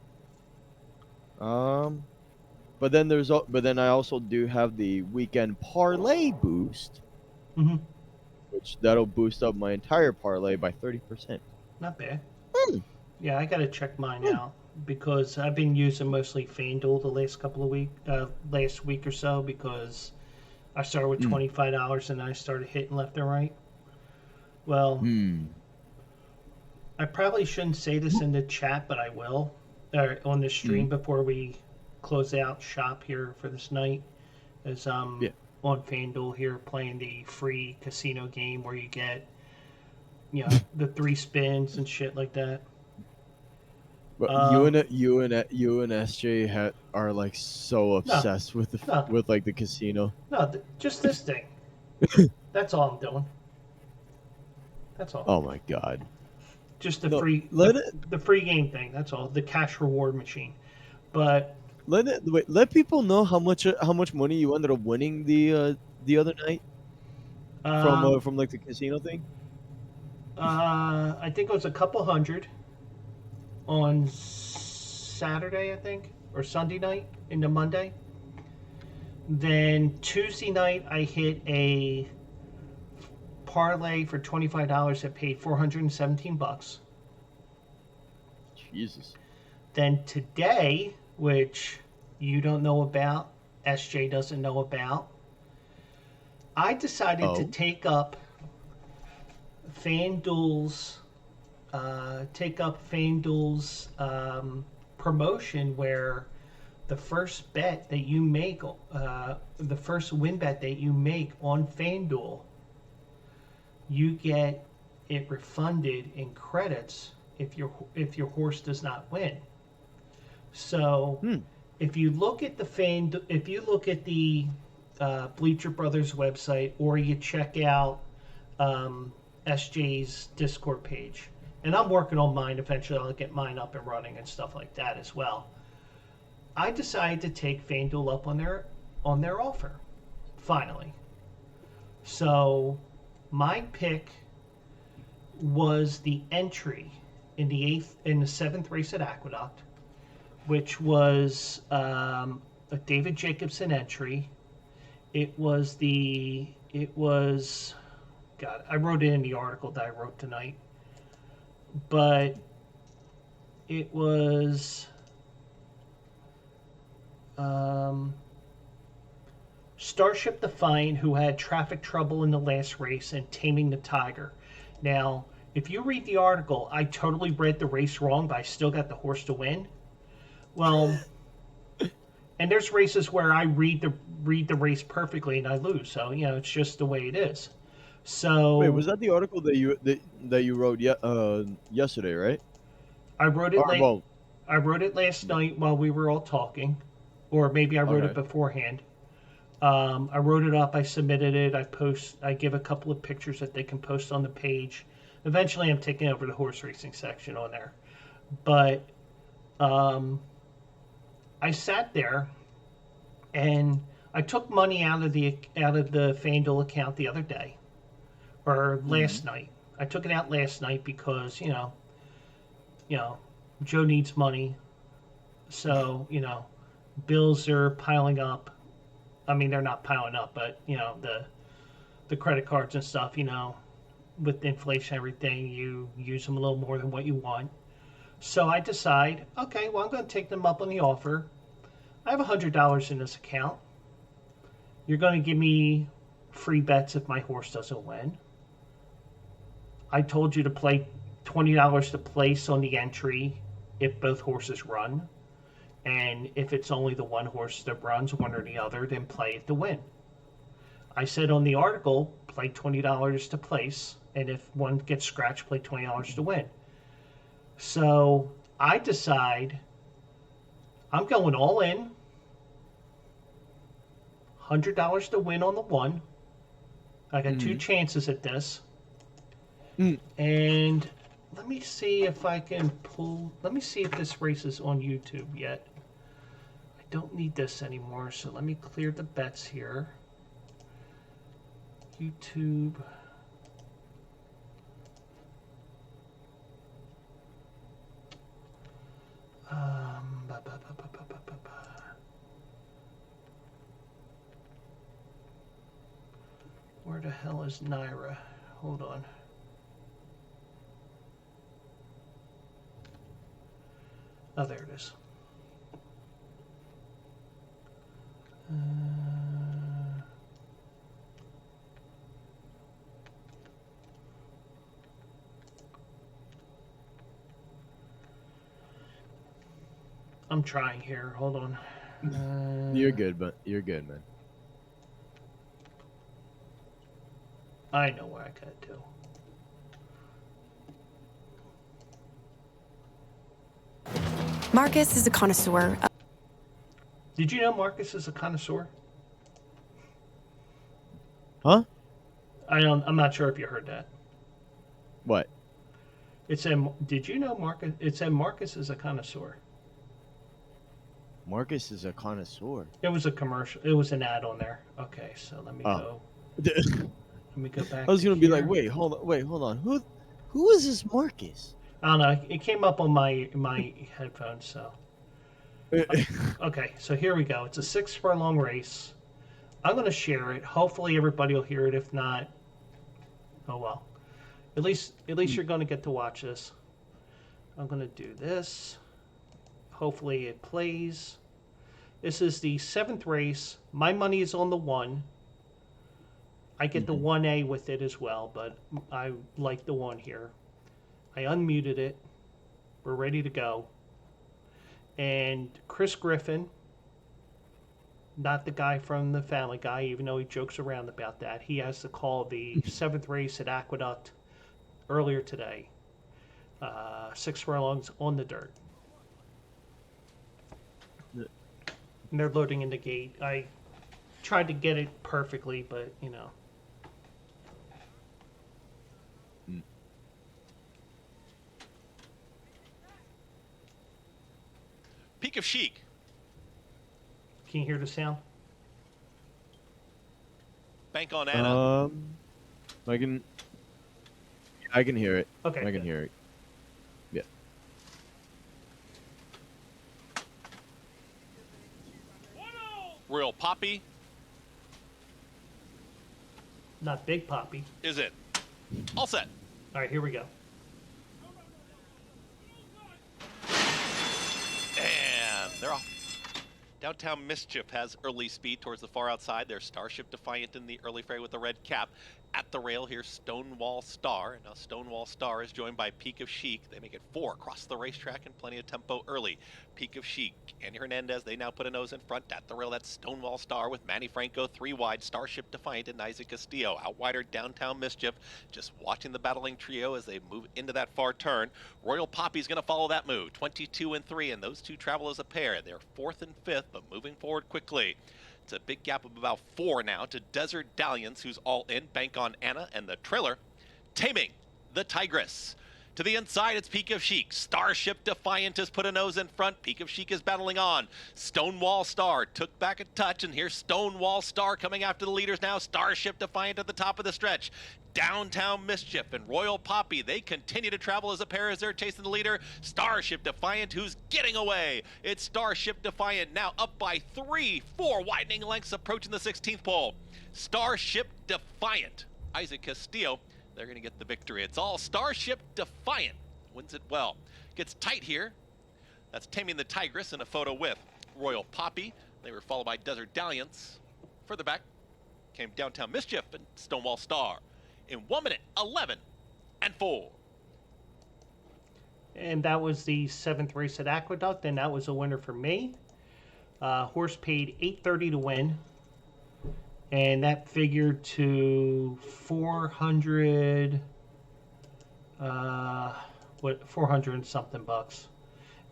But then I also do have the weekend parlay boost, Mm-hmm. which that'll boost up my entire parlay by 30%. Not bad. Hmm. Yeah, I gotta check mine out because I've been using mostly FanDuel the last week or so because I started with $25 and then I started hitting left and right. Well, I probably shouldn't say this in the chat, but I will on the stream before we close out shop here for this night. As on FanDuel here playing the free casino game where you get the 3 spins and shit like that. But you and SJ are like so obsessed with the casino. No, just this thing. That's all I'm doing. That's all. Oh my god. Just the free game thing. That's all. The cash reward machine. But let people know how much money you ended up winning the other night from like the casino thing. I think it was a couple hundred on Saturday, I think, or Sunday night into Monday. Then Tuesday night, I hit a parlay for $25 that paid $417. Jesus. Then today, which you don't know about, SJ doesn't know about, I decided to take up FanDuel's promotion where the first bet that you make, the first win bet that you make on FanDuel, you get it refunded in credits if your horse does not win. So if you look at the Bleacher Brothers website, or you check out SJ's Discord page, and I'm working on mine. Eventually, I'll get mine up and running and stuff like that as well. I decided to take FanDuel up on their offer, finally. So my pick was the entry in the seventh race at Aqueduct, which was a David Jacobson entry. It was God, I wrote it in the article that I wrote tonight, but it was Starship Defiant, who had traffic trouble in the last race, and Taming the Tiger. Now, if you read the article, I totally read the race wrong, but I still got the horse to win. Well, and there's races where I read the race perfectly and I lose. So, it's just the way it is. So wait, was that the article that you wrote yesterday, right? I wrote it I wrote it last night while we were all talking, or maybe I wrote it beforehand. I wrote it up. I submitted it. I give a couple of pictures that they can post on the page. Eventually, I'm taking over the horse racing section on there. But I sat there and I took money out of the FanDuel account the other day, or last night. I took it out last night because Joe needs money, so bills are piling up. I mean, they're not piling up, but the credit cards and stuff, with inflation and everything, you use them a little more than what you want. So I decide, okay, well, I'm going to take them up on the offer. I have $100 in this account. You're going to give me free bets if my horse doesn't win. I told you to play $20 to place on the entry if both horses run. And if it's only the one horse that runs, one or the other, then play it to win. I said on the article, play $20 to place, and if one gets scratched, play $20 to win. So I decide I'm going all in, $100 to win on the one. I got two chances at this. And let me see if I can let me see if this race is on YouTube yet. I don't need this anymore, so let me clear the bets here. YouTube. Where the hell is Naira? Hold on. Oh, there it is. I'm trying here. Hold on. You're good, man. I know what I gotta do. Marcus is a connoisseur. Did you know Marcus is a connoisseur? Huh? I'm not sure if you heard that. What? Did you know Marcus? It said Marcus is a connoisseur. Marcus is a connoisseur. It was a commercial. It was an ad on there. Okay, so let me go. Let me go back. I was gonna be like, wait, hold on. Who is this Marcus? I don't know. It came up on my headphones. So okay, so here we go. It's a 6 furlong race. I'm going to share it. Hopefully everybody will hear it. If not, oh well. At least you're going to get to watch this. I'm going to do this. Hopefully it plays. This is the 7th race. My money is on the 1. I get the 1A with it as well, but I like the 1 here. I unmuted it. We're ready to go. And Chris Griffin not the guy from the Family Guy, even though he jokes around about that. He has to call the seventh race at Aqueduct earlier today. 6 furlongs on the dirt. And they're loading in the gate. I tried to get it perfectly, but you know. Peak of Chic. Can you hear the sound? Bank on Anna. I can hear it. Okay. I can hear it. Yeah. Royal Poppy. Not Big Poppy. Is it? All set. All right, here we go. And they're off. Downtown Mischief has early speed towards the far outside. There's Starship Defiant in the early fray with the red cap. At the rail, here's Stonewall Star. And now Stonewall Star is joined by Peak of Chic. They make it 4 across the racetrack and plenty of tempo early. Peak of Chic, Andy Hernandez, they now put a nose in front. At the rail, that's Stonewall Star with Manny Franco 3 wide. Starship Defiant and Isaac Castillo. Out wider, Downtown Mischief. Just watching the battling trio as they move into that far turn. Royal Poppy's going to follow that move. 22 and 3, and those two travel as a pair. They're 4th and 5th, but moving forward quickly. It's a big gap of about 4 now to Desert Dalliance, who's all in. Bank on Anna and the trailer. Taming the Tigress. To the inside, it's Peak of Chic. Starship Defiant has put a nose in front. Peak of Chic is battling on. Stonewall Star took back a touch, and here's Stonewall Star coming after the leaders now. Starship Defiant at the top of the stretch. Downtown Mischief and Royal Poppy, they continue to travel as a pair as they're chasing the leader. Starship Defiant, who's getting away. It's Starship Defiant now up by 3, 4 widening lengths approaching the 16th pole. Starship Defiant. Isaac Castillo, they're going to get the victory. It's all Starship Defiant. Wins it well. Gets tight here. That's Taming the Tigress in a photo with Royal Poppy. They were followed by Desert Dalliance. Further back came Downtown Mischief and Stonewall Star in 1 minute, 11 and 4. And that was the 7th race at Aqueduct, and that was a winner for me. Horse paid $8.30 to win. And that figured to 400 and something bucks.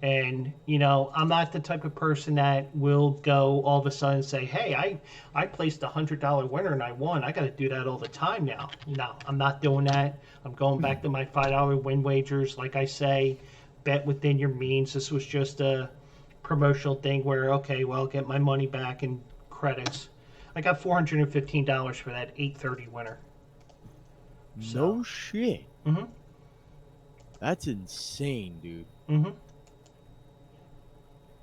And, you know, I'm not the type of person that will go all of a sudden say, hey, I placed a $100 winner and I won. I got to do that all the time now. No, I'm not doing that. I'm going back to my $5 win wagers. Like I say, bet within your means. This was just a promotional thing where, okay, well, get my money back in credits. I got $415 for that 8:30 winner. No shit. Mm-hmm. That's insane, dude. Mm-hmm.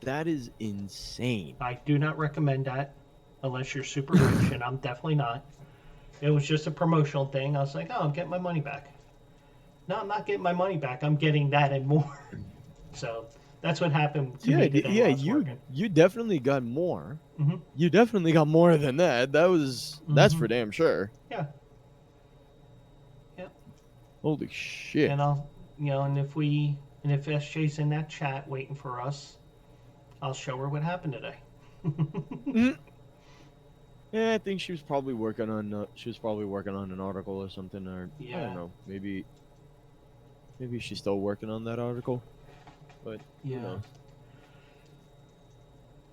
That is insane. I do not recommend that unless you're super rich, and I'm definitely not. It was just a promotional thing. I was like, oh, I'm getting my money back. No, I'm not getting my money back. I'm getting that and more. So that's what happened to me today. Yeah, you definitely got more. Mm-hmm. You definitely got more than that. That's for damn sure. Yeah. Yeah. Holy shit. And and if SJ's in that chat waiting for us, I'll show her what happened today. Yeah, I think she was probably working on an article or something, or I don't know, maybe she's still working on that article. But yeah.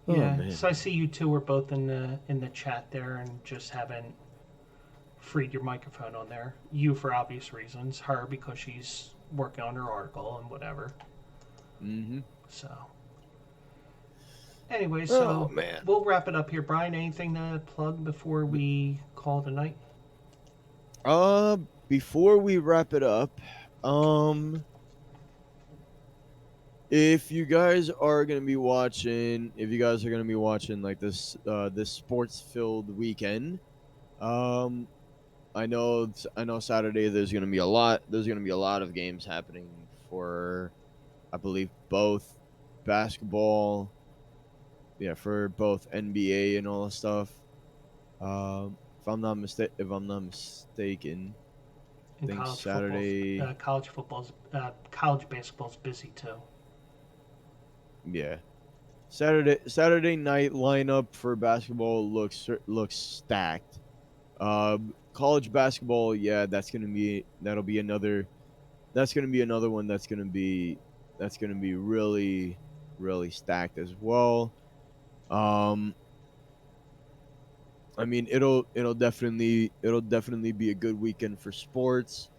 Man. So I see you two were both in the chat there and just haven't freed your microphone on there. You for obvious reasons, her because she's working on her article and whatever. Mm-hmm. So anyway, man. We'll wrap it up here. Brian, anything to plug before we call it a night? Before we wrap it up, if you guys are gonna be watching like this sports-filled weekend, I know Saturday there's gonna be a lot of games happening for, I believe, both basketball, for both NBA and all that stuff. If I'm not mistaken, I think Saturday college basketball's busy too. Yeah. Saturday night lineup for basketball looks stacked. College basketball, yeah, that's gonna be another one that's gonna be really really stacked as well. Um, I mean, it'll definitely be a good weekend for sports.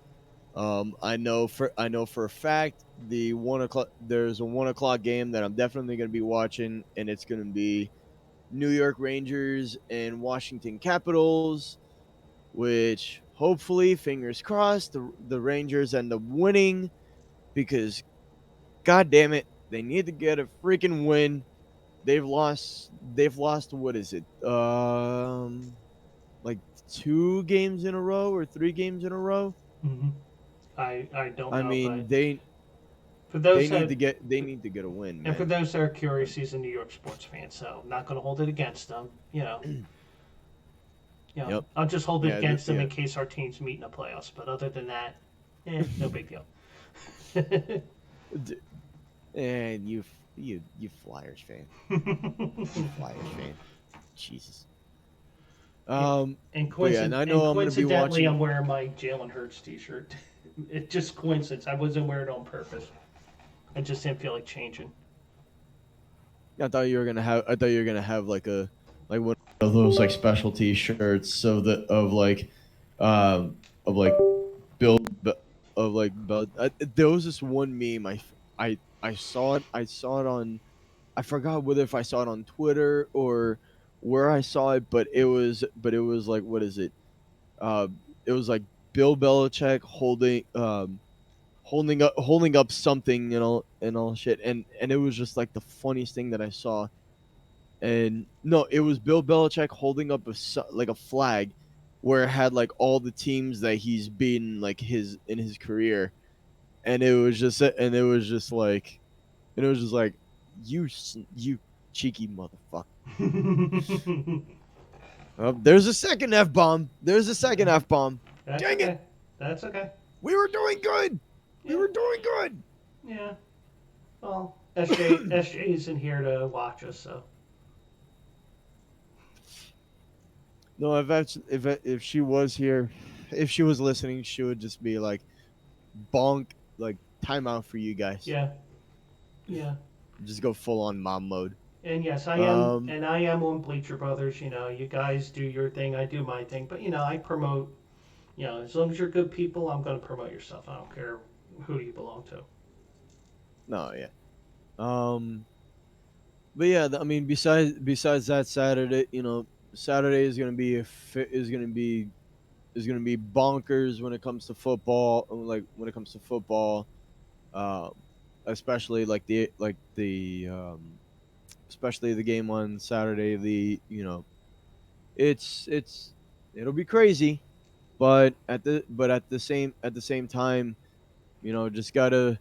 I know for a fact there's a 1 o'clock game that I'm definitely gonna be watching, and it's gonna be New York Rangers and Washington Capitals, which hopefully, fingers crossed, the Rangers end up winning because, god damn it, they need to get a freaking win. They've lost what is it? Like 2 games in a row or 3 games in a row. Hmm. I don't I know, but mean, they for they those need that to get they need to get a win, and for man. those that are curious, he's a New York sports fan, so I'm not going to hold it against him. Yep. I'll just hold it Yeah. against him Yeah. in case our teams meet in the playoffs. But other than that, no big deal. D- and you Flyers fan. You Flyers fan. Jesus. Yeah. Um. And But yeah, and I know I'm gonna be coincidentally, watching. I'm wearing my Jalen Hurts T-shirt. It's just coincidence. I wasn't wearing it on purpose. I just didn't feel like changing. I thought you were gonna have like one of those like specialty shirts of like Bill of like Bill. There was this one meme I saw it. I saw it on. I forgot whether if I saw it on Twitter or where I saw it, but it was like, what is it? Uh, it was like Bill Belichick holding up something, and all shit, and it was just like the funniest thing that I saw. And no, it was Bill Belichick holding up like a flag where it had like all the teams that he's beaten like his in his career, and it was just like, you cheeky motherfucker. There's a second F bomb. There's a second F bomb. That's Dang it! okay. That's okay. We were doing good. We Yeah. were doing good. Yeah. Well, SJ isn't here to watch us, so. No, if she was here, if she was listening, she would just be like, bonk, like, timeout for you guys. Yeah. Yeah. Just go full on mom mode. And yes, Um, I am on Bleacher Brothers. You guys do your thing, I do my thing. But I promote. As long as you're good people, I'm going to promote your stuff. I don't care who you belong to. no, yeah. Um, but yeah, I mean, besides that, Saturday is gonna be is gonna be bonkers when it comes to football. Like when it comes to football, um, especially especially the game on Saturday. It's it'll be crazy, but at the same time, just gotta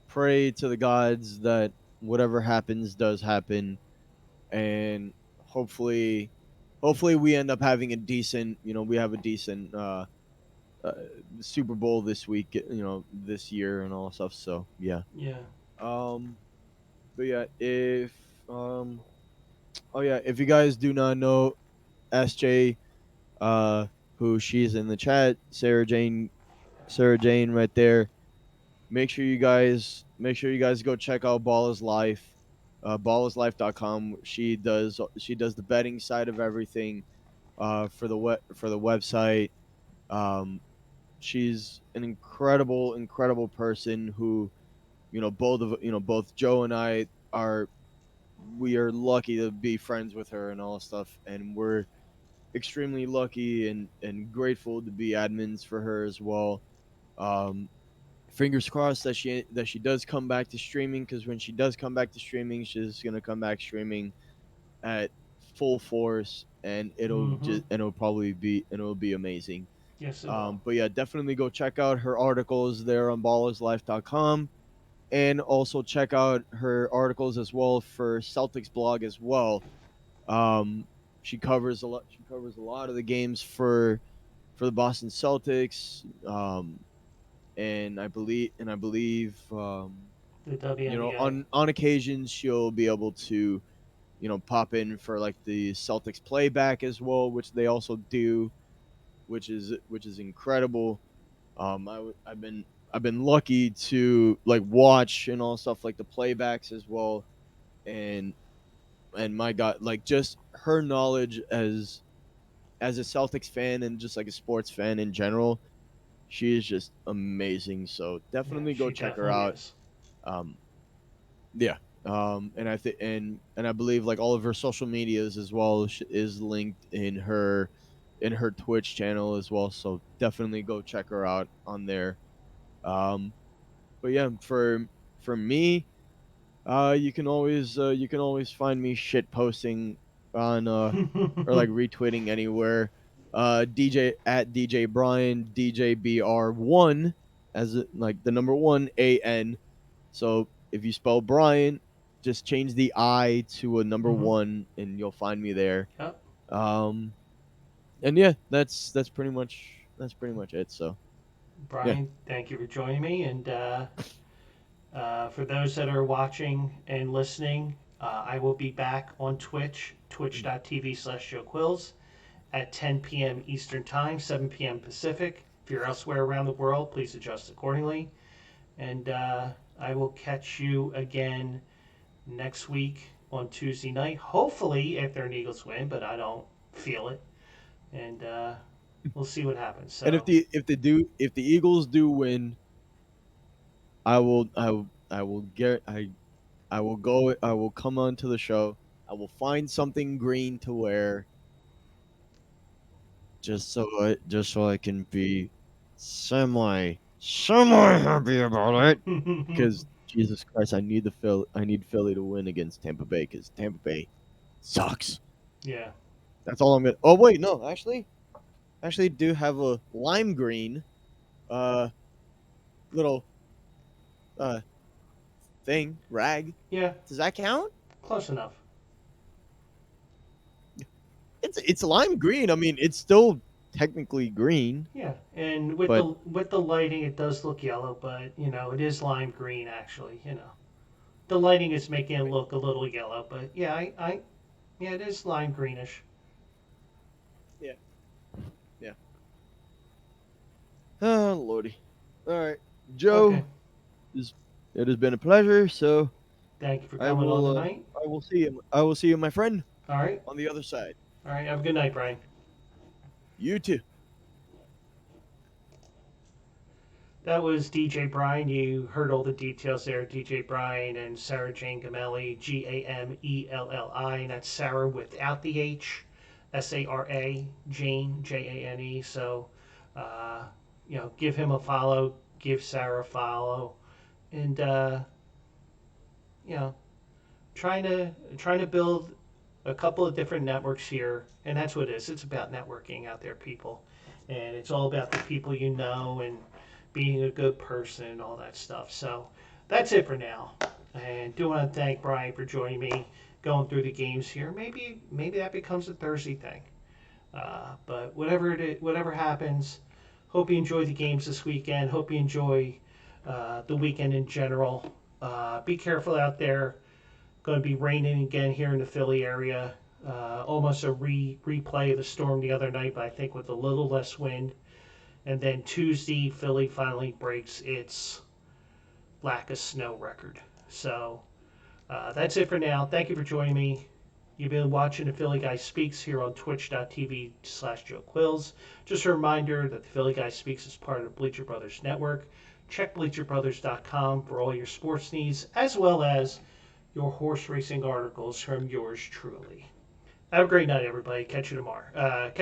pray to the gods that whatever happens does happen, and hopefully we end up having a decent, we have a decent uh, Super Bowl this week, this year and all that stuff. So yeah. Yeah. Um, but yeah, if oh yeah, if you guys do not know SJ, uh, who she's in the chat, Sarah Jane, right there. Make sure you guys go check out Ballers Life, ballerslife.com. She does the betting side of everything, for for the website. Um, she's an incredible person who, both Joe and I we are lucky to be friends with her and all that stuff, and we're extremely lucky and grateful to be admins for her as well. Um, Fingers crossed that she does come back to streaming, because when she does come back to streaming, she's gonna come back streaming at full force, and Mm-hmm. it'll be amazing. Yes, it will. But yeah, definitely go check out her articles there on ballerslife.com, and also check out her articles as well for Celtics blog as well. Um, she covers a lot of the games for the Boston Celtics. And I believe The You know, WNBA. on occasions she'll be able to, you know, pop in for like the Celtics playback as well, which they also do, which is incredible. I've been lucky to like watch and all stuff like the playbacks as well, and my God, like just her knowledge as a Celtics fan and just like a sports fan in general, she is just amazing. So Yeah, definitely go she check her definitely out. is. Um, yeah. And I think and I believe like all of her social medias as well is linked in her Twitch channel as well. So definitely go check her out on there. Um, but yeah, for me, you can always find me shit posting on or like retweeting anywhere. DJ at DJ Brian DJBR1 as like the number 1 AN. So if you spell Brian, just change the I to a number Hmm. 1 and you'll find me there. Yep. Um and yeah, that's pretty much it. So, yeah. Brian, thank you for joining me. And for those that are watching and listening, I will be back on Twitch, twitch.tv/Joe Quills at 10 p.m. Eastern Time, 7 p.m. Pacific. If you're elsewhere around the world, please adjust accordingly. And I will catch you again next week on Tuesday night. Hopefully, after an Eagles win, but I don't feel it. And we'll see what happens. And So, if the Eagles do win, I will get I will come onto the show. I will find something green to wear just so I can be semi happy about it. Because Jesus Christ, I need Philly to win against Tampa Bay because Tampa Bay sucks. yeah. That's all I'm gonna. Oh wait, no, actually do have a lime green uh little uh thing rag. Yeah, Does that count? close enough. It's lime green. I mean, it's still technically green, Yeah, and but with the lighting, it does look yellow, but it is lime green actually. The lighting is making it look a little yellow, but yeah, yeah, it is lime greenish. yeah, yeah. Oh lordy. All right, Okay, Joe. Is it has been a pleasure. So thank you for coming on tonight. I will see you. I will see you, my friend, All right, on the other side. all right. Have a good night, Brian. You too. That was DJ Brian. You heard all the details there. DJ Brian and Sarah Jane Gamelli, Gamelli, and that's Sarah without the H, Sara Jane Jane. So, uh, give him a follow, give Sarah a follow, and you know, trying to build a couple of different networks here, and that's what it is. It's about networking out there, people, and it's all about the people you know and being a good person and all that stuff. So that's it for now. And do want to thank Brian for joining me, going through the games here. Maybe that becomes a Thursday thing. But whatever happens, hope you enjoy the games this weekend. Hope you enjoy the weekend in general. Be careful out there. Going to be raining again here in the Philly area. Almost a replay of the storm the other night, but I think with a little less wind. And then Tuesday, Philly finally breaks its lack of snow record. So that's it for now. Thank you for joining me. You've been watching the Philly Guy Speaks here on twitch.tv/Joe Quills. Just a reminder that the Philly Guy Speaks is part of the Bleacher Brothers Network. Check bleacherbrothers.com for all your sports needs, as well as your horse racing articles from yours truly. Have a great night, everybody. Catch you tomorrow.